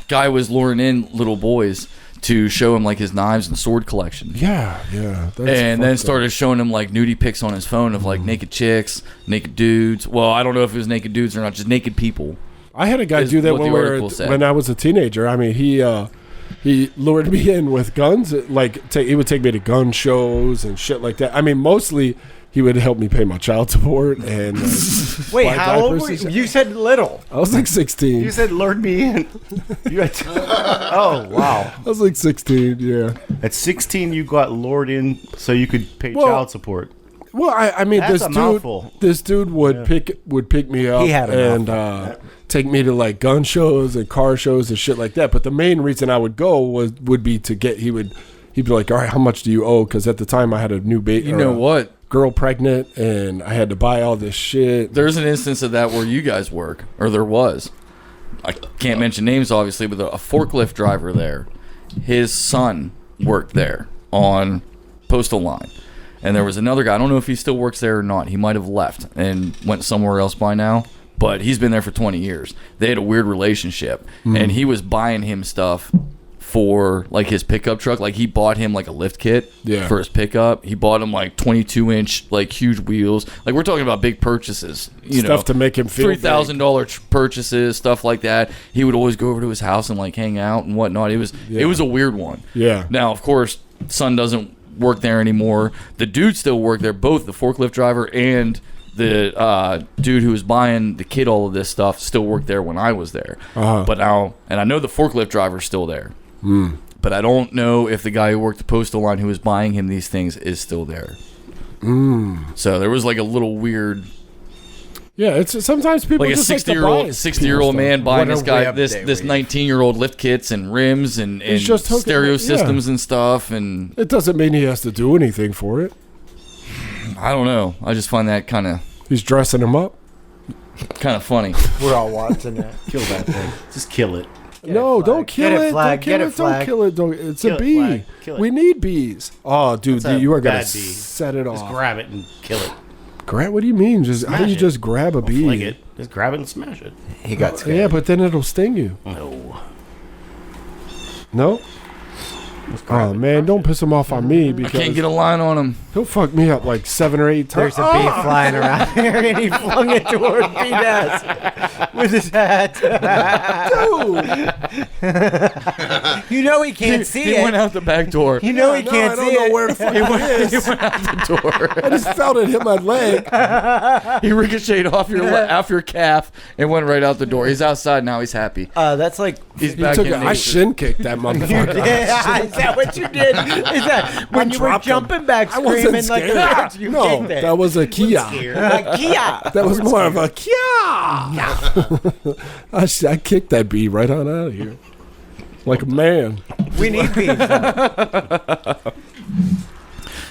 Guy was luring in little boys to show him like his knives and sword collection. Yeah. That's And then fucked up. started showing him like nudie pics on his phone of like naked chicks, naked dudes. Well, I don't know if it was naked dudes or not, just naked people. I had a guy is do that what when the article said. when I was a teenager. I mean, he lured me in with guns. Like he would take me to gun shows and shit like that. I mean, mostly he would help me pay my child support and Wait, buy how old diapers were and you? shit. You said little. I was like 16. You said lured me in. You had Oh, wow. I was like 16. Yeah. At 16, you got lured in so you could pay Well, child support. Well, I mean, That's this a dude, mouthful. would pick me up He had a and take me to like gun shows and car shows and shit like that. But the main reason I would go would be to get. He'd be like, all right, how much do you owe? Because at the time I had a new baby. You know what? Girl pregnant, and I had to buy all this shit. There's an instance of that where you guys work, or there was. I can't mention names, obviously, but a forklift driver there, his son worked there on Postal Line. And there was another guy, I don't know if he still works there or not. He might have left and went somewhere else by now, but he's been there for 20 years. They had a weird relationship, and he was buying him stuff for like his pickup truck. Like he bought him like a lift kit for his pickup. He bought him like 22-inch like huge wheels. Like we're talking about big purchases, Stuff to make him feel $3,000 purchases, stuff like that. He would always go over to his house and like hang out and whatnot. It was a weird one. Yeah. Now, of course, son doesn't work there anymore. The dude still work there, both the forklift driver and the dude who was buying the kid all of this stuff still worked there when I was there. But now, and I know the forklift driver's still there. But I don't know if the guy who worked the Postal Line who was buying him these things is still there. So there was like a little weird Yeah, it's sometimes people Like a just like to 60-year-old man buying What this a guy whip this they this weave. 19-year-old lift kits and rims and just hooking stereo it, yeah. systems and stuff, and It doesn't mean he has to do anything for it. I don't know. I just find that kind of He's dressing him up. funny. We're all watching that. Kill that thing. Just kill it. No, don't kill Get it. it, flag. Don't kill Get it. it, flag. Don't kill it. Don't. It's Kill a it, bee. flag. Kill it. We need bees. Oh, dude, That's a you are gonna bad bee. set it Just off. grab it and kill it. Grab? What do you mean? Just how do you it. just grab a bee? Fling it. Just grab it and smash it. He got scared. Yeah, but then it'll sting you. No. No. Oh man, don't piss him off on me I because can't get a line on him. he'll fuck me up like 7 or 8 times. There's a bee flying around here, and he flung it toward Beat ass with his hat. Dude, You know he can't see He it. went out the back door. You know he no, can't I see don't know it. where the fuck it is. the door. I just felt it hit my leg. He ricocheted off your calf and went right out the door. He's outside now. He's happy. That's like. He's He back took in it. I nature. shin kicked that motherfucker. Yeah, is that what you did? Is that when you were dropped him. jumping back, I wasn't screaming like a scared. bitch? You No, kicked it. that was a Kia. Kia. That was more of a Kia. I kicked that bee right on out of here. Like a man. We need bees.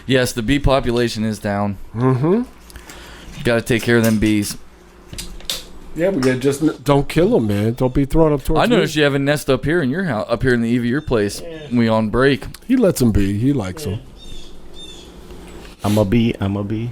Yes, the bee population is down. Mm-hmm. Got to take care of them bees. Yeah, we gotta just don't kill them, man. Don't be throwing up towards I me. noticed you have a nest up here in your house, up here in the eave of your place. When we on break. He lets them be. He likes them. I'm a bee. I'm a bee.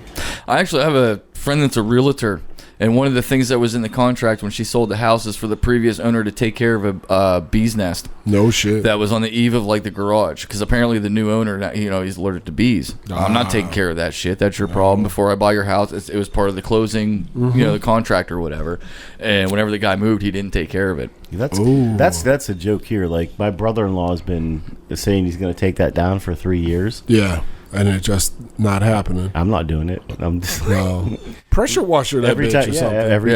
I actually have a friend that's a realtor, and one of the things that was in the contract when she sold the house is for the previous owner to take care of a bee's nest No shit. that was on the eve of like the garage, because apparently the new owner, he's allergic to bees. I'm not taking care of that shit. That's your problem. Before I buy your house, it was part of the closing, the contract or whatever. And whenever the guy moved, he didn't take care of it. That's a joke here. Like my brother-in-law has been saying he's going to take that down for 3 years. Yeah, and it just not happening. I'm not doing it. I'm just No. Pressure washer that every bitch time. or Yeah,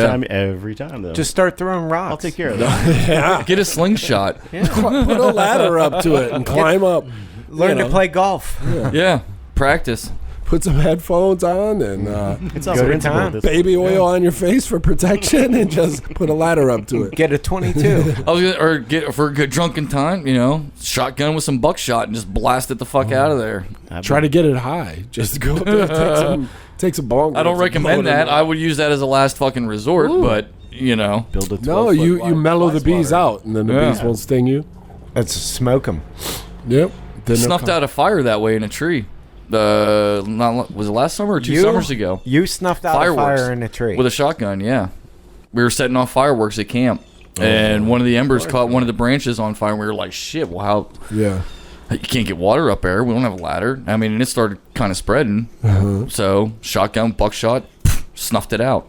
something. every time though. Just start throwing rocks. I'll take care of that. Get a slingshot. Put a ladder up to it and climb up. Learn to play golf. Yeah, practice. Put some headphones on and It's Go also to principle town. at this baby oil on your face for protection and just put a ladder up to it. Get a 22. Or get for a good drunken time, shotgun with some buckshot and just blast it the fuck out of there. point. Try to get it high. Just go up there, take some bong. I don't recommend that. I would use that as a last fucking resort, but build a 12 No, you mellow the bees out, and then the bees won't sting you. Let's smoke them. Yep. Then they'll snuffed come- out a fire that way in a tree. Was it last summer or two summers ago? You snuffed out a fire in a tree. With a shotgun, yeah. We were setting off fireworks at camp, and one of the embers caught one of the branches on fire, and we were like, shit, well, how... Yeah. You can't get water up there. We don't have a ladder. I mean, and it started kind of spreading. So, shotgun, buckshot, snuffed it out.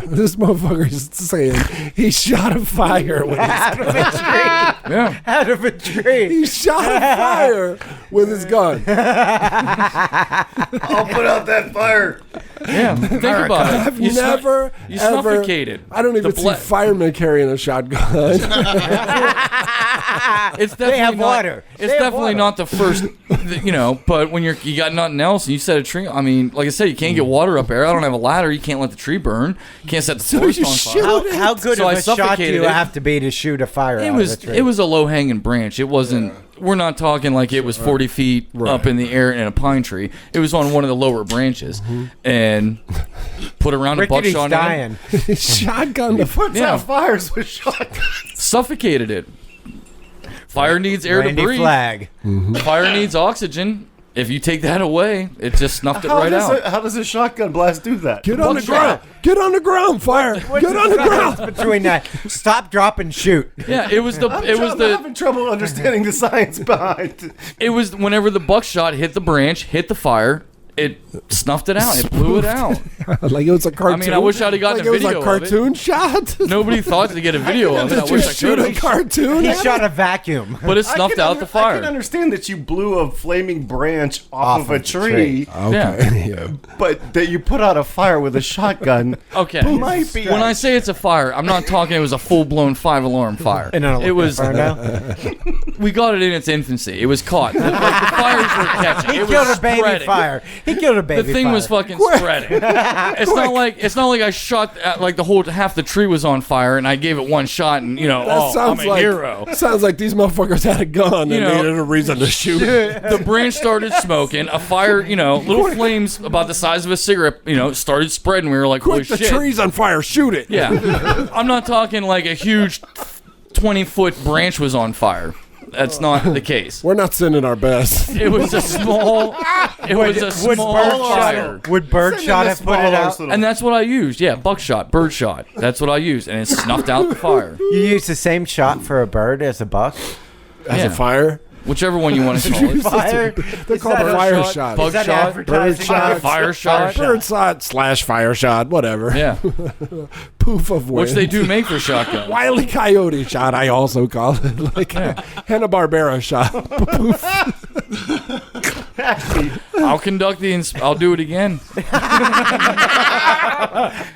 This motherfucker's saying he shot a fire with his out of a tree. Yeah. Out of a tree. He shot a fire with his gun. I'll put out that fire. Yeah. Think about it. I've You never, you ever. suffocated. I don't even The see bla- firemen carrying a shotgun. It's definitely have not, water. It's They have definitely water. not the first, but when you got nothing else and you set a tree, I mean, like I said, you can't get water up there. I don't have a ladder. You can't let the tree burn. You can't set the forest you on shoot fire. How good So I of a shot do suffocated you it. have to be to shoot a fire out of a tree? It was a low hanging branch. It wasn't. We're not talking like it was 40 feet up in the air in a pine tree. It was on one of the lower branches, and put around a Rickety's buckshot in it, dying. Shotgun the Puts Yeah. out fires with shotguns. suffocated it. Fire needs air to Randy breathe. Flag. Fire needs oxygen. If you take that away, it just snuffed it right out. How does a shotgun blast do that? Get on the Buckshot. ground. Get on the ground, fire. Get on the ground. Between that, stop, drop, and shoot. Yeah, it was I'm having trouble understanding the science behind. it was whenever the buckshot hit the branch, hit the fire, it snuffed it out. It blew it out. Like it was a cartoon. I wish I'd have gotten like a it was video a of it. cartoon shot. Nobody thought to get a video of it. I Did you wish I shoot could a have. cartoon? He at it? shot a vacuum. But it snuffed out the I fire. can understand that you blew a flaming branch off of a tree, Okay. Yeah. but that you put out a fire with a shotgun. Okay. Might be. When I say it's a fire, I'm not talking it was a full-blown 5-alarm fire. It was. Inferno. We got it in its infancy. It was caught. The fires were catching. He It killed was a baby spreading. fire. He killed a baby. The thing was fucking spreading. It's not like I shot like the whole half the tree was on fire and I gave it one shot and I'm a hero. Sounds like these motherfuckers had a gun and needed a reason to shoot. The branch started smoking. A fire, little flames about the size of a cigarette, started spreading. We were like, holy Quick, the shit. tree's on fire. Shoot it. Yeah. I'm not talking like a huge 20-foot branch was on fire. That's not the case. We're not sending our best. It was a small. It was a small fire. Would birdshot have put it out? And that's what I used. Yeah, buckshot, birdshot. That's what I used, and it snuffed out the fire. You use the same shot for a bird as a buck? As a fire? Whichever one you want to call it. Fire? They're called a fire shot. Bug Is that shot, advertising? fire shot. Bird shot / fire shot, whatever. Yeah, Poof of wind. which they do make for shotguns. Wile E. Coyote shot, I also call it. Like Hanna-Barbera shot. Poof. I'll conduct I'll do it again.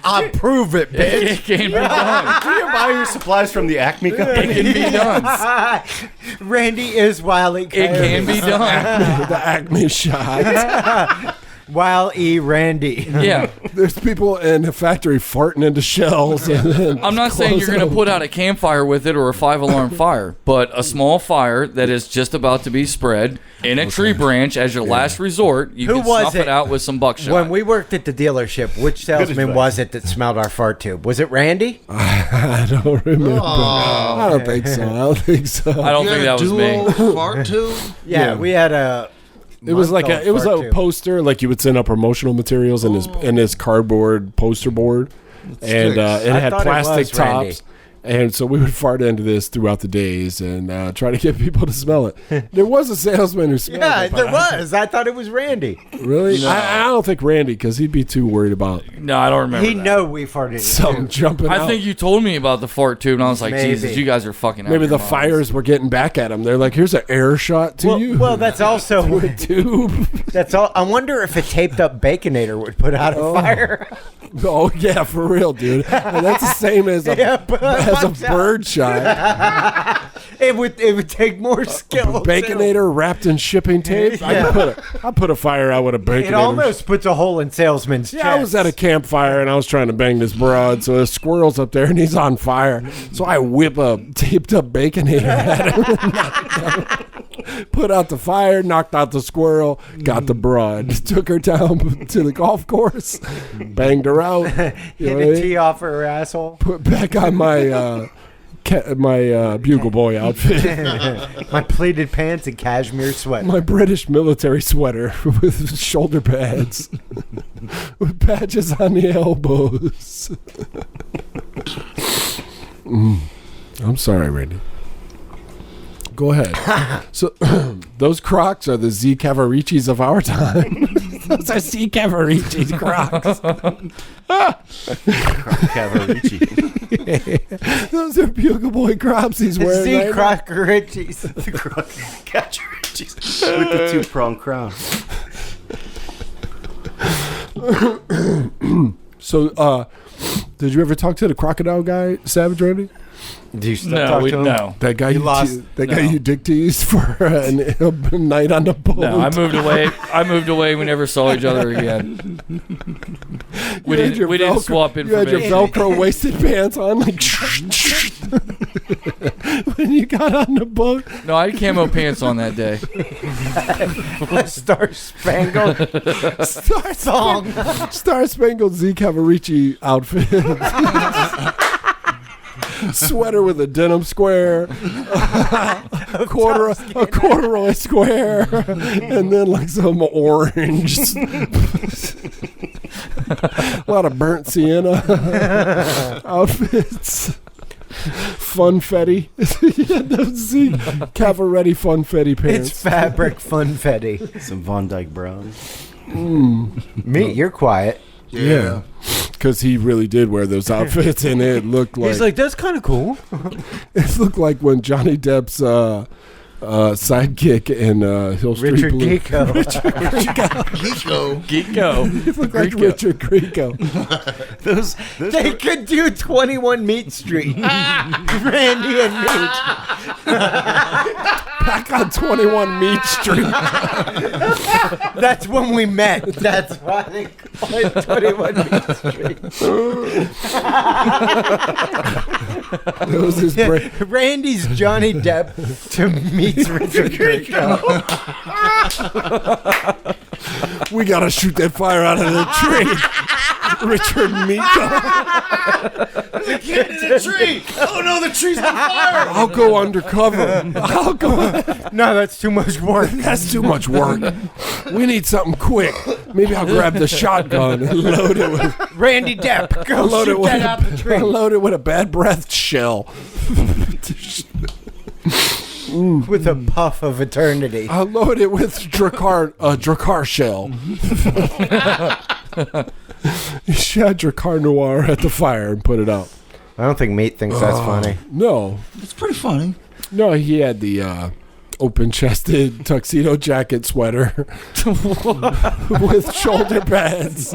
I'll prove it, bitch. It can be done. Do you buy your supplies from the Acme company? It can be done. Randy is Wile E. It can be done. The Acme shot. Wile E. Randy. Yeah. There's people in the factory farting into shells. And I'm not saying you're going to put out a campfire with it or a 5-alarm fire, but a small fire that is just about to be spread in a tree branch as your last resort, you Who can was snuff it it? out with some buckshot. When we worked at the dealership, which salesman was it that smelled our fart tube? Was it Randy? I don't remember. I don't think so. I don't think that was me. Fart tube? Yeah, we had a. It was like a poster, like you would send out promotional materials in his cardboard poster board, and it had thought it plastic was Randy. tops. And so we would fart into this throughout the days and try to get people to smell it. There was a salesman who smelled Yeah, it. there was. I thought it was Randy. Really? No. I don't think Randy, because he'd be too worried about No, I don't remember. He that. know we farted. something jumping out. I think you told me about the fart tube, and I was like, Maybe. Jesus, you guys are fucking out Maybe of the your minds. fires were getting back at him. They're like, here's an air shot to you. Well, that's also tube. that's all. I wonder if a taped up Baconator would put out a fire. Oh, yeah, for real, dude. And that's the same as a, as a bird shot. It would take more skill. Baconator wrapped in shipping tape. Yeah. I put a fire out with a Baconator. It almost puts a hole in salesman's chest. Yeah, I was at a campfire and I was trying to bang this broad, so a squirrel's up there and he's on fire. So I whip a taped up Baconator at him. Put out the fire, knocked out the squirrel, got the broad, took her down to the golf course, banged her out. Hit a tee off her asshole. Put back on my bugle boy outfit. My pleated pants and cashmere sweater. My British military sweater with shoulder pads, with patches on the elbows. I'm sorry, Randy. Go ahead. So, those Crocs are the Z Cavaricis of our time. Those are Z Cavaricis Crocs. Cavarici. Those are Bugle Boy Crocs he's The wearing Z right now. Crockeritches. The Cavaricis. With the two-pronged crown. So, did you ever talk to the crocodile guy, Savage Randy? Do you still No, talk to him? no. That guy No. you dick teased for a night on the boat. No, I moved away. We never saw each other again. We didn't swap You had your information. Velcro waisted pants on, like when you got on the boat. No, I had camo pants on that day. Star Spangled Star Spangled Z Cavarici outfit. Sweater with a denim square, a corduroy square, and then like some orange. A lot of burnt sienna outfits. Funfetti. Z Cavaretti Funfetti pants. It's fabric funfetti. Some Von Dyke Brown. Me, you're quiet. Yeah. Because he really did wear those outfits, and it looked like... He's like, that's kind of cool. It looked like when Johnny Depp's sidekick in Hill Street Richard Blue. Geeko. Geeko. It looked like Richard Grieco. Those They could do 21 Meat Street. Randy and Meat. back on 21 Meat Street. That's when we met. That's why they call it 21 Meat Street. It was his Randy's Johnny Depp to meets Richard Grieco. We gotta shoot that fire out of the tree. Richard Miko. Get in the tree! Oh no, the tree's on fire! I'll go undercover. No, that's too much work. That's too much work. We need something quick. Maybe I'll grab the shotgun and load it with Randy Depp, go shoot that out the tree. load it with a bad breath shell. With a puff of eternity. I'll load it with Dracar shell. He shot Dracar Noir at the fire and put it out. I don't think Meat thinks that's funny. No, It's pretty funny. no, he had the open-chested tuxedo jacket sweater with shoulder pads.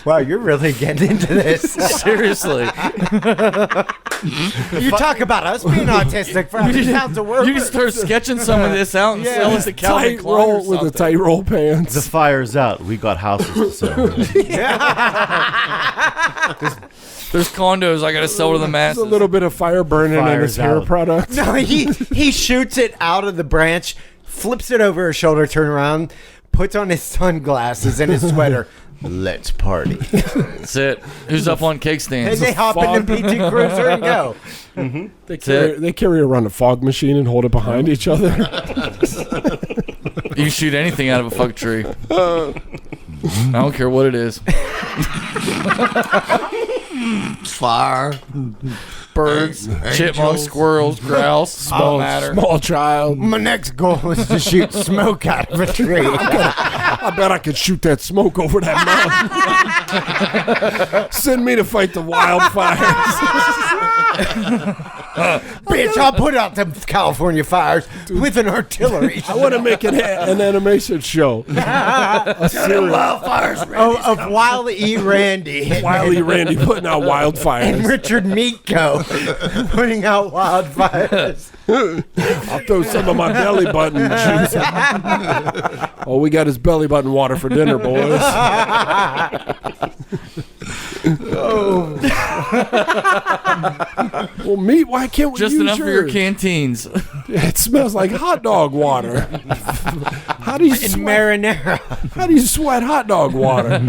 Wow, you're really getting into this. Seriously. You talk about us being autistic for 100 a word. You can start sketching some of this out and sell it to Calvin Tight Klein or roll with the something. tight roll pants. The fire's out. We got houses to sell. There's condos I gotta sell to the There's masses. a little bit of fire burning in his Fire's hair out. product. No, he shoots it out of the branch, flips it over his shoulder, turn around, puts on his sunglasses and his sweater. Let's party. That's it. Who's up on cake And stands? they hop in the PT Cruiser and go. They carry around a fog machine and hold it behind each other. You can shoot anything out of a fuck tree. I don't care what it is. Fire. Birds, chipmunks, squirrels, grouse. Don't matter. Small child. My next goal is to shoot smoke out of a tree. I bet I could shoot that smoke over that mountain. Send me to fight the wildfires. Bitch, I'll put out them California fires with an artillery. I want to make an animation show. A series. Of Wild E. Randy Wiley Randy putting out and wildfires. Richard Miko putting out wildfires. I'll throw some of my belly button juice. All we got is belly button water for dinner, boys. Well, Meat, why can't we Just use enough for your yours? canteens. It smells like hot dog water. How do you And sweat? marinara. How do you sweat hot dog water?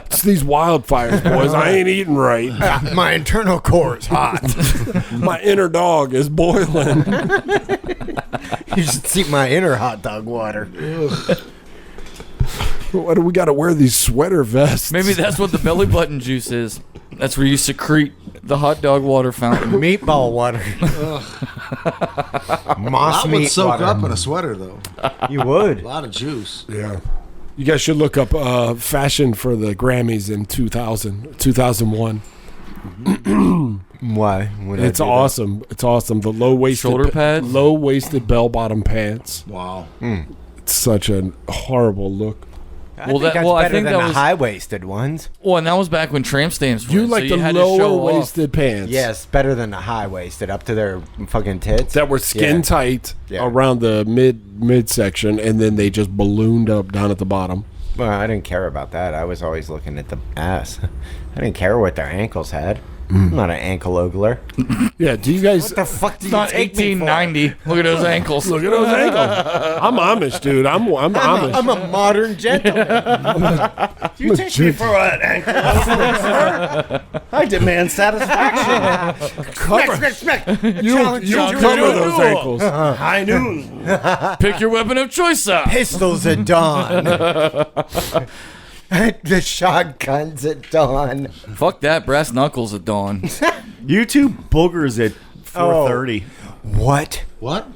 It's these wildfires, boys. I ain't eating right. My internal core is hot. My inner dog is boiling. You should see my inner hot dog water. What do we got to wear these sweater vests? Maybe that's what the belly button juice is. That's where you secrete the hot dog water fountain. Meatball water. Moss That would meat soak water. up in a sweater, though. You would. A lot of juice. Yeah. You guys should look up fashion for the Grammys in 2001. Why? Would I It's do that? awesome. It's awesome. The low-waisted Shoulder pads? low-waisted bell-bottom pants. Wow. It's such a horrible look. I Well, think that's I better think than that the was. high-waisted ones. Well, and that was back when tramp stamps were. You in, like so the had to show off. lower-waisted pants. Yes, better than the high-waisted up to their fucking tits. That were skin Yeah. tight Yeah. around the midsection, and then they just ballooned up down at the bottom. Well, I didn't care about that. I was always looking at the ass. I didn't care what their ankles had. I'm not an ankle ogler. Yeah, do you guys... What the fuck do It's you not take me for? 1890. Look at those ankles. Look at those ankles. I'm Amish, dude. I'm Amish. I'm a modern gentleman. You take me for an ankle. I demand satisfaction. Cover. You Challenge cover you those to a ankles. High noon. Pick your weapon of choice, sir. Pistols at dawn. The shotguns at dawn. Fuck that. Brass knuckles at dawn. YouTube boogers at 4:30. What? What?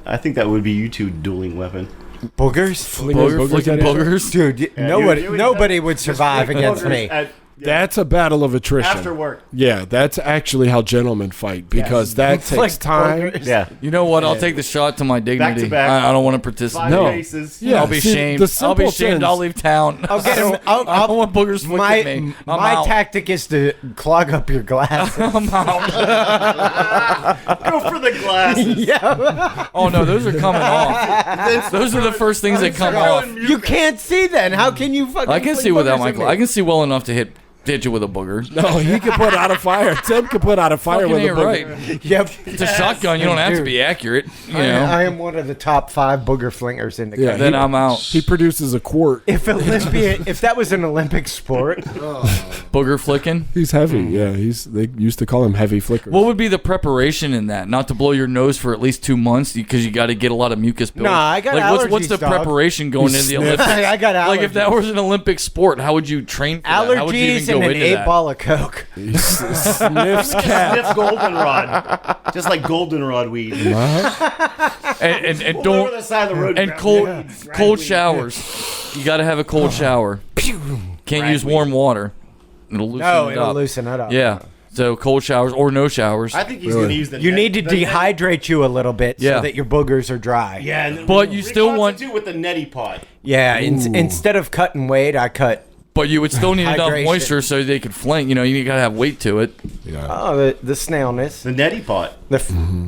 I think that would be you two dueling weapon. Boogers? Flicking at each other? boogers. Dude, you would- nobody would survive against Boogers me. That's a battle of attrition. after work. Yeah, that's actually how gentlemen fight because that Flick takes time. boogers. Yeah. You know what? I'll take the shot to my dignity. back. I don't want to participate. No. Faces. Yeah, I'll be see, shamed. the I'll be simple shamed. sins- I'll leave town. I'll get him. I don't want boogers flicked my at me. I'm my out. tactic is to clog up your glasses. I'm out. Go for the glasses. Yeah. Oh no, those are coming off. Those are the first things that come off. You can't see then. How can you fucking I can fling see without boogers my at me? glasses. I can see well enough to hit you with a booger. No, he could put out a fire. Tim could put out a fire Fucking with a ain't booger. right. Yep. It's a shotgun. You don't have to be accurate. You know. I am one of the top 5 booger flingers in the Yeah, country. Then I'm out. He produces a quart. If that was an Olympic sport, Booger flicking. He's heavy. Yeah, they used to call him heavy flickers. What would be the preparation in that? Not to blow your nose for at least 2 months because you got to get a lot of mucus build. Nah, I got what's the allergies, dog. preparation going into the sniff. Olympics? I got allergies. Like if that was an Olympic sport, how would you train for that? How would you allergies even go and an into 8 that? ball of coke. He sniffs cat. Sniff goldenrod, just like goldenrod weed. And Over don't the side of the road. and cold showers. You got to have a cold shower. Can't use warm water. It'll loosen No, it it'll up. loosen it up. Yeah. So cold showers or no showers. I think he's going to use the. You need to dehydrate you a little bit Yeah. so that your boogers are dry. Yeah, and But you still want- reconstitute with the neti pot. Yeah, instead of cutting weight, I cut. But you would still need enough Hydration. moisture so they could fling. You know, you got to have weight to it Yeah. Oh, the snailness, The neti pot. the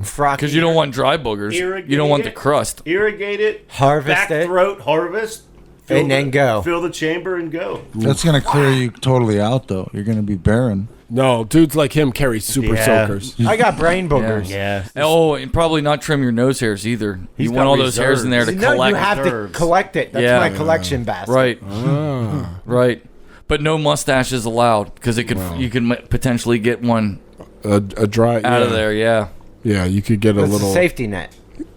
frock. because you don't want dry boogers. You don't want the crust. Irrigate it. Harvest back it. throat harvest. And then go. Fill the chamber and go. That's gonna clear you totally out, though. You're gonna be barren. No, dudes like him carry super Yeah. soakers. I got brain boogers. Yeah. Oh, and probably not trim your nose hairs either. He's You want got all those hairs in there to No, collect. you have reserves. to collect it. That's Yeah. my collection basket. Right. Right. But no mustaches allowed because you could potentially get one A dry out of there. Yeah. Yeah, you could get a That's little a safety net.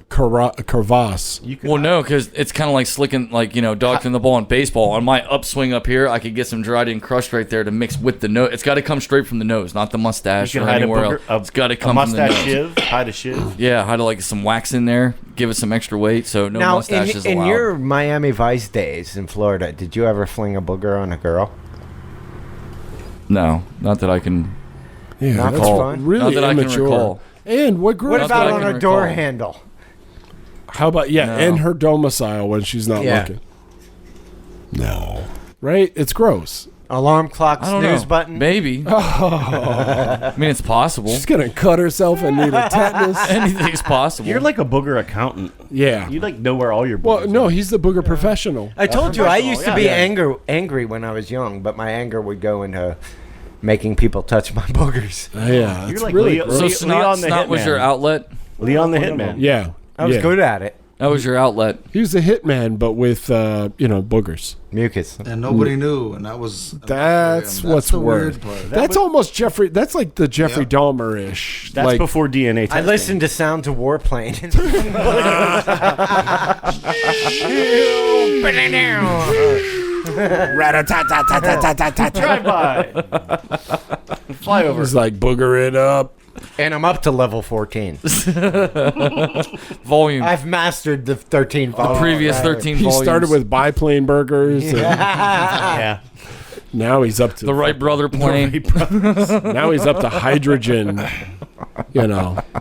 crevasse. Well, no, because it's kind of like slicking, like, you know, dodging the ball in baseball. On my upswing up here, I could get some dried in crust right there to mix with the nose. It's got to come straight from the nose, not the mustache You or can hide anywhere else. It's got to come a from the mustache nose. shiv. Hide a shiv. Yeah, hide like some wax in there, give it some extra weight, so no Now, mustaches in allowed. your Miami Vice days in Florida, did you ever fling a booger on a girl? No, not that I can. Yeah, Not that's for fun? really Not that I can immature. recall. And what girl? What Not about that I on can a door recall. handle? How about No. in her domicile when she's not Yeah. looking? No, right? It's gross. Alarm clock, I don't snooze know. button. Maybe. I mean, it's possible. She's gonna cut herself and need a tetanus. Anything's possible. You're like a booger accountant. Yeah. You like know where all your boogers Well, no, he's the booger professional. I told you I professional, used to yeah. be Yeah. angry when I was young, but my anger would go into making people touch my boogers. Yeah, You're it's like really Leo- gross. so Leon snot, the snot was Hitman. your outlet? Leon the Hitman. Yeah, I was yeah. good at it. That was your outlet. He was a hitman, but with boogers. Mucus. And nobody knew, and that was That's what's the weird. weird part. That's almost Jeffrey. That's like the Jeffrey Yep. Dahmer-ish. That's like, before DNA testing. I listened to Sounds of Warplane. Drive by. Fly over. He's like booger it up. And I'm up to level 14. Volume. I've mastered the 13 volumes. Previous 13 He volumes. started with biplane burgers. And Yeah. now he's up to the Wright brother plane. Now he's up to hydrogen.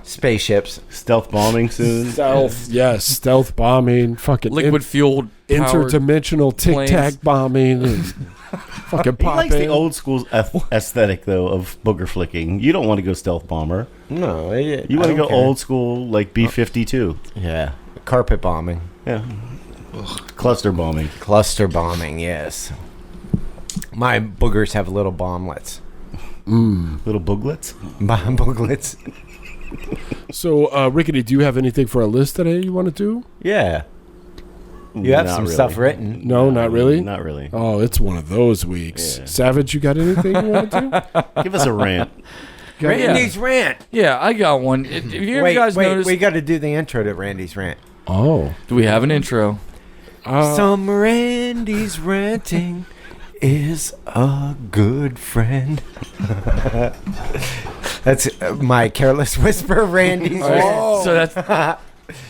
Spaceships. Stealth bombing soon. Stealth bombing, fucking Liquid fueled interdimensional tic tac planes. bombing. And fucking He pop likes the in. old school aesthetic though of booger flicking. You don't want to go stealth bomber. No, You want to go old school like B-52. Yeah. Carpet bombing. Yeah. Cluster bombing. Cluster bombing, yes. My boogers have little bomblets. Little booglets. Bomb booglets. So, Rickety, do you have anything for a list today you want to do? Yeah. You have Not some really. stuff written. No, not really. Not really. Oh, it's one of those weeks. Yeah. Savage, you got anything you want to do? Give us a rant. Randy's rant. Yeah, I got one. If you Wait, guys noticed, we got to do the intro to Randy's rant. Oh. do we have an intro? Some Randy's ranting is a good friend. That's my careless whisper, Randy's rant. So that's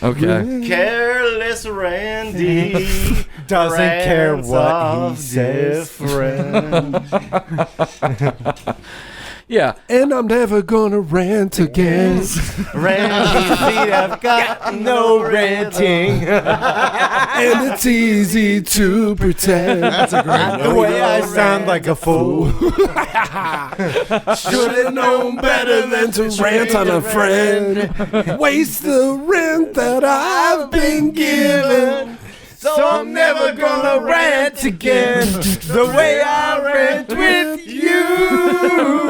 okay. Careless Randy Doesn't care rants what he of says. different. Yeah. And I'm never gonna rant again. I've got no ranting. And it's easy to pretend. That's a great The way I sound like a fool. Should have known better than to rant on a friend. Waste the rent that I've been given. So I'm never gonna rant again the way I rant with you.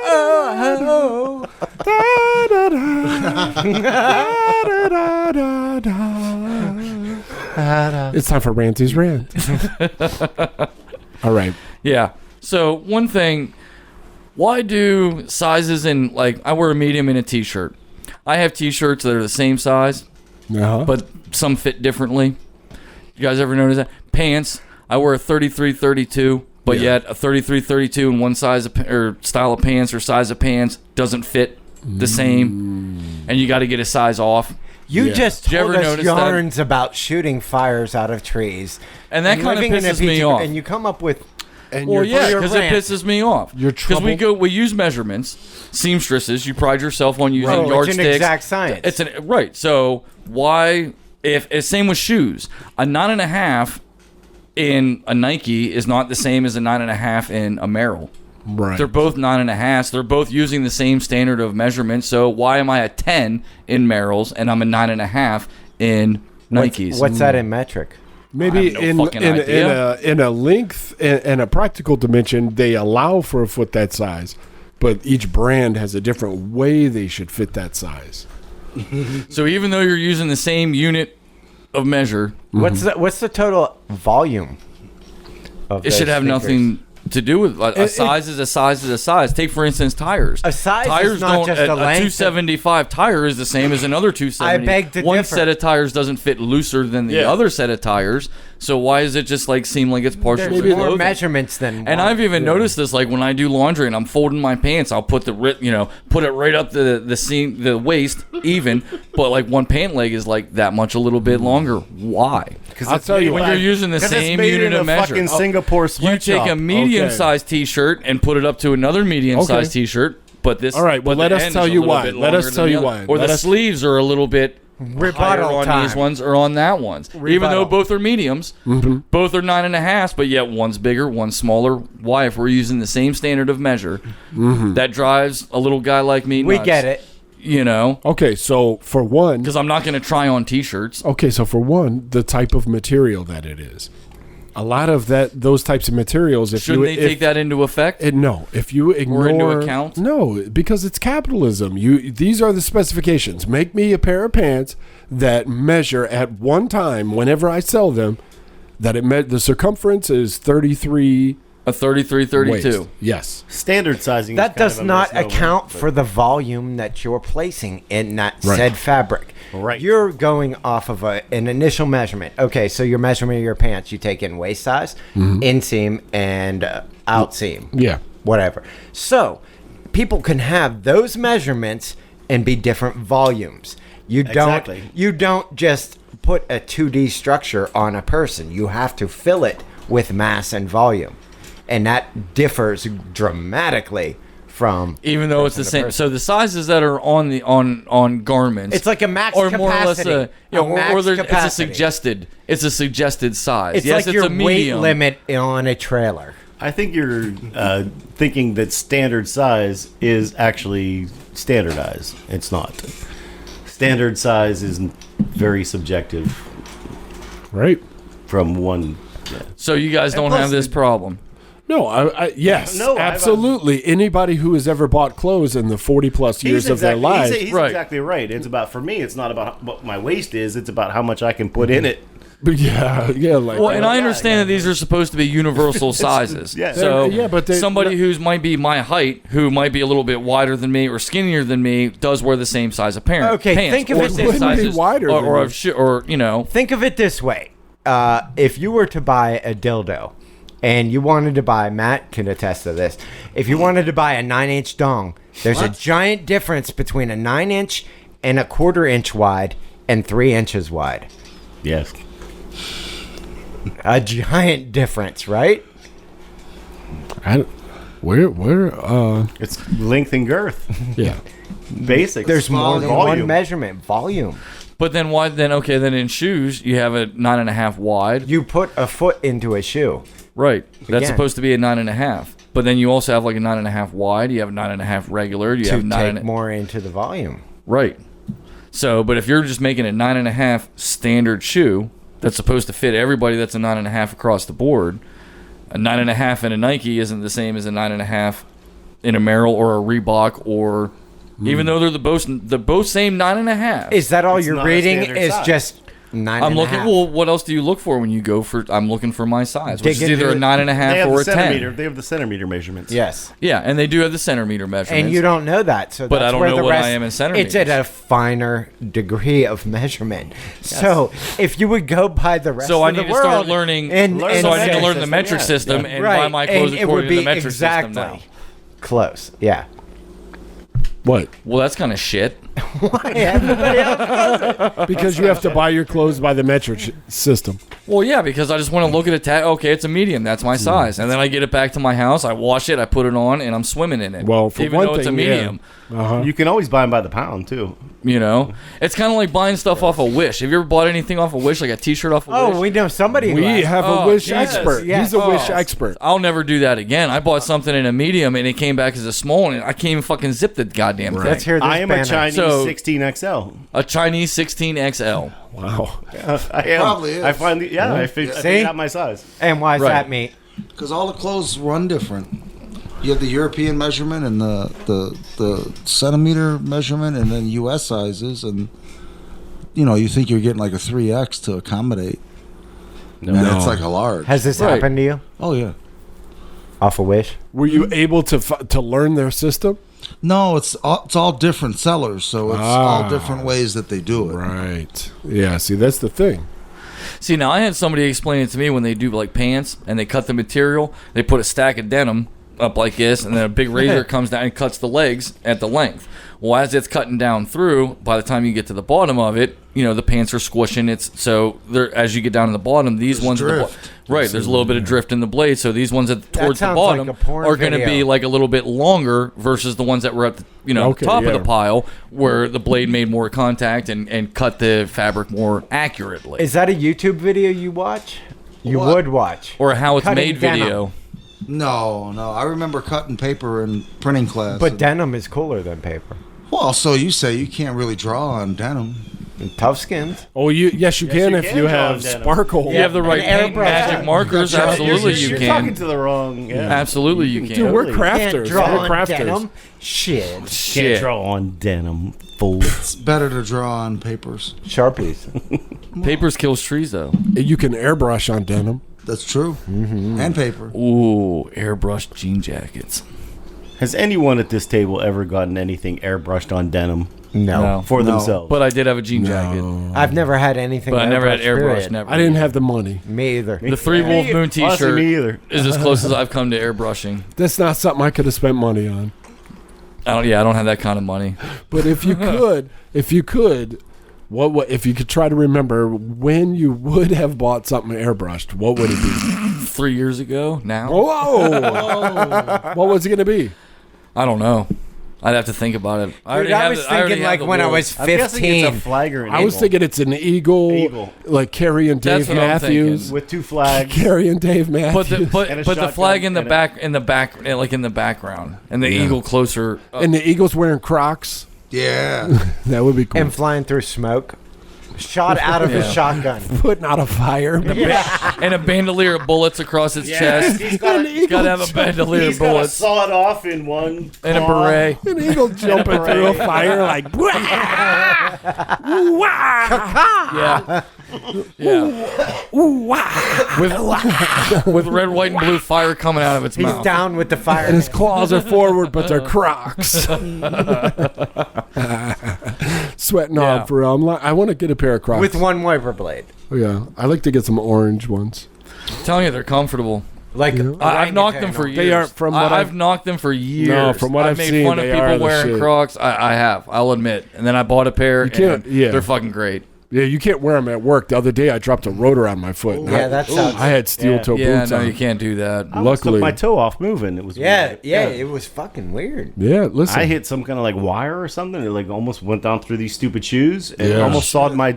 Oh, It's time for Ranty's Rant. All right. Yeah. So one thing, why do sizes in, like, I wear a medium in a t-shirt. I have t-shirts that are the same size, but some fit differently. You guys ever notice that? Pants, I wear a 33-32, but yet a 33-32 in one size of, or style of pants or size of pants doesn't fit the same, and you got to get a size off. You just Did you told ever us notice yarns about shooting fires out of trees. And that kind of living in a pisses me PG off. And you come up with... And Well, yeah, your because it rant. pisses me off. Your Because we use measurements, seamstresses. You pride yourself on using It's yardsticks. an exact science. It's an right. So why, if same with shoes, a 9.5 in a Nike is not the same as a 9.5 in a Merrell. Right. They're both 9.5s. They're both using the same standard of measurement. So why am I a 10 in Merrells and I'm a 9.5 in Nikes? What's that in metric? Maybe I have no fucking idea. in a length and a practical dimension, they allow for a foot that size, but each brand has a different way they should fit that size. So even though you're using the same unit of measure, What's the total volume of it should those have sneakers? nothing to do with a size is a size is a size. Take for instance tires. A size is tires not just a length. 275 tire is the same as another 270. I beg to One differ. set of tires doesn't fit looser than the other set of tires. So why does it just like seem like it's partially There's more clothing? measurements than And one. I've even noticed this, like when I do laundry and I'm folding my pants, I'll put put it right up the seam, the waist, even. But like one pant leg is like that much a little bit longer. Why? I'll tell you When what. you're using the same unit of measure, Fucking Singapore you sweatshop. take a medium-sized T-shirt and put it up to another medium-sized Okay. T-shirt. But this, All right, well, but let the us end tell is a you little why. bit Let us longer tell than you the why. other. Or Let the us- sleeves are a little bit higher Rebuttal on time. these ones or on that ones. Even Rebuttal. though both are mediums, both are 9.5s, but yet one's bigger, one's smaller. Why? If we're using the same standard of measure, that drives a little guy like me nuts. We get it. You know, Okay, so for one, because I'm not going to try on T-shirts. the type of material that it is. A lot of those types of materials, if Shouldn't they take that into effect? No, if you ignore into account? No, because it's capitalism. These are the specifications. Make me a pair of pants that measure at one time whenever I sell them that the circumference is 33 A 33-32. waist. Yes. Standard sizing. That is kind does of a not misnomer, account but- for the volume that you're placing in that Right. said fabric. Right. You're going off of an initial measurement. Okay, so your measurement of your pants, you take in waist size, inseam, and outseam. Yeah. Whatever. So people can have those measurements and be different volumes. Exactly. You don't just put a 2D structure on a person. You have to fill it with mass and volume. And that differs dramatically from Even though it's the person to same. person. So the sizes that are on the on garments, It's like a max or more or less capacity. it's a suggested size. It's yes, like your a medium. weight limit on a trailer. I think you're thinking that standard size is actually standardized. It's not. Standard size is very subjective Right? from one. Yeah. So you guys don't plus have this problem. No, yes, No, I've- absolutely. Anybody who has ever bought clothes in the 40 plus years of their lives. He's Right. exactly right. It's about, for me, it's not about what my waist is. It's about how much I can put in it. But yeah, like Well, and I understand that these are supposed to be universal sizes. yeah. So Yeah, but somebody who might be my height, who might be a little bit wider than me or skinnier than me, does wear the same size of pants. Okay, think of or it same this way. sizes, Wider or, than or, you. of or you know. Think of it this way. If you were to buy a dildo and you wanted to buy, Matt can attest to this, if you wanted to buy a 9-inch dong, there's a giant difference between a 9-inch and a 1/4 inch wide and 3 inches wide. Yes. A giant difference, right? It's length and girth. Yeah. Basics. There's more than Volume. one measurement. Volume. But then why? Then okay. Then in shoes, you have a 9.5 wide. You put a foot into a shoe. Right. That's Again. supposed to be a 9.5. But then you also have like a 9.5 wide. You have a 9.5 regular. You have To take more into the volume. Right. So, but if you're just making a 9.5 standard shoe that's supposed to fit everybody, that's a 9.5 across the board. A 9.5 in a Nike isn't the same as a 9.5 in a Merrell or a Reebok, or even though they're the both same 9.5. Is that all It's you're not a reading? standard Is size. just 9 I'm and a looking. half? Well, what else do you look for when you go for? I'm looking for my size, which Dig is either into a it. 9.5 They have or the a centimeter. 10. They have the centimeter measurements. Yes. Yeah, and they do have the centimeter measurements. And you don't know that, so But that's I don't where know the what I rest, am in centimeters. It's at a finer degree of measurement. So if you would go by the rest So I of the need to world, start learning. and so I need to say- learn the metric system and right, buy my clothes and it according would to be the metric exactly system now. close. Yeah. What? Well, that's kind of shit. Why everybody else? Because you have to buy your clothes by the metric system. Well, yeah, because I just want to look at a tag. Okay, it's a medium. That's my size. And then I get it back to my house. I wash it. I put it on, and I'm swimming in it. Well, for even one though it's a thing, yeah. medium. Uh-huh. You can always buy them by the pound too. You know, it's kind of like buying stuff off of Wish. Have you ever bought anything off of Wish, like a T-shirt off of Wish? Oh, we know somebody. who We has. have a Oh, Wish yes, expert. yes. He's a Wish Oh. expert. I'll never do that again. I bought something in a medium, and it came back as a small, and I can't even fucking zip the goddamn thing. Let's hear this I am banner. a Chinese So- 16XL. A Chinese 16XL. Wow. I am. Probably is. I finally, I figured See? out my size. And why is Right. that, mate? Because all the clothes run different. You have the European measurement and the centimeter measurement, and then U.S. sizes, and you think you're getting like a 3X to accommodate. No, and it's like a large. Has this Right. happened to you? Oh yeah. Off a Wish? Were you able to learn their system? No, it's all different sellers, so it's all different ways that they do it. Right. Yeah, see, that's the thing. See, now I had somebody explain it to me when they do like pants and they cut the material. They put a stack of denim up like this, and then a big razor comes down and cuts the legs at the length. Well, as it's cutting down through, by the time you get to the bottom of it, the pants are squishing. So as you get down to the bottom, these ones drift. right, there's a little bit of drift in the blade. So these ones towards the sounds bottom like a porn are going to be video. like a little bit longer versus the ones that were at the Okay, top yeah. of the pile, where the blade made more contact and cut the fabric more accurately. Is that a YouTube video you watch? You What? would watch. Or how it's Cutting made denim. video. No. I remember cutting paper in printing class. But denim is cooler than paper. well, so you say you can't really draw on denim. And tough skins. Oh, yes, you can you if can you draw have on denim. sparkle. You have the right An paint airbrush. magic markers. Gotcha. Absolutely, You're you talking can. to the wrong. Yeah. Absolutely, you can. Dude, we're Totally. Can't crafters. draw We're on crafters. denim. Shit. Can't Shit. draw on denim. Fool. It's better to draw on papers. Sharpies. Papers kills trees, though. You can airbrush on denim. That's true. And paper. Ooh, airbrushed jean jackets. Has anyone at this table ever gotten anything airbrushed on denim No. for No. themselves? But I did have a jean jacket. I've never had anything. But I never had airbrush. period. Never. I didn't have the money. Me either. The Three Wolf Moon Honestly, T-shirt me either. is as close as I've come to airbrushing. That's not something I could have spent money on. I don't have that kind of money. But if you could, what if you could try to remember when you would have bought something airbrushed, what would it be? 3 years ago. Now Whoa! What was it going to be? I don't know. I'd have to think about it. Dude, I was thinking like when I was I'm guessing it's 15. a flagger and I was thinking it's an eagle, like Carrie and That's Dave what I'm Matthews. thinking. with two flags. Carrie and Dave But Matthews. the And a but the flag shotgun in the and a- back like in the background and the eagle closer. And the eagle's wearing Crocs. Yeah. That would be cool. And flying through smoke. Shot out of his Yeah. shotgun. Putting out a fire. And a bandolier of bullets across its chest. He's got It's got to have a bandolier of he's got a bullets sawed off in one and a claw. beret. An eagle jumping through a fire like. Yeah. Yeah. With red, white, and blue fire coming out of its He's mouth. down with the fire. And his claws are forward, but they're Crocs. Sweating Yeah. on for real. I want to get a pair of Crocs. with one wiper blade. Yeah, I like to get some orange ones. I'm telling you, they're comfortable. Like I've knocked them for years. They are- from what I've I've- knocked them for years. No, from what I've made seen, fun of they people are the wearing shit. Crocs. I have. I'll admit. And then I bought a pair. You can't- and yeah. They're fucking great. Yeah, you can't wear them at work. The other day, I dropped a rotor on my foot. and Yeah, that sounds- I had steel toe Yeah, boots no, on. you can't do that. I almost took Luckily, my toe off moving. It was Yeah, weird. yeah, it was fucking weird. yeah. Listen, I hit some kind of like wire or something. It like almost went down through these stupid shoes and Yeah. almost sawed my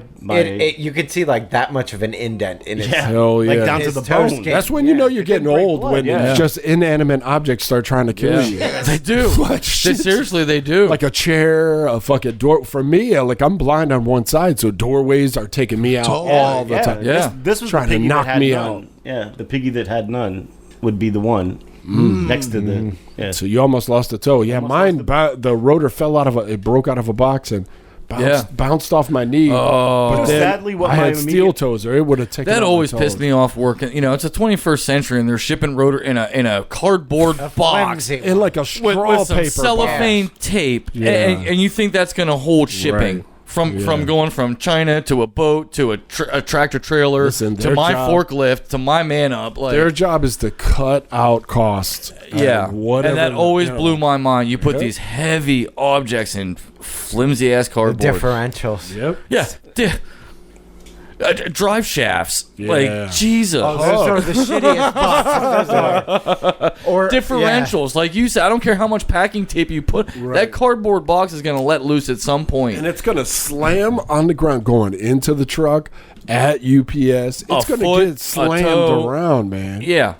You could see like that much of an indent in it. yeah, Hell yeah. like down to His the toes bone. came- that's when you know you're It didn't getting break old blood, when yeah. just inanimate objects start trying to kill you. They do. What shit? Seriously, they do. Like a chair, a fucking door. For me, like I'm blind on one side, so doorways are taking me out all the time. Yeah. This was Trying the to piggy knock that had me none. out. Yeah, the piggy that had none would be the one next to the. Yeah. So you almost lost a toe. Yeah, mine, the rotor fell out of it broke out of a box and bounced off my knee. Oh. But then Sadly, what I my had steel immediate- toes, or it would have taken. That out my always toes. pissed me off working. You know, it's a 21st century, and they're shipping rotor in a cardboard box Flimsy. in like a straw with some paper. cellophane tape, Yeah. and you think that's going to hold shipping. Right. From Yeah. going from China to a boat to a tractor trailer Listen, to their my job- forklift to my man up. Like, Their job is to cut out costs. yeah, whatever. and that always you know. blew my mind. You put Yep. these heavy objects in flimsy ass The cardboard. differentials. Yep. Yeah, drive shafts. Yeah. Like Jesus. Oh, those are the shittiest boxes. Those are. Or Differentials, like you said, I don't care how much packing tape you put. Right. That cardboard box is going to let loose at some point. And it's gonna slam on the ground going into the truck at UPS. It's A gonna foot, get a slammed toe. around, man. Yeah,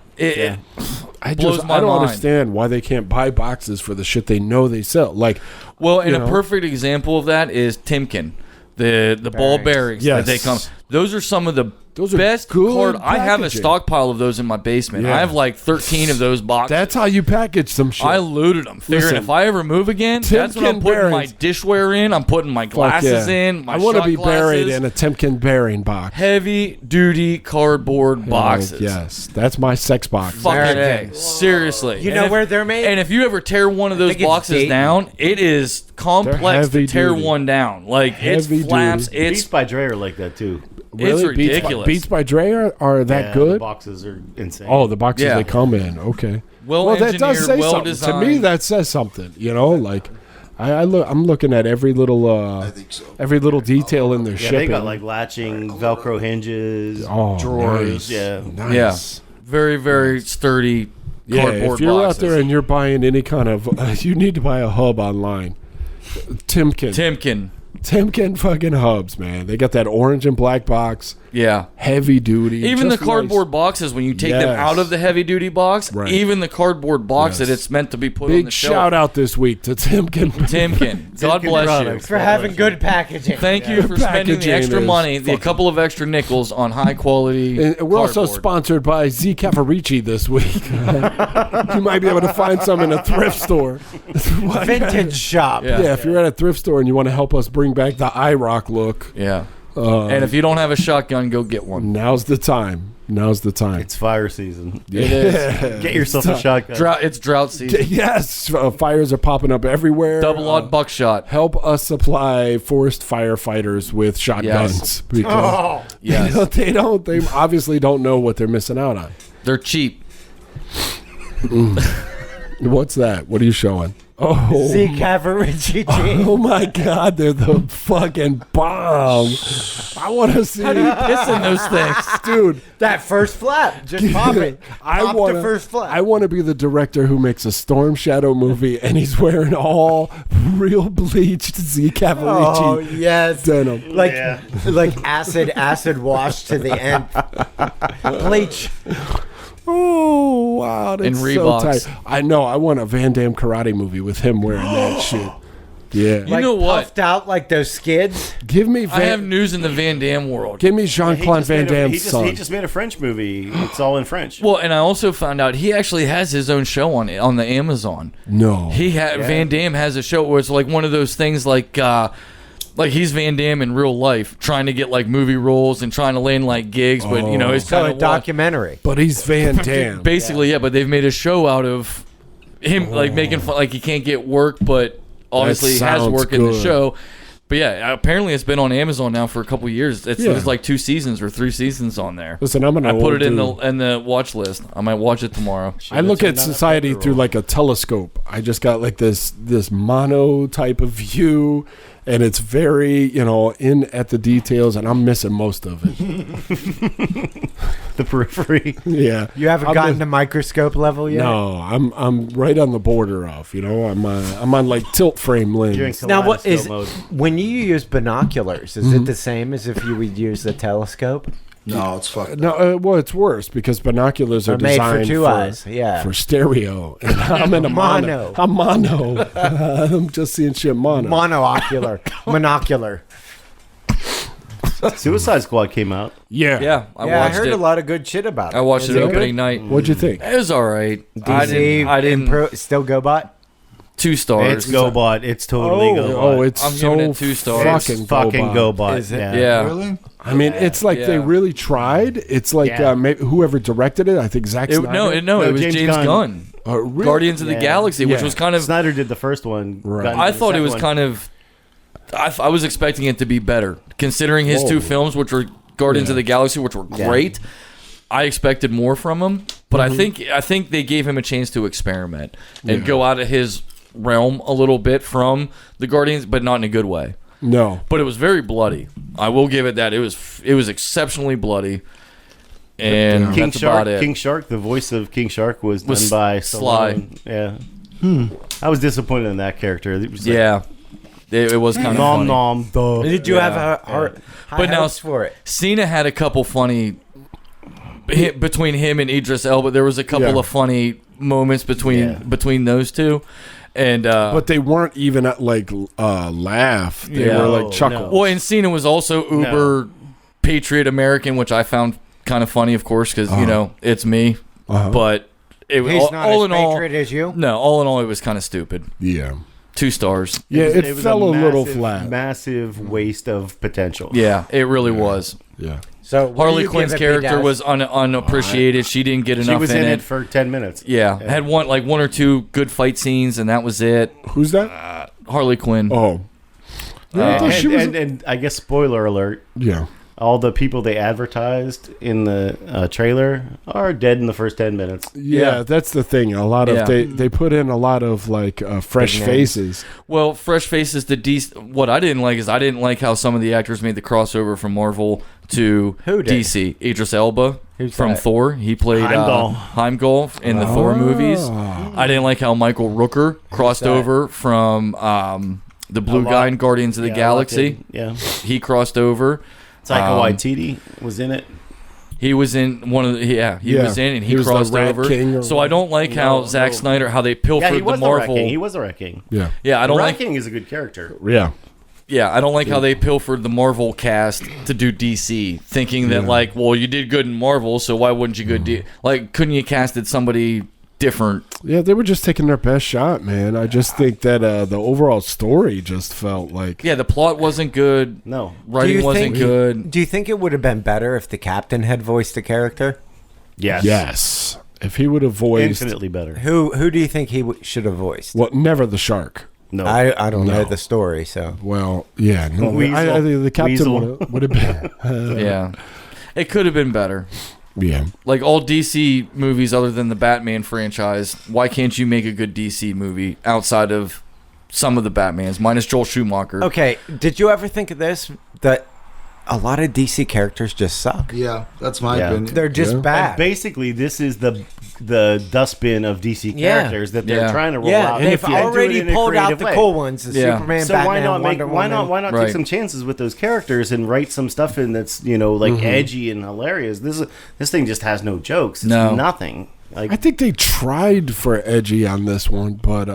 I blows my I don't mind. understand why they can't buy boxes for the shit they know they sell. Like, well, and you a know. perfect example of that is Timken, the ball bearings Yes. that they come. Those are some of the Those are best good card. I have a packaging. stockpile of those in my basement. Yeah. I have like 13 of those boxes. that's how you package some shit. I looted them, figuring Listen, if I ever move again, that's what I'm Timken putting my bearings. dishware in. I'm putting my Fuck glasses yeah. in. My I want to shot be buried glasses. in a Timken bearing box. Heavy duty cardboard boxes. Yes, that's my sex box. Fucking American. A. Seriously. You And know if- where they're made? And if you ever tear one of those think it's boxes Dayton. down, it is complex to heavy tear duty. one down. Like Heavy it's flaps. duty. It's Beats by Dre are like that too. it's Really? ridiculous. Beats by Dre are that Yeah, good? The boxes are insane. Oh, the boxes Yeah. they come in. Okay. Well that does engineered, say well something. designed. To me, that says something. You know, like I'm looking at every little think so. every little detail in their yeah, shipping. they got like latching Velcro hinges, oh, drawers. nice. Yeah, Nice. Yeah. Very very sturdy Yeah, cardboard if you're boxes. out there and you're buying any kind of, you need to buy a hub online. Timken fucking hubs, man. They got that orange and black box, Yeah. heavy duty. Even the just cardboard nice. boxes, when you take them Yes. out of the heavy duty box, Right. even the cardboard box Yes. that it's meant to be put on Big the shelf. shout out this week to Timken. Timken. God bless products. you. for having good packaging. Thank you for spending the packaging extra is money, the couple of extra nickels on high quality. And we're also cardboard. sponsored by Z Cavarici this week. You might be able to find some in a thrift store. Vintage shop. Yeah. Yeah, if you're at a thrift store and you want to help us bring back the IROC look, Yeah. And if you don't have a shotgun, go get one. now's the time. Now's the time. it's fire season. It is. Get yourself a shotgun. It's drought season. Yes, fires are popping up everywhere. Double-aught buckshot. Help us supply forest firefighters with shotguns. Because Yes. they obviously don't know what they're missing out on. They're cheap. What's that? What are you showing? Oh, Z Cavarici. oh my God, they're the fucking bomb. I want to see. Piss in those things. Dude, That first flap. Just pop it. Pop wanna, the first flap. I want to be the director who makes a Storm Shadow movie and he's wearing all real bleached Z Cavarici Oh yes. denim. Like acid wash to the end. Bleach. Oh wow, that's In so Reeboks. tight. I know. I want a Van Damme karate movie with him wearing that shit. Yeah, You know what? Puffed out like those skids. give me I have Van, news in the Van Damme world. give me Jean Claude Van Damme's son. He just made a French movie. It's all in French. Well, and I also found out he actually has his own show on the Amazon. No, Van Damme has a show where it's like one of those things like he's Van Damme in real life, trying to get like movie roles and trying to land like gigs, but you know, he's So kind a of documentary. but he's Van Damme. basically, yeah. But they've made a show out of him like making fun, like he can't get work, but obviously he has sounds work in the good. show. But yeah, apparently it's been on Amazon now for a couple years. There's like 2 seasons or 3 seasons on there. Listen, I'm gonna I put it in do- the watch list. I might watch it tomorrow. I look at society through like a telescope. I just got like this mono type of view, and it's very, in at the details, and I'm missing most of it. The periphery. Yeah. You haven't gotten to microscope level yet? No, I'm right on the border of, I'm on like tilt frame You're in lens. Now, what is kaleidoscope mode. when you use binoculars? Is it the same as if you would use the telescope? No, it's fucked. No, well, it's worse because binoculars are They're made for designed two eyes. Yeah. for stereo, and I'm in a mono. I'm mono. I'm just seeing shit mono. Monoocular. Monocular. Suicide Squad came out. Yeah, I I watched heard it. a lot of good shit about it. I watched Is it good? opening night. What'd you think? It was all right. DC I didn't. still GoBot? 2 stars. It's GoBot. It's totally GoBot. Oh, it's I'm so giving it 2 stars. It's fucking fucking GoBot. GoBot. Is it? Yeah. Really? I mean, it's like they Yeah. really tried. It's like Yeah. maybe whoever directed it. I think Zack Snyder. It was James James Gunn. Gunn. Really? Guardians of the Yeah. Galaxy, which Yeah. was kind of. Snyder did the first one. Right. Gunn did I the thought it second was one. kind of. I was expecting it to be better, considering his 2 films, which were Guardians of the Galaxy, which were great. I expected more from him, but I think they gave him a chance to experiment and go out of his realm a little bit from the Guardians, but not in a good way. No. But it was very bloody. I will give it that. It was exceptionally bloody, and King that's Shark. about it. King Shark. The voice of King Shark was done Was by Sly. Stallone. Yeah. I was disappointed in that character. It was like, Yeah, it was kind of nom funny. nom. Duh. Did you have Yeah. high But now- hopes for it? Cena had a couple funny between him and Idris Elba. There was a couple Yeah. of funny moments between those two, and But they weren't even at like laugh. They Yeah. were like No, chuckle. no. well, and Cena was also uber patriot American, which I found kind of funny, of course, because it's me. But it was He's not all as in all. patriot as you? No, all in all, it was kind of stupid. Yeah. 2 stars. Yeah, it, was fell a little massive, flat. Massive waste of potential. Yeah, it really was. Yeah. So what do Harley you Quinn's give it, character B-Daz? was unappreciated. She didn't get She enough was in it. for 10 minutes. Yeah, had one or 2 good fight scenes, and that was it. Who's that? Harley Quinn. Oh. Yeah, I thought And, she was. and I guess spoiler alert, Yeah. all the people they advertised in the trailer are dead in the first 10 minutes. Yeah, that's the thing. A lot of Yeah. they put in a lot of like fresh Big names. faces. Well, fresh faces to What I didn't like is I didn't like how some of the actors made the crossover from Marvel to Who did? DC. Idris Elba Who's from that? Thor. He played Heimdall in the Thor movies. I didn't like how Michael Rooker crossed that? over from the blue guy in Guardians of the Galaxy. Yeah. He crossed over. Taika Waititi was in it. He was in one of the he Yeah. was in and he He was the crossed Rat over. King or So I don't like how Zack Snyder how they pilfered Yeah, he the was the Rat Marvel. King. He was the Rat King. Yeah. Yeah, I don't Rat like King is a good character. Yeah. Yeah, I don't like how they pilfered the Marvel cast to do DC, thinking that like, well, you did good in Marvel, so why wouldn't you go like? Couldn't you casted somebody different? Yeah, they were just taking their best shot, man. I just think that the overall story just felt like Yeah, the plot wasn't good. No. Writing wasn't good. Do you think it would have been better if the captain had voiced the character? Yes. yes. If he would have voiced Infinitely better. Who do you think he should have voiced? well, never the shark. No. I don't know No. the story, so Well, yeah, no, Weasel. I think the captain Weasel. would have been. Yeah, it could have been better. Yeah, Like all DC movies, other than the Batman franchise, why can't you make a good DC movie outside of some of the Batmans, minus Joel Schumacher? okay. Did you ever think of this? That a lot of DC characters just suck. Yeah, that's my Yeah. opinion. They're just Yeah. bad. And basically, this is the dustbin of DC Yeah. characters that they're Yeah. trying to roll Yeah, out. they've And do it already in a pulled out creative the way. cool ones: the Yeah. Superman, So Batman, why not Wonder Woman. why not Right. take some chances with those characters and write some stuff in that's edgy and hilarious? This thing just has no jokes. It's No. nothing. Like I think they tried for edgy on this one, but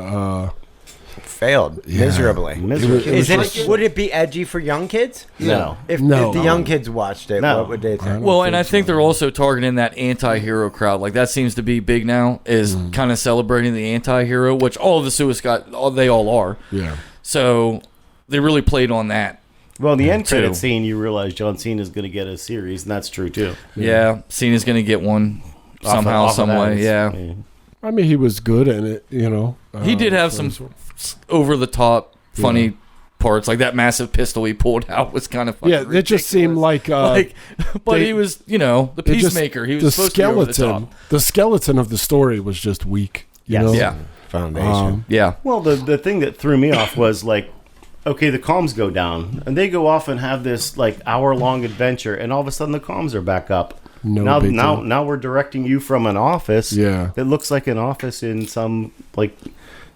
Failed Yeah. miserably. miserable. Is it? Would it be edgy for young kids? No. If No. the young kids watched it, No. what would they think? Well, and I think they're also targeting that anti-hero crowd. Like that seems to be big now. Is kind of celebrating the anti-hero, which all of the Suicide they all are. yeah, So they really played on that. Well, in the end Too. credit scene, you realize John Cena is going to get a series, and that's true too. Yeah, Cena's going to get one somehow, Off of some that, way. it's- Yeah, I mean he was good in it, he did have some over-the-top funny parts, like that massive pistol he pulled out was kind of funny. Yeah, it just seemed like but they- he was, the it just- peacemaker. He was the supposed to be over the skeleton. top. The skeleton of the story was just weak. You Yes. know? Yeah, Foundation. yeah. Well, the thing that threw me off was like okay, the comms go down, and they go off and have this like hour-long adventure, and all of a sudden the comms are back up. No big deal. Now we're directing you from an office. Yeah. That looks like an office in some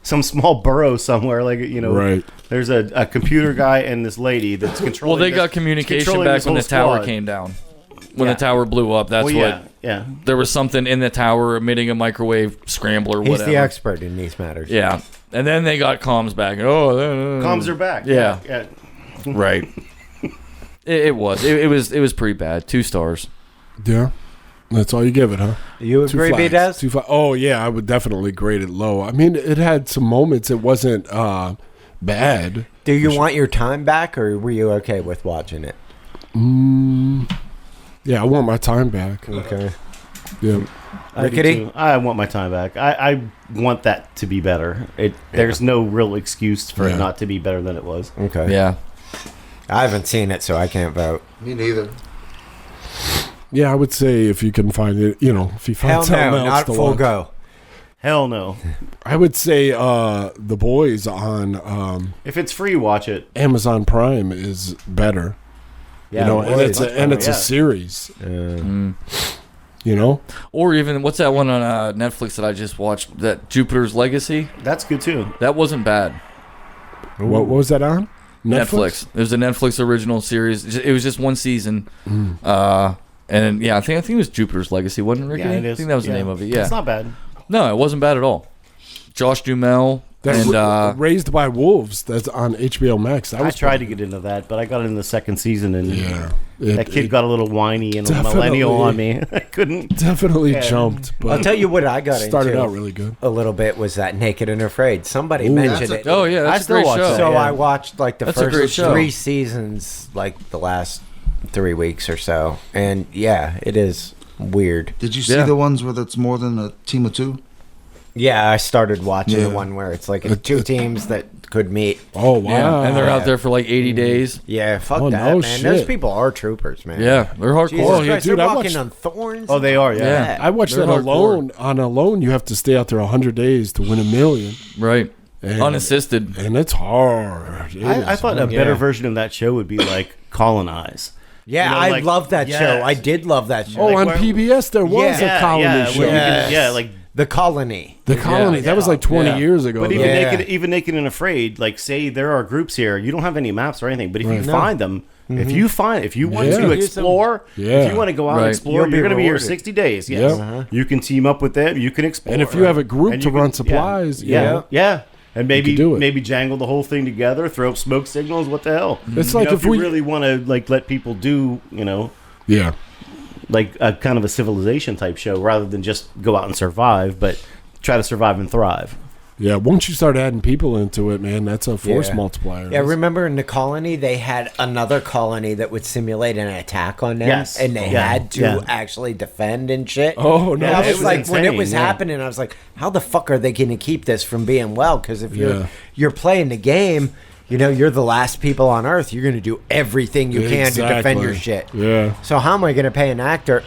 small borough somewhere. Like, you know, Right. There's a computer guy and this lady that's controlling. Well, they got communication back when the tower came down. When the tower blew up, that's yeah. There was something in the tower emitting a microwave scrambler. He's Whatever. the expert in these matters. Yeah, and then they got comms back. Comms are back. Yeah. Right. It was pretty bad. 2 stars. Yeah. That's all you give it, huh? You agree, 2 flags. B-Daz? 2 flags. Oh, yeah, I would definitely grade it low. I mean, it had some moments. It wasn't bad. Do you want your time back, or were you okay with watching it? Yeah, I want my time back. Okay. Yeah. Rickety? I want my time back. I want that to be better. There's no real excuse for it not to be better than it was. Okay. Yeah. I haven't seen it, so I can't vote. Me neither. Yeah, I would say if you can find it, if you find Hell something no, else not to full watch. go. Hell no. I would say The Boys on If it's free, watch it. Amazon Prime is better. Yeah, And it's a series. Or even what's that one on Netflix that I just watched? That Jupiter's Legacy. That's good too. That wasn't bad. What was that on? Netflix. It was a Netflix original series. It was just 1 season. And yeah, I think it was Jupiter's Legacy, wasn't it, Ricky? Yeah, it is. I think that was the name of it. Yeah, it's not bad. No, it wasn't bad at all. Josh Duhamel and Raised by Wolves. That's on HBO Max. I tried to get into that, but I got in the second season, and that kid it got a little whiny and a definitely- millennial on me. I couldn't. definitely jumped. But I'll tell you what I got started into out really good. a little bit was that Naked and Afraid. Somebody mentioned it. Oh yeah, that's I still a great watch show. that. So Yeah. I watched like the That's a great first show. 3 seasons, like the last 3 weeks or so. And yeah, it is weird. Did you see Yeah. the ones where it's more than a team of 2? Yeah, I started watching the Yeah. one where it's like 2 teams that could meet. Oh, wow. Yeah, and they're out there for like 80 days. Yeah, fuck Oh, that, no man. Those shit. people are troopers, man. Yeah, they're hardcore. Jesus Oh, yeah, Christ, dude, they're I walking watched- on thorns. Oh, they are. Yeah. I watched They're that hardcore. alone. On Alone, you have to stay out there 100 days to win $1 million. Right. And, Unassisted. And it's hard. It I is thought a hard. better version of that show would be like Colonize. Yeah, You know, I like- love that yes. show. I did love that show. Oh, Like on where- PBS, there was Yeah, a colony yeah, show. where you Yes. can- yeah, like. The Colony. The colony. That was like 20 Yeah. years ago. But though. even naked and afraid, like say there are groups here, you don't have any maps or anything. But if you find them, if you want Yeah. to explore, Yeah. if you want to go out Right. and explore, You'll you're be going to be here rewarded. 60 days. Yes, Yeah. you can team up with them. You can explore, And if you have a group And to you run can- supplies, yeah. And maybe do it. maybe jangle the whole thing together, throw up smoke signals. What the hell? It's You like know, if you we really want to like let people do, yeah. like a kind of a civilization type show rather than just go out and survive, but try to survive and thrive. Yeah, once you start adding people into it, man, that's a force Yeah. multiplier. Yeah, remember in the colony, they had another colony that would simulate an attack on them, Yes. and they Yeah. had to Yeah. actually defend and shit. Oh, no. And I It was was like, when it insane, was yeah. happening, I was like, how the fuck are they going to keep this from being well? Because if Yeah. you're playing the game, you're the last people on Earth. You're going to do everything you can to defend your shit. Yeah. So how am I going to pay an actor?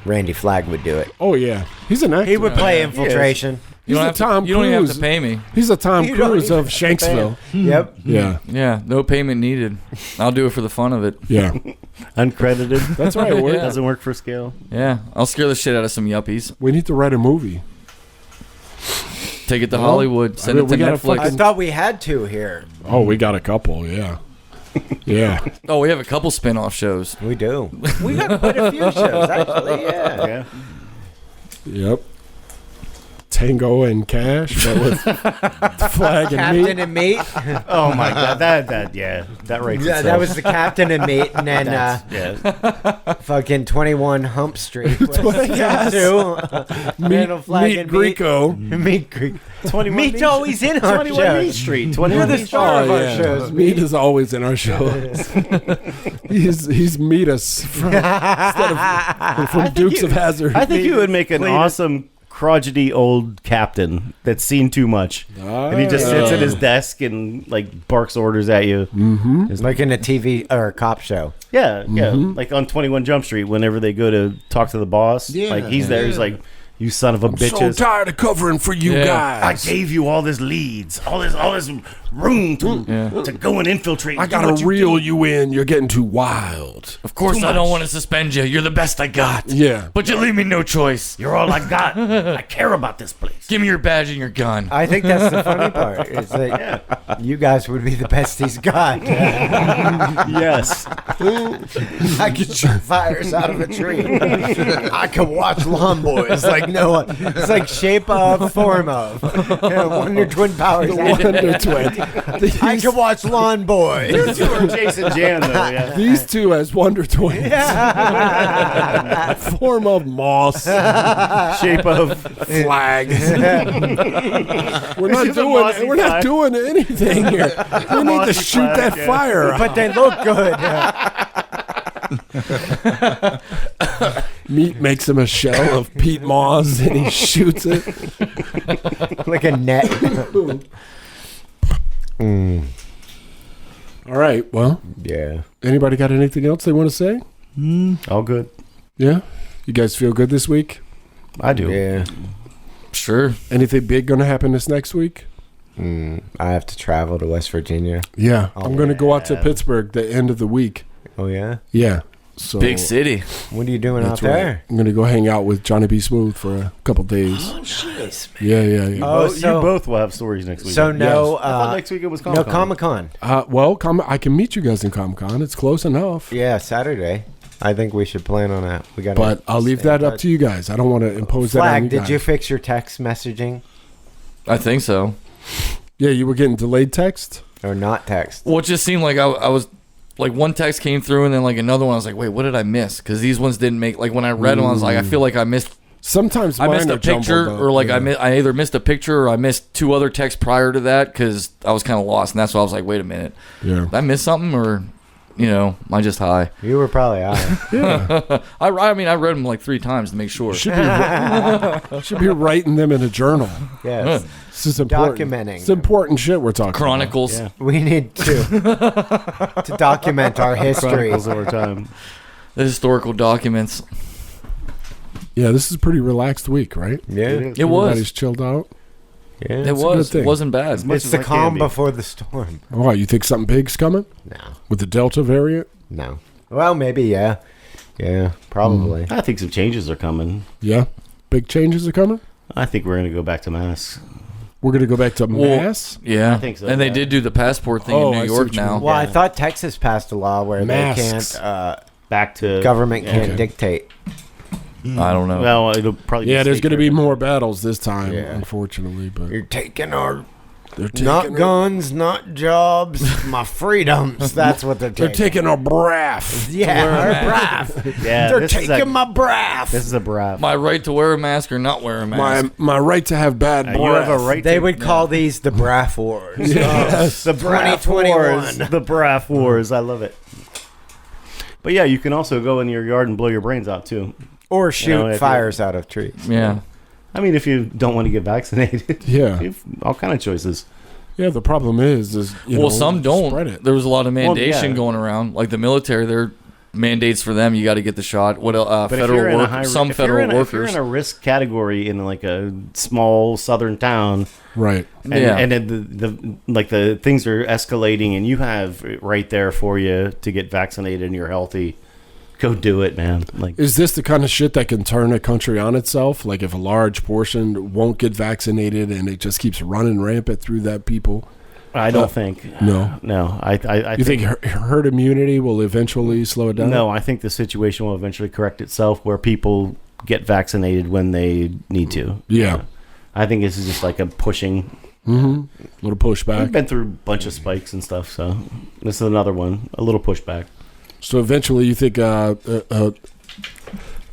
Randy Flagg would do it. Oh, yeah. He's an actor. He would play Infiltration. He's a Tom You don't even have Cruise. to pay me. He's a Tom You don't Cruise even of have to pay him. Shanksville. Yep. Yeah. Yeah, no payment needed. I'll do it for the fun of it. Yeah. Uncredited. That's right. Yeah. Doesn't work for scale. Yeah, I'll scare the shit out of some yuppies. We need to write a movie. Take it to Well, Hollywood. Send I mean, it to we gotta Netflix. I thought we had to here. Oh, we got a couple. Yeah. Yeah. Oh, we have a couple spin-off shows. We do. We got quite a few shows, actually. Yeah. Yeah. Yep. Tango and Cash, but with Flag and Captain Meat. and Meat. Oh my god, that writes Yeah, itself. that was the Captain and Meat, and then yeah. fucking 21 Hump Street. Was Yes. Meat, Flag Meat and Greco. Meat Greek. 21 Meat's always in our 21 Meat shows. Street. You're 21 the Meat star of Oh, our yeah. shows. Meat is always in our shows. he's Meat us from, instead of from Dukes of Hazzard. I think you would make an awesome crotchety old captain that's seen too much. And he just sits at his desk and like barks orders at you. It's like in a TV or a cop show. Yeah, yeah. Like on 21 Jump Street, whenever they go to talk to the boss, Yeah, like he's there, he's yeah. like, You son of a So bitches. tired of covering for you Yeah. I guys. gave you all this leads, all this room to go and infiltrate. I and do what gotta you reel do. you in. You're getting too wild. Of course, Too I don't much. want to suspend you. You're the best I got. Yeah. But you leave me no choice. You're all I got. I care about this place. Give me your badge and your gun. I think that's the funny part. Is that you guys would be the best he's got. Yes. I could shoot fires out of a tree. I could watch Lawn Boys like no one. It's like shape of, form of. Wonder Twin powers. Wonder Twin. I could watch Lawn Boys. Or Jason Jan, though, yeah. These two as Wonder Twins. Form of moss. Shape of Flags. We're not It's a mossy doing. We're not flag. doing anything here. We need to mossy shoot flag, that yeah. fire out. But they look good. Meat makes him a shell of peat moss, and he shoots it. Like a net. All right. Well, Yeah. anybody got anything else they want to say? all good. Yeah. You guys feel good this week? I do. Yeah. Sure. Anything big going to happen this next week? I have to travel to West Virginia. Yeah. I'm going to go out to Pittsburgh the end of the week. Oh, yeah? Yeah. So Big city. What are you doing That's out right. there? I'm going to go hang out with Johnny B. Smooth for a couple days. Yeah. You Oh, both will have stories next week. So no, I thought next week it was no Comic-Con. Comic-Con. Well, I can meet you guys in Comic-Con. It's close enough. Yeah, Saturday. I think we should plan on that. We got. But I'll leave that up to you guys. I don't want to impose that on Flag, you did guys. you fix your text messaging I think so. Yeah, you were getting delayed text? or not text? Well, it just seemed like I was like one text came through and then like another one. I was like, wait, what did I miss? Because these ones didn't make like when I read them, I was like, I feel like I missed. Sometimes I mine missed are a picture, jumbled up, or like yeah. I either missed a picture or I missed two other texts prior to that because I was kind of lost, and that's why I was like, wait a minute, Yeah. did I miss something or, am I just high? You were probably out. I mean, I read them like 3 times to make sure. Should be writing them in a journal. Yes. This is important. Documenting. It's important shit we're talking Chronicles. Yeah. We need to document our history. Chronicles over time. The historical documents. about. Yeah, this is a pretty relaxed week, right? Yeah. It Everybody's was. chilled out. Yeah. It a good was. thing. It wasn't bad. much It's as the I can calm be. before the storm. Oh, you think something big's coming No. with the Delta variant? No. Well, maybe, yeah. Yeah, probably. I think some changes are coming. Yeah, big changes are coming. I think we're going to go back to masks. We're gonna go back to Well, mass. Yeah. I think so, And they yeah. did do the passport thing Oh, in I New see York what you now. mean. Well, I Yeah. thought Texas passed a law where Masks. they can't, Back to government can't Okay. dictate. I don't know. Well, it'll probably. Yeah, be there's state gonna be driven. more battles this time, Yeah. unfortunately. But You're taking our they're taking not it- guns, not jobs, my freedoms. That's what they're They're taking. taking a breath. Yeah, our breath. Yeah, They're this is taking a- my breath. This is a brav. My right to wear a mask or not wear a mask. My right to have bad breath. You have a right. They to, would call these the Braff Wars. Yes. the brav 2021. wars. The brav wars. I love it. But yeah, you can also go in your yard and blow your brains out too. Or shoot You know, if fires out of trees. yeah. I mean, if you don't want to get vaccinated, Yeah. you have all kind of choices. Yeah, the problem is you Well, know, some don't. spread it. There was a lot of Well, mandation yeah. going around. Like the military, there mandates for them. You got to get the shot. What But if federal you're in a work? high, Some if you're federal in a, if you're workers. in a risk category in like a small southern town, Right. and, Yeah. and then the things are escalating, and you have it right there for you to get vaccinated, and you're healthy. Go do it, man. Like, Is this the kind of shit that can turn a country on itself? Like if a large portion won't get vaccinated and it just keeps running rampant through that people? I don't think. No. No, I You think herd immunity will eventually slow it down? No, I think the situation will eventually correct itself where people get vaccinated when they need to. Yeah. I think this is just like a pushing. Mm-hmm. Little We've pushback. been through a bunch of spikes and stuff, so this is another one. A little pushback. So eventually you think a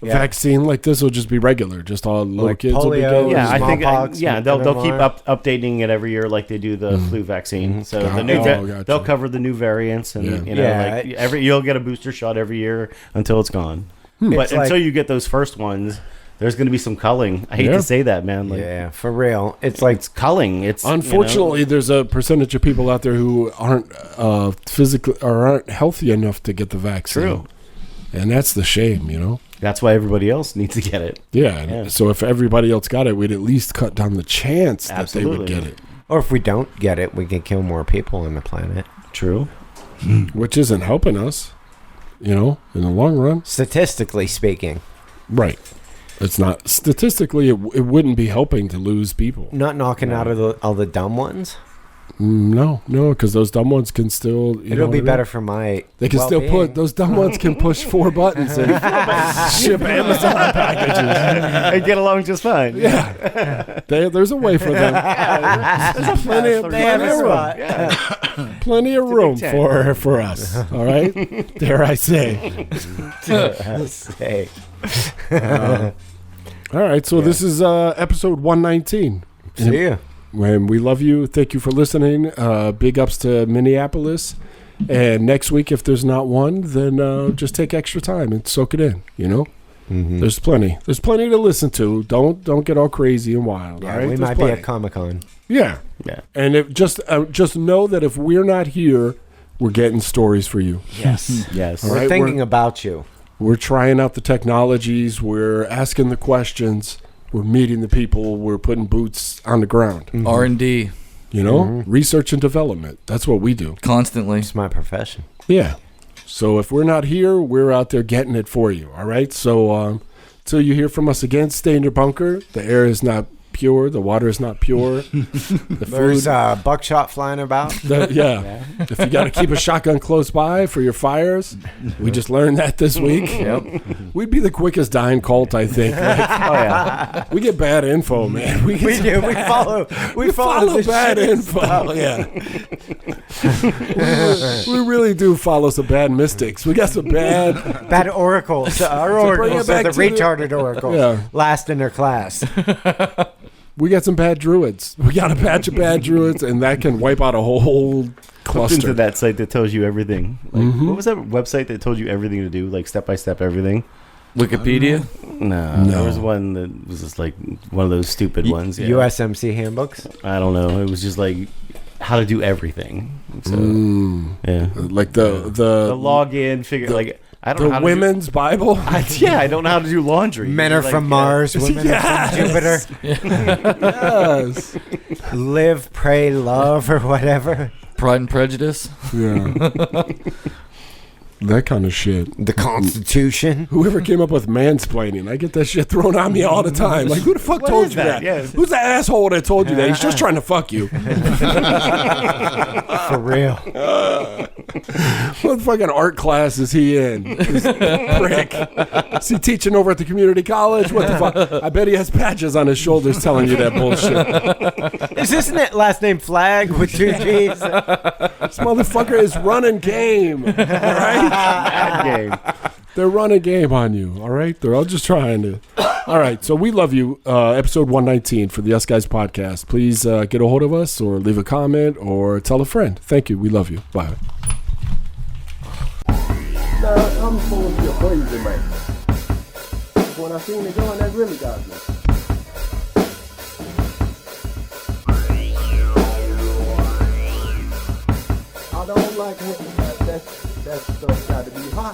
vaccine like this will just be regular? Just all little Like kids will be polio. getting Yeah, I think. smallpox, They'll keep MMR. updating it every year like they do the flu vaccine. So Got- the new gotcha. they'll cover the new variants, and Yeah. Yeah, you'll get a booster shot every year until it's gone. It's But like- until you get those first ones, there's going to be some culling. I hate Yeah. to say that, man. Like, Yeah, for real. It's like it's culling. It's Unfortunately, there's a percentage of people out there who aren't physically or aren't healthy enough to get the vaccine. True. And that's the shame, you know. That's why everybody else needs to get it. Yeah. And so if everybody else got it, we'd at least cut down the chance that they would get it. Or if we don't get it, we can kill more people on the planet. True. Which isn't helping us, in the long run. Statistically speaking. Right. It's not. Statistically, it wouldn't be helping to lose people. Not knocking out of all the dumb ones? No, because those dumb ones can still. It'll be better for my. They can well-being. still those dumb ones can push 4 buttons and ship Amazon packages and get along just fine. Yeah, there's a way for them. There's plenty of room. Plenty of room for us. All right, dare I say? All right, so this is episode 119. See ya. When we love you, thank you for listening. Big ups to Minneapolis. And next week, if there's not one, then just take extra time and soak it in. Mm-hmm. There's plenty. There's plenty to listen to. Don't get all crazy and wild. Yeah, all right? we There's might plenty. be at Comic-Con. Yeah. And if just know that if we're not here, we're getting stories for you. Yes. All We're right? thinking about you. We're trying out the technologies. We're asking the questions. We're meeting the people. We're putting boots on the ground. Mm-hmm. R&D. Research and development. That's what we do. Constantly. It's my profession. Yeah. So if we're not here, we're out there getting it for you. All right. So till you hear from us again, stay in your bunker. The air is not pure. The water is not pure. The There's food. buckshot flying about. Yeah. If you got to keep a shotgun close by for your fires, we just learned that this week. We'd be the quickest dying cult, I think. We get bad info, man. We do. We follow. We follow the bad shit info. stuff. Yeah. we really do follow some bad mystics. We got some bad oracles. Our bring it oracles are back the to the- retarded oracles. Yeah. Last in their class. We got some bad druids. We got a batch of bad druids, and that can wipe out a whole Hooked cluster. into that site that tells you everything. What was that website that told you everything to do, like step by step everything? Wikipedia? No, there was one that was just like one of those stupid ones. Yeah. USMC handbooks. I don't know. It was just like how to do everything. So yeah, Like the login figure. Like I don't know how to women's Bible. I don't know how to do laundry. Men are Like, from Mars. Women are from Jupiter. Yes. Live, pray, love, or whatever. Pride and Prejudice? Yeah. That kind of shit. The Constitution. Whoever came up with mansplaining, I get that shit thrown on me all the time. Like, who the fuck told you that? Yeah. Who's the asshole that told you that? He's just trying to fuck you. For real. What fucking art class is he in? This prick. Is he teaching over at the community college? What the fuck? I bet he has patches on his shoulders telling you that bullshit. Is this last name Flag with 2 G's? This motherfucker is running game. All right? Bad game. They're running game on you. All right? They're all just trying to. All right. So we love you. Episode 119 for the Us Guys podcast. Please get a hold of us or leave a comment or tell a friend. Thank you. We love you. Bye. Nah, I'm full of your crazy, man. When I seen it going, that really got me. I don't like it. That stuff got to be hot.